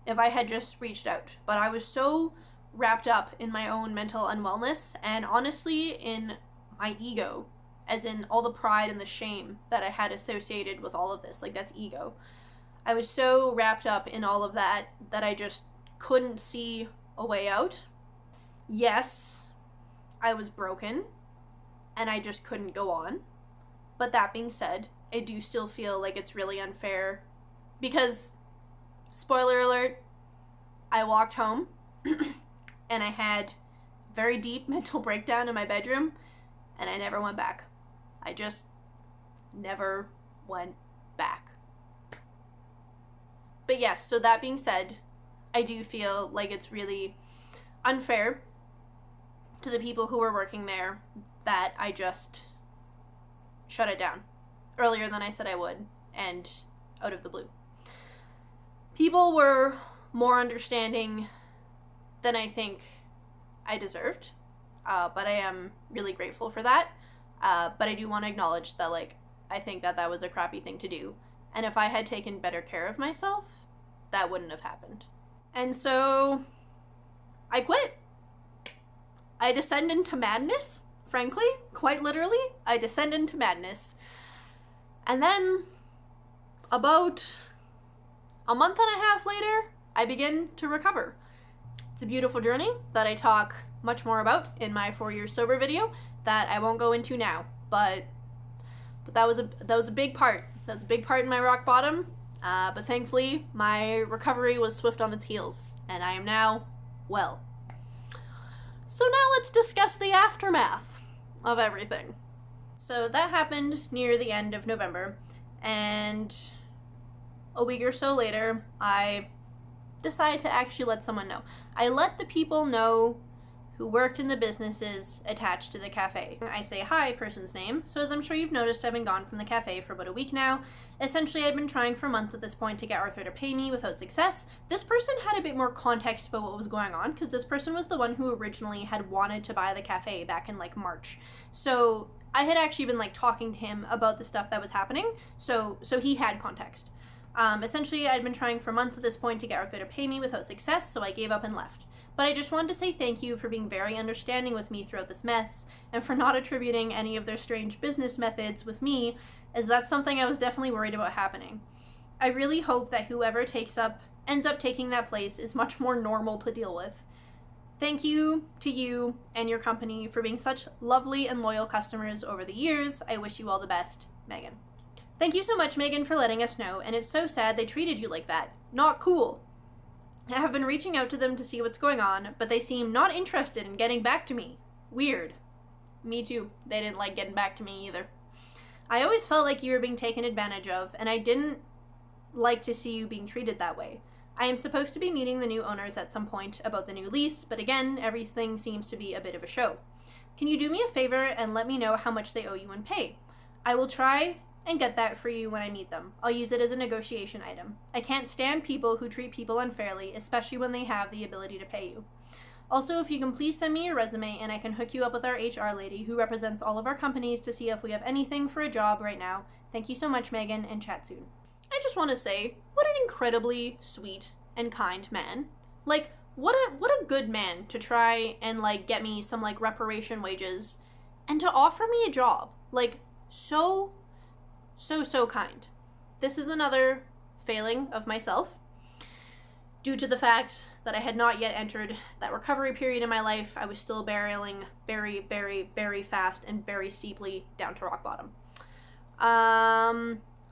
if I had just reached out. But I was so wrapped up in my own mental unwellness and honestly in my ego, as in all the pride and the shame that I had associated with all of this. Like, that's ego. I was so wrapped up in all of that that I just couldn't see a way out. Yes, I was broken and I just couldn't go on. But that being said, I do still feel like it's really unfair because, spoiler alert, I walked home and I had a very deep mental breakdown in my bedroom and I never went back. I just never went back. But yes, so that being said, I do feel like it's really unfair to the people who were working there that I just shut it down earlier than I said I would, and out of the blue. People were more understanding than I think I deserved, but I am really grateful for that. But I do want to acknowledge that, like, I think that was a crappy thing to do, and if I had taken better care of myself, that wouldn't have happened. And so I quit. I descend into madness. Frankly, quite literally, I descend into madness. And then, about a month and a half later, I begin to recover. It's a beautiful journey that I talk much more about in my 4 years sober video that I won't go into now. But that was a big part. That was a big part in my rock bottom. But thankfully, my recovery was swift on its heels, and I am now well. So now let's discuss the aftermath of everything. So that happened near the end of November, and a week or so later, I decided to actually let someone know. I let the people know who worked in the businesses attached to the cafe. I say hi, person's name, so as I'm sure you've noticed, I've been gone from the cafe for about a week now. Essentially, I'd been trying for months at this point to get Arthur to pay me without success. This person had a bit more context about what was going on, because this person was the one who originally had wanted to buy the cafe back in, like, March. So I had actually been, like, talking to him about the stuff that was happening, so he had context. Essentially, I'd been trying for months at this point to get Arthur to pay me without success, so I gave up and left. But I just wanted to say thank you for being very understanding with me throughout this mess, and for not attributing any of their strange business methods with me, as that's something I was definitely worried about happening. I really hope that whoever ends up taking that place is much more normal to deal with. Thank you to you and your company for being such lovely and loyal customers over the years. I wish you all the best, Megan. Thank you so much, Megan, for letting us know, and it's so sad they treated you like that. Not cool. I have been reaching out to them to see what's going on, but they seem not interested in getting back to me. Weird. Me too. They didn't like getting back to me either. I always felt like you were being taken advantage of, and I didn't like to see you being treated that way. I am supposed to be meeting the new owners at some point about the new lease, but again, everything seems to be a bit of a show. Can you do me a favor and let me know how much they owe you in pay? I will try and get that for you when I meet them. I'll use it as a negotiation item. I can't stand people who treat people unfairly, especially when they have the ability to pay you. Also, if you can please send me your resume and I can hook you up with our HR lady who represents all of our companies to see if we have anything for a job right now. Thank you so much, Megan, and chat soon. I just want to say, what an incredibly sweet and kind man. Like, what a good man to try and, like, get me some, like, reparation wages and to offer me a job. Like, so kind. This is another failing of myself due to the fact that I had not yet entered that recovery period in my life. I was still barreling very, very, very fast and very steeply down to rock bottom.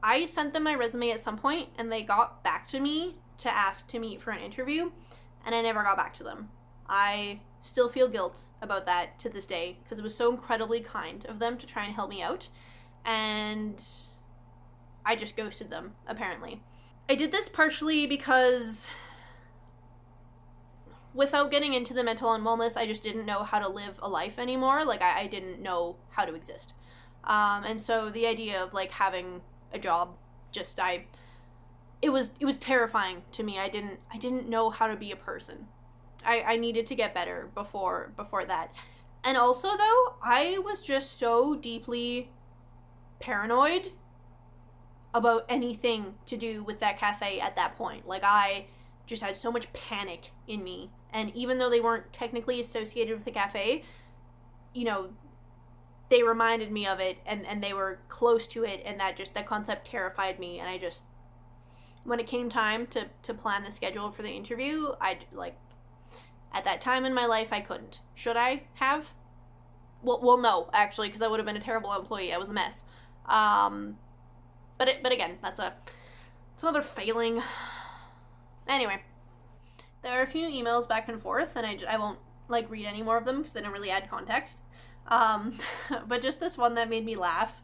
I sent them my resume at some point and they got back to me to ask to meet for an interview, and I never got back to them. I still feel guilt about that to this day because it was so incredibly kind of them to try and help me out, and I just ghosted them, apparently. I did this partially because without getting into the mental unwellness, I just didn't know how to live a life anymore. Like, I didn't know how to exist. And so the idea of like having a job, just it was terrifying to me. I didn't know how to be a person. I needed to get better before that. And also though, I was just so deeply paranoid about anything to do with that cafe at that point. Like, I just had so much panic in me. And even though they weren't technically associated with the cafe, you know, they reminded me of it, and they were close to it, and that concept terrified me. And I just, when it came time to plan the schedule for the interview, I, like, at that time in my life, I couldn't. Should I have? Well, no, actually, because I would have been a terrible employee. I was a mess. But again, that's another failing. Anyway, there are a few emails back and forth, and I won't like read any more of them because they don't really add context. But just this one that made me laugh.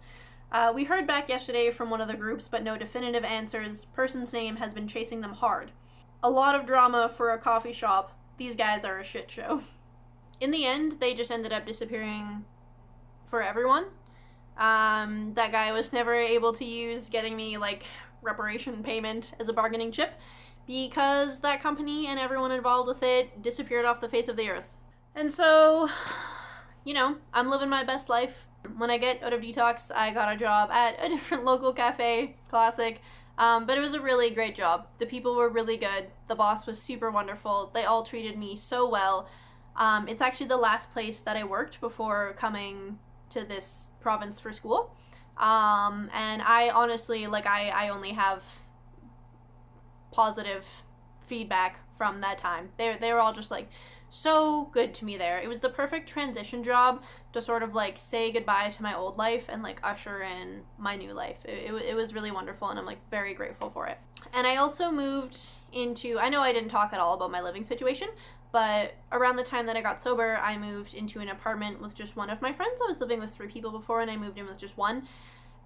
We heard back yesterday from one of the groups, but no definitive answers. Person's name has been chasing them hard. A lot of drama for a coffee shop. These guys are a shit show. In the end, they just ended up disappearing for everyone. That guy was never able to use getting me like reparation payment as a bargaining chip because that company and everyone involved with it disappeared off the face of the earth. And so, you know, I'm living my best life. When I get out of detox, I got a job at a different local cafe, classic. But it was a really great job. The people were really good. The boss was super wonderful. They all treated me so well. It's actually the last place that I worked before coming to this province for school. And I honestly, like, I only have positive feedback from that time. They were all just like so good to me there. It was the perfect transition job to sort of like say goodbye to my old life and like usher in my new life. It was really wonderful, and I'm like very grateful for it. And I also moved into, I know I didn't talk at all about my living situation, but around the time that I got sober, I moved into an apartment with just one of my friends. I was living with 3 people before, and I moved in with just one.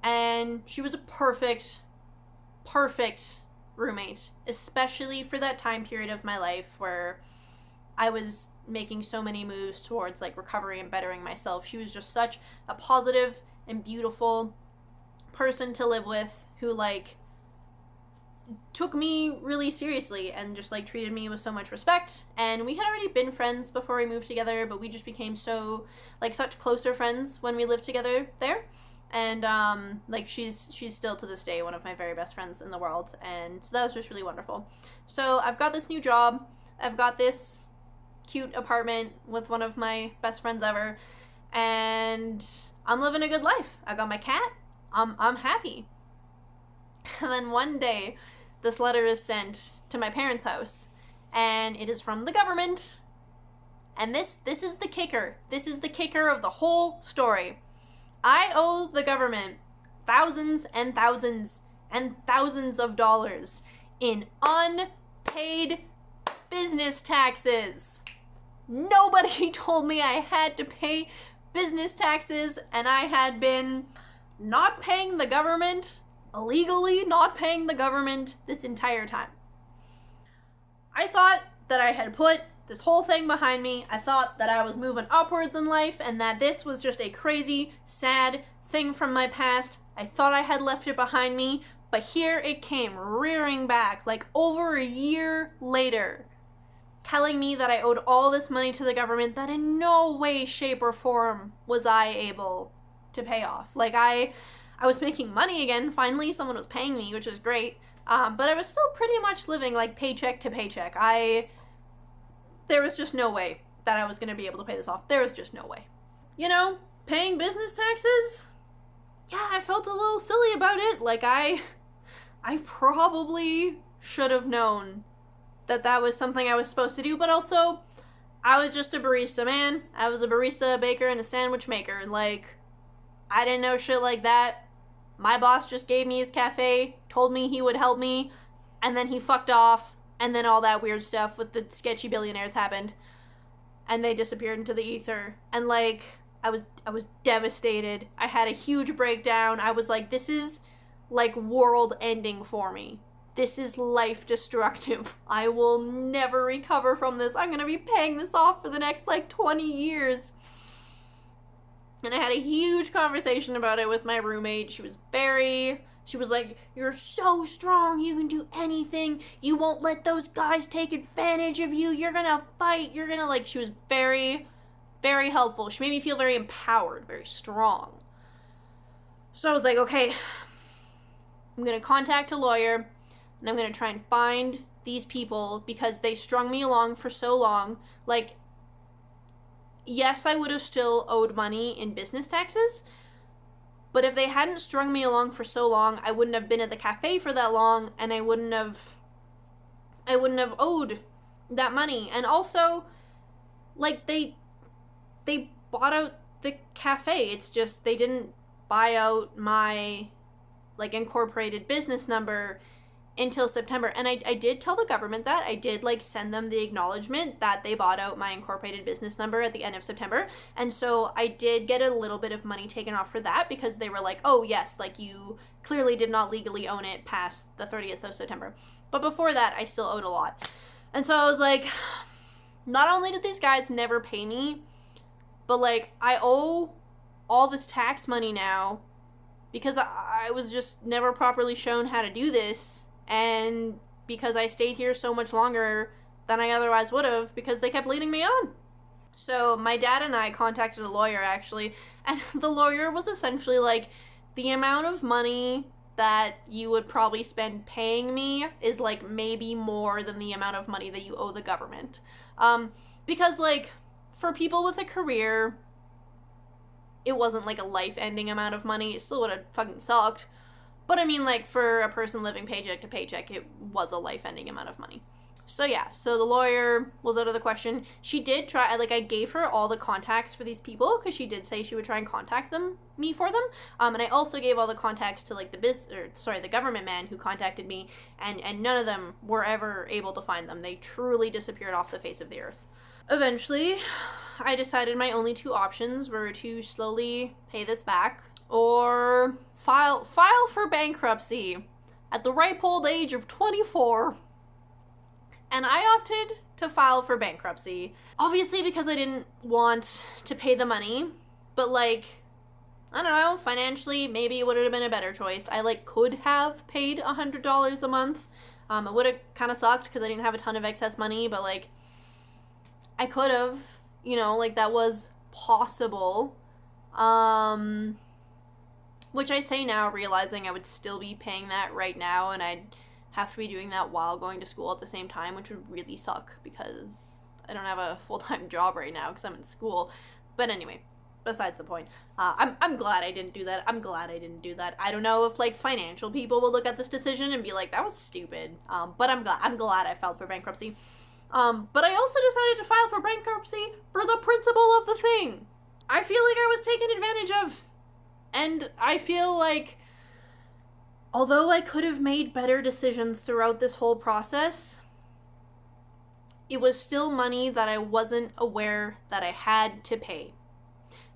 And she was a perfect roommate, especially for that time period of my life where I was making so many moves towards like recovery and bettering myself. She was just such a positive and beautiful person to live with who like took me really seriously and just like treated me with so much respect. And we had already been friends before we moved together, but we just became so like such closer friends when we lived together there. And like she's still to this day one of my very best friends in the world, and so that was just really wonderful. So I've got this new job, I've got this cute apartment with one of my best friends ever, and I'm living a good life. I got my cat. I'm happy. And then one day this letter is sent to my parents' house, and it is from the government. And this is the kicker. This is the kicker of the whole story. I owe the government thousands and thousands and thousands of dollars in unpaid business taxes. Nobody told me I had to pay business taxes, and I had been not paying the government, illegally not paying the government this entire time. I thought that I had put this whole thing behind me. I thought that I was moving upwards in life and that this was just a crazy, sad thing from my past. I thought I had left it behind me, but here it came rearing back like over a year later, telling me that I owed all this money to the government that in no way, shape, or form was I able to pay off. Like I was making money again. Finally, someone was paying me, which is great. But I was still pretty much living like paycheck to paycheck. There was just no way that I was going to be able to pay this off. There was just no way. You know, paying business taxes? Yeah, I felt a little silly about it. Like, I probably should have known that that was something I was supposed to do, but also, I was just a barista, man. I was a barista, a baker, and a sandwich maker. Like, I didn't know shit like that. My boss just gave me his cafe, told me he would help me, and then he fucked off. And then all that weird stuff with the sketchy billionaires happened. And they disappeared into the ether. And like, I was devastated. I had a huge breakdown. I was like, this is like world ending for me. This is life destructive. I will never recover from this. I'm gonna be paying this off for the next like 20 years. And I had a huge conversation about it with my roommate. She was like, you're so strong. You can do anything. You won't let those guys take advantage of you. You're gonna fight. You're gonna, like, she was very, very helpful. She made me feel very empowered, very strong. So I was like, okay, I'm gonna contact a lawyer and I'm gonna try and find these people because they strung me along for so long. Like, yes, I would have still owed money in business taxes, but if they hadn't strung me along for so long, I wouldn't have been at the cafe for that long, and I wouldn't have owed that money. And also, like, they bought out the cafe. It's just they didn't buy out my, like, incorporated business number until September. And I did tell the government that. I did, like, send them the acknowledgement that they bought out my incorporated business number at the end of September. And so I did get a little bit of money taken off for that because they were like, oh, yes, like, you clearly did not legally own it past the 30th of September. But before that, I still owed a lot. And so I was like, not only did these guys never pay me, but, like, I owe all this tax money now because I was just never properly shown how to do this. And because I stayed here so much longer than I otherwise would have because they kept leading me on. So my dad and I contacted a lawyer, actually, and the lawyer was essentially like, the amount of money that you would probably spend paying me is, like, maybe more than the amount of money that you owe the government. Because, like, for people with a career, it wasn't, like, a life-ending amount of money. It still would have fucking sucked. But I mean, like, for a person living paycheck to paycheck, it was a life-ending amount of money. So yeah, so the lawyer was out of the question. She did try, like, I gave her all the contacts for these people because she did say she would try and contact me for them. And I also gave all the contacts to, like, the government man who contacted me, and none of them were ever able to find them. They truly disappeared off the face of the earth. Eventually, I decided my only two options were to slowly pay this back or file for bankruptcy at the ripe old age of 24. And I opted to file for bankruptcy, obviously because I didn't want to pay the money, but, like, I don't know, financially maybe it would have been a better choice. I, like, could have paid $100 a month. It would have kind of sucked because I didn't have a ton of excess money, but, like, I could have, you know, like, that was possible. Which I say now, realizing I would still be paying that right now, and I'd have to be doing that while going to school at the same time, which would really suck because I don't have a full-time job right now because I'm in school. But anyway, besides the point. I'm glad I didn't do that. I'm glad I didn't do that. I don't know if, like, financial people will look at this decision and be like, that was stupid. But I'm glad I filed for bankruptcy. But I also decided to file for bankruptcy for the principle of the thing. I feel like I was taken advantage of. And I feel like, although I could have made better decisions throughout this whole process, it was still money that I wasn't aware that I had to pay.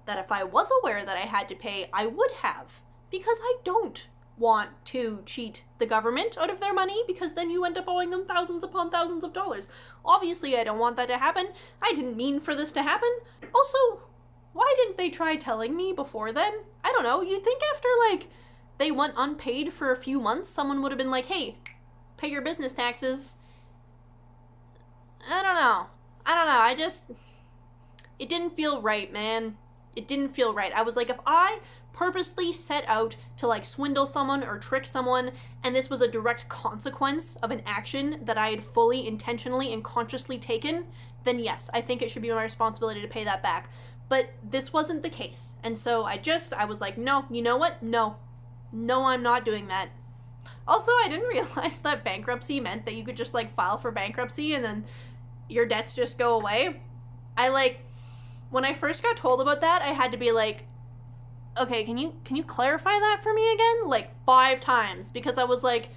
That if I was aware that I had to pay, I would have. Because I don't want to cheat the government out of their money, because then you end up owing them thousands upon thousands of dollars. Obviously, I don't want that to happen. I didn't mean for this to happen. Also, why didn't they try telling me before then? I don't know. You'd think after, like, they went unpaid for a few months, someone would have been like, hey, pay your business taxes. I don't know. It didn't feel right, man. It didn't feel right. I was like, if I purposely set out to, like, swindle someone or trick someone, and this was a direct consequence of an action that I had fully, intentionally, and consciously taken, then yes, I think it should be my responsibility to pay that back. But this wasn't the case. And so I was like, no, you know what? No, I'm not doing that. Also, I didn't realize that bankruptcy meant that you could just, like, file for bankruptcy and then your debts just go away. When I first got told about that, I had to be like, okay, can you clarify that for me again? Like, 5 times, because I was like,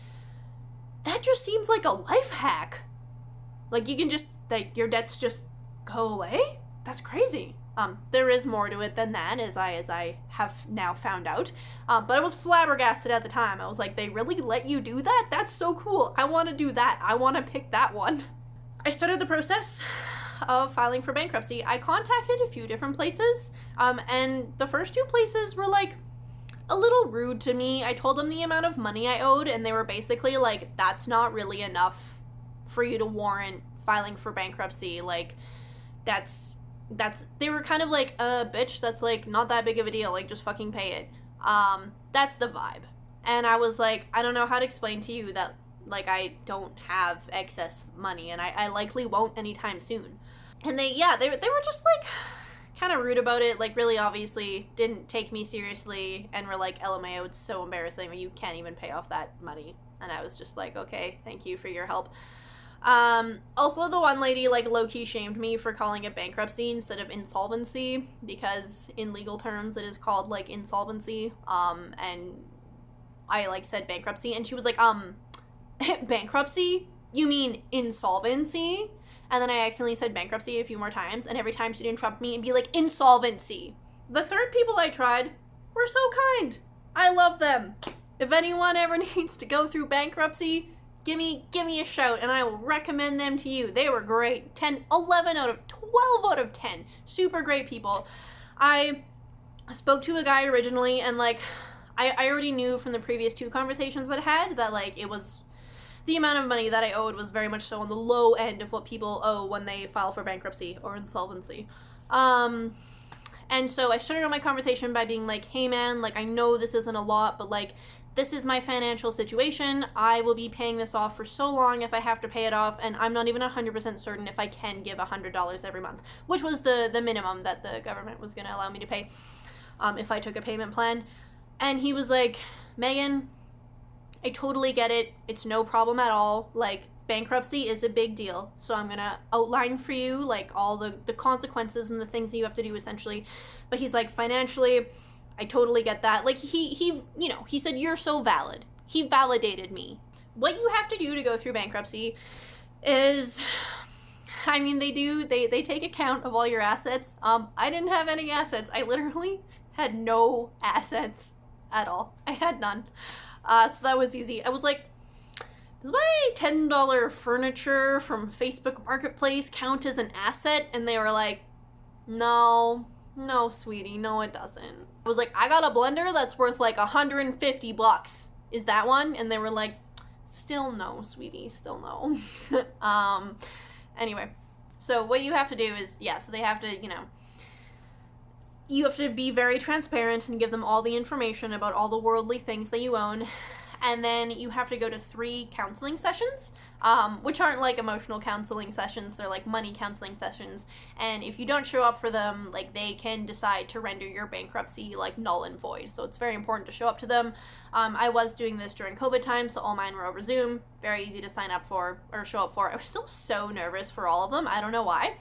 that just seems like a life hack. Like, you can just, like, your debts just go away? That's crazy. There is more to it than that, as I have now found out. But I was flabbergasted at the time. I was like, they really let you do that? That's so cool. I want to do that. I want to pick that one. I started the process. of filing for bankruptcy, I contacted a few different places, and the first two places were like a little rude to me. I told them the amount of money I owed, and they were basically like, that's not really enough for you to warrant filing for bankruptcy. Like, they were kind of like, bitch, that's like not that big of a deal, like just fucking pay it. That's the vibe. And I was like, I don't know how to explain to you that, like, I don't have excess money, and I likely won't anytime soon. And they were just like kind of rude about it, like really obviously didn't take me seriously, and were like, LMAO, it's so embarrassing that you can't even pay off that money. And I was just like, okay, thank you for your help. Also, the one lady, like, low-key shamed me for calling it bankruptcy instead of insolvency, because in legal terms it is called, like, insolvency, and I, like, said bankruptcy, and she was like, bankruptcy? You mean insolvency? And then I accidentally said bankruptcy a few more times, and every time she'd interrupt me and be like, insolvency. The third people I tried were so kind. I love them. If anyone ever needs to go through bankruptcy, give me a shout, and I will recommend them to you. They were great. 11 out of 12 out of 10. Super great people. I spoke to a guy originally, and, like, I already knew from the previous two conversations that I had that, like, it was the amount of money that I owed was very much so on the low end of what people owe when they file for bankruptcy or insolvency. And so I started on my conversation by being like, hey man, like, I know this isn't a lot, but, like, this is my financial situation. I will be paying this off for so long if I have to pay it off, and I'm not even 100% certain if I can give $100 every month, which was the minimum that the government was going to allow me to pay if I took a payment plan. And he was like, Megan, I totally get it. It's no problem at all. Like, bankruptcy is a big deal. So I'm going to outline for you, like, all the consequences and the things that you have to do, essentially. But he's like, financially, I totally get that. Like, he you know, he said, you're so valid. He validated me. What you have to do to go through bankruptcy is, I mean, they take account of all your assets. I didn't have any assets. I literally had no assets at all. I had none. So that was easy. I was like, does my $10 furniture from Facebook Marketplace count as an asset? And they were like, no, sweetie, no, it doesn't. I was like, I got a blender that's worth like $150. Is that one? And they were like, still no, sweetie, still no. Anyway, so what you have to do is, so they have to, you have to be very transparent and give them all the information about all the worldly things that you own. And then you have to go to 3 counseling sessions, which aren't like emotional counseling sessions. They're like money counseling sessions. And if you don't show up for them, like, they can decide to render your bankruptcy like null and void. So it's very important to show up to them. I was doing this during COVID time, so all mine were over Zoom. Very easy to sign up for or show up for. I was still so nervous for all of them. I don't know why.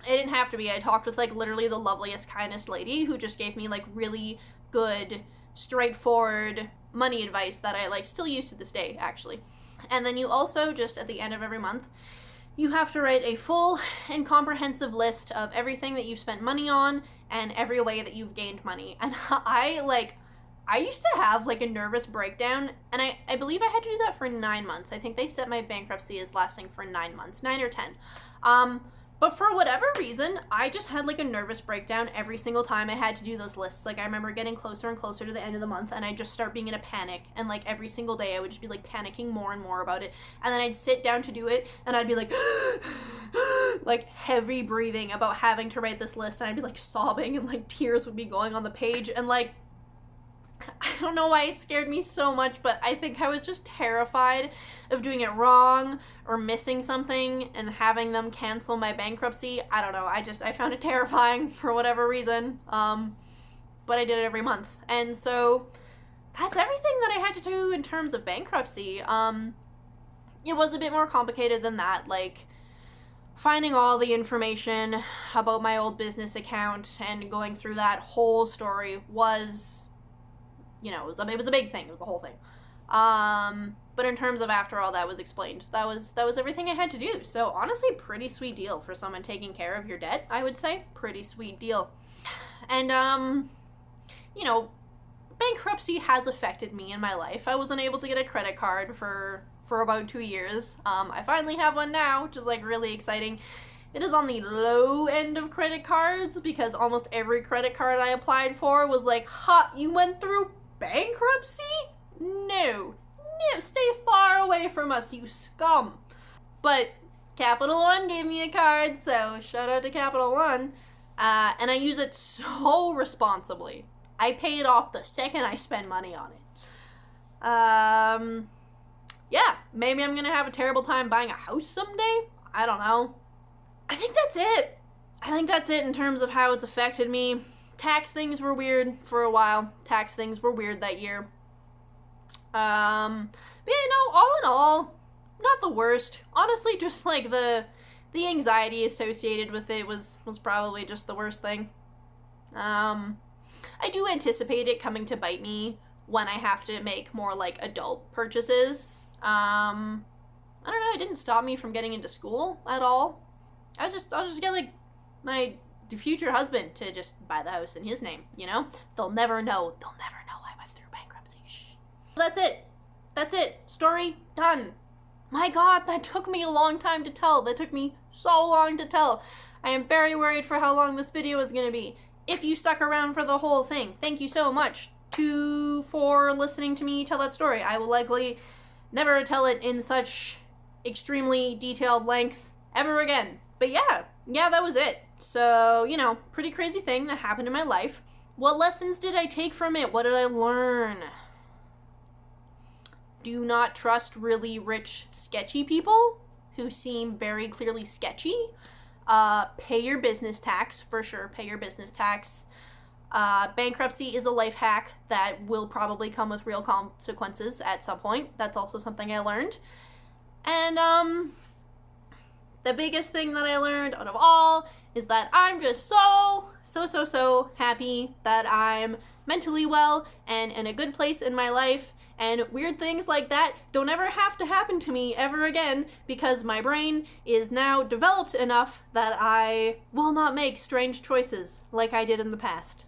It didn't have to be. I talked with, like, literally the loveliest, kindest lady who just gave me, like, really good, straightforward money advice that I, like, still use to this day, actually. And then you also, just at the end of every month, you have to write a full and comprehensive list of everything that you've spent money on and every way that you've gained money. And I used to have, like, a nervous breakdown, and I believe I had to do that for 9 months. I think they set my bankruptcy as lasting for 9 months, 9 or 10. But for whatever reason, I just had, like, a nervous breakdown every single time I had to do those lists. Like, I remember getting closer and closer to the end of the month, and I'd just start being in a panic. And, like, every single day I would just be, like, panicking more and more about it. And then I'd sit down to do it, and I'd be, like, like, heavy breathing about having to write this list. And I'd be, like, sobbing, and, like, tears would be going on the page. And, like, I don't know why it scared me so much, but I think I was just terrified of doing it wrong or missing something and having them cancel my bankruptcy. I don't know. I found it terrifying for whatever reason. But I did it every month. And so that's everything that I had to do in terms of bankruptcy. It was a bit more complicated than that. Like, finding all the information about my old business account and going through that whole story was, it was a big thing. It was a whole thing. But in terms of after all that was explained, that was everything I had to do. So honestly, pretty sweet deal for someone taking care of your debt, I would say. Pretty sweet deal. And, bankruptcy has affected me in my life. I wasn't able to get a credit card for about 2 years. I finally have one now, which is, like, really exciting. It is on the low end of credit cards because almost every credit card I applied for was like, ha, you went through bankruptcy? No. No, stay far away from us, you scum. But Capital One gave me a card, so shout out to Capital One. And I use it so responsibly. I pay it off the second I spend money on it. Yeah, maybe I'm gonna have a terrible time buying a house someday. I don't know. I think that's it. I think that's it in terms of how it's affected me. Tax things were weird for a while. Tax things were weird that year. But yeah, no, all in all, not the worst. Honestly, just like the anxiety associated with it was probably just the worst thing. I do anticipate it coming to bite me when I have to make more like adult purchases. I don't know, it didn't stop me from getting into school at all. I'll just get like my future husband to just buy the house in his name, you know? They'll never know. They'll never know I went through bankruptcy. Shh. That's it. That's it. Story done. My God, that took me a long time to tell. That took me so long to tell. I am very worried for how long this video is going to be. If you stuck around for the whole thing, thank you so much for listening to me tell that story. I will likely never tell it in such extremely detailed length ever again. But yeah, that was it. So, you know, pretty crazy thing that happened in my life. What lessons did I take from it? What did I learn? Do not trust really rich, sketchy people who seem very clearly sketchy. Pay your business tax, for sure. Pay your business tax. Bankruptcy is a life hack that will probably come with real consequences at some point. That's also something I learned. And, the biggest thing that I learned out of all is that I'm just so happy that I'm mentally well and in a good place in my life, and weird things like that don't ever have to happen to me ever again because my brain is now developed enough that I will not make strange choices like I did in the past.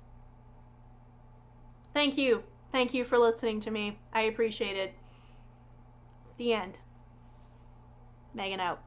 Thank you. Thank you for listening to me. I appreciate it. The end. Megan out.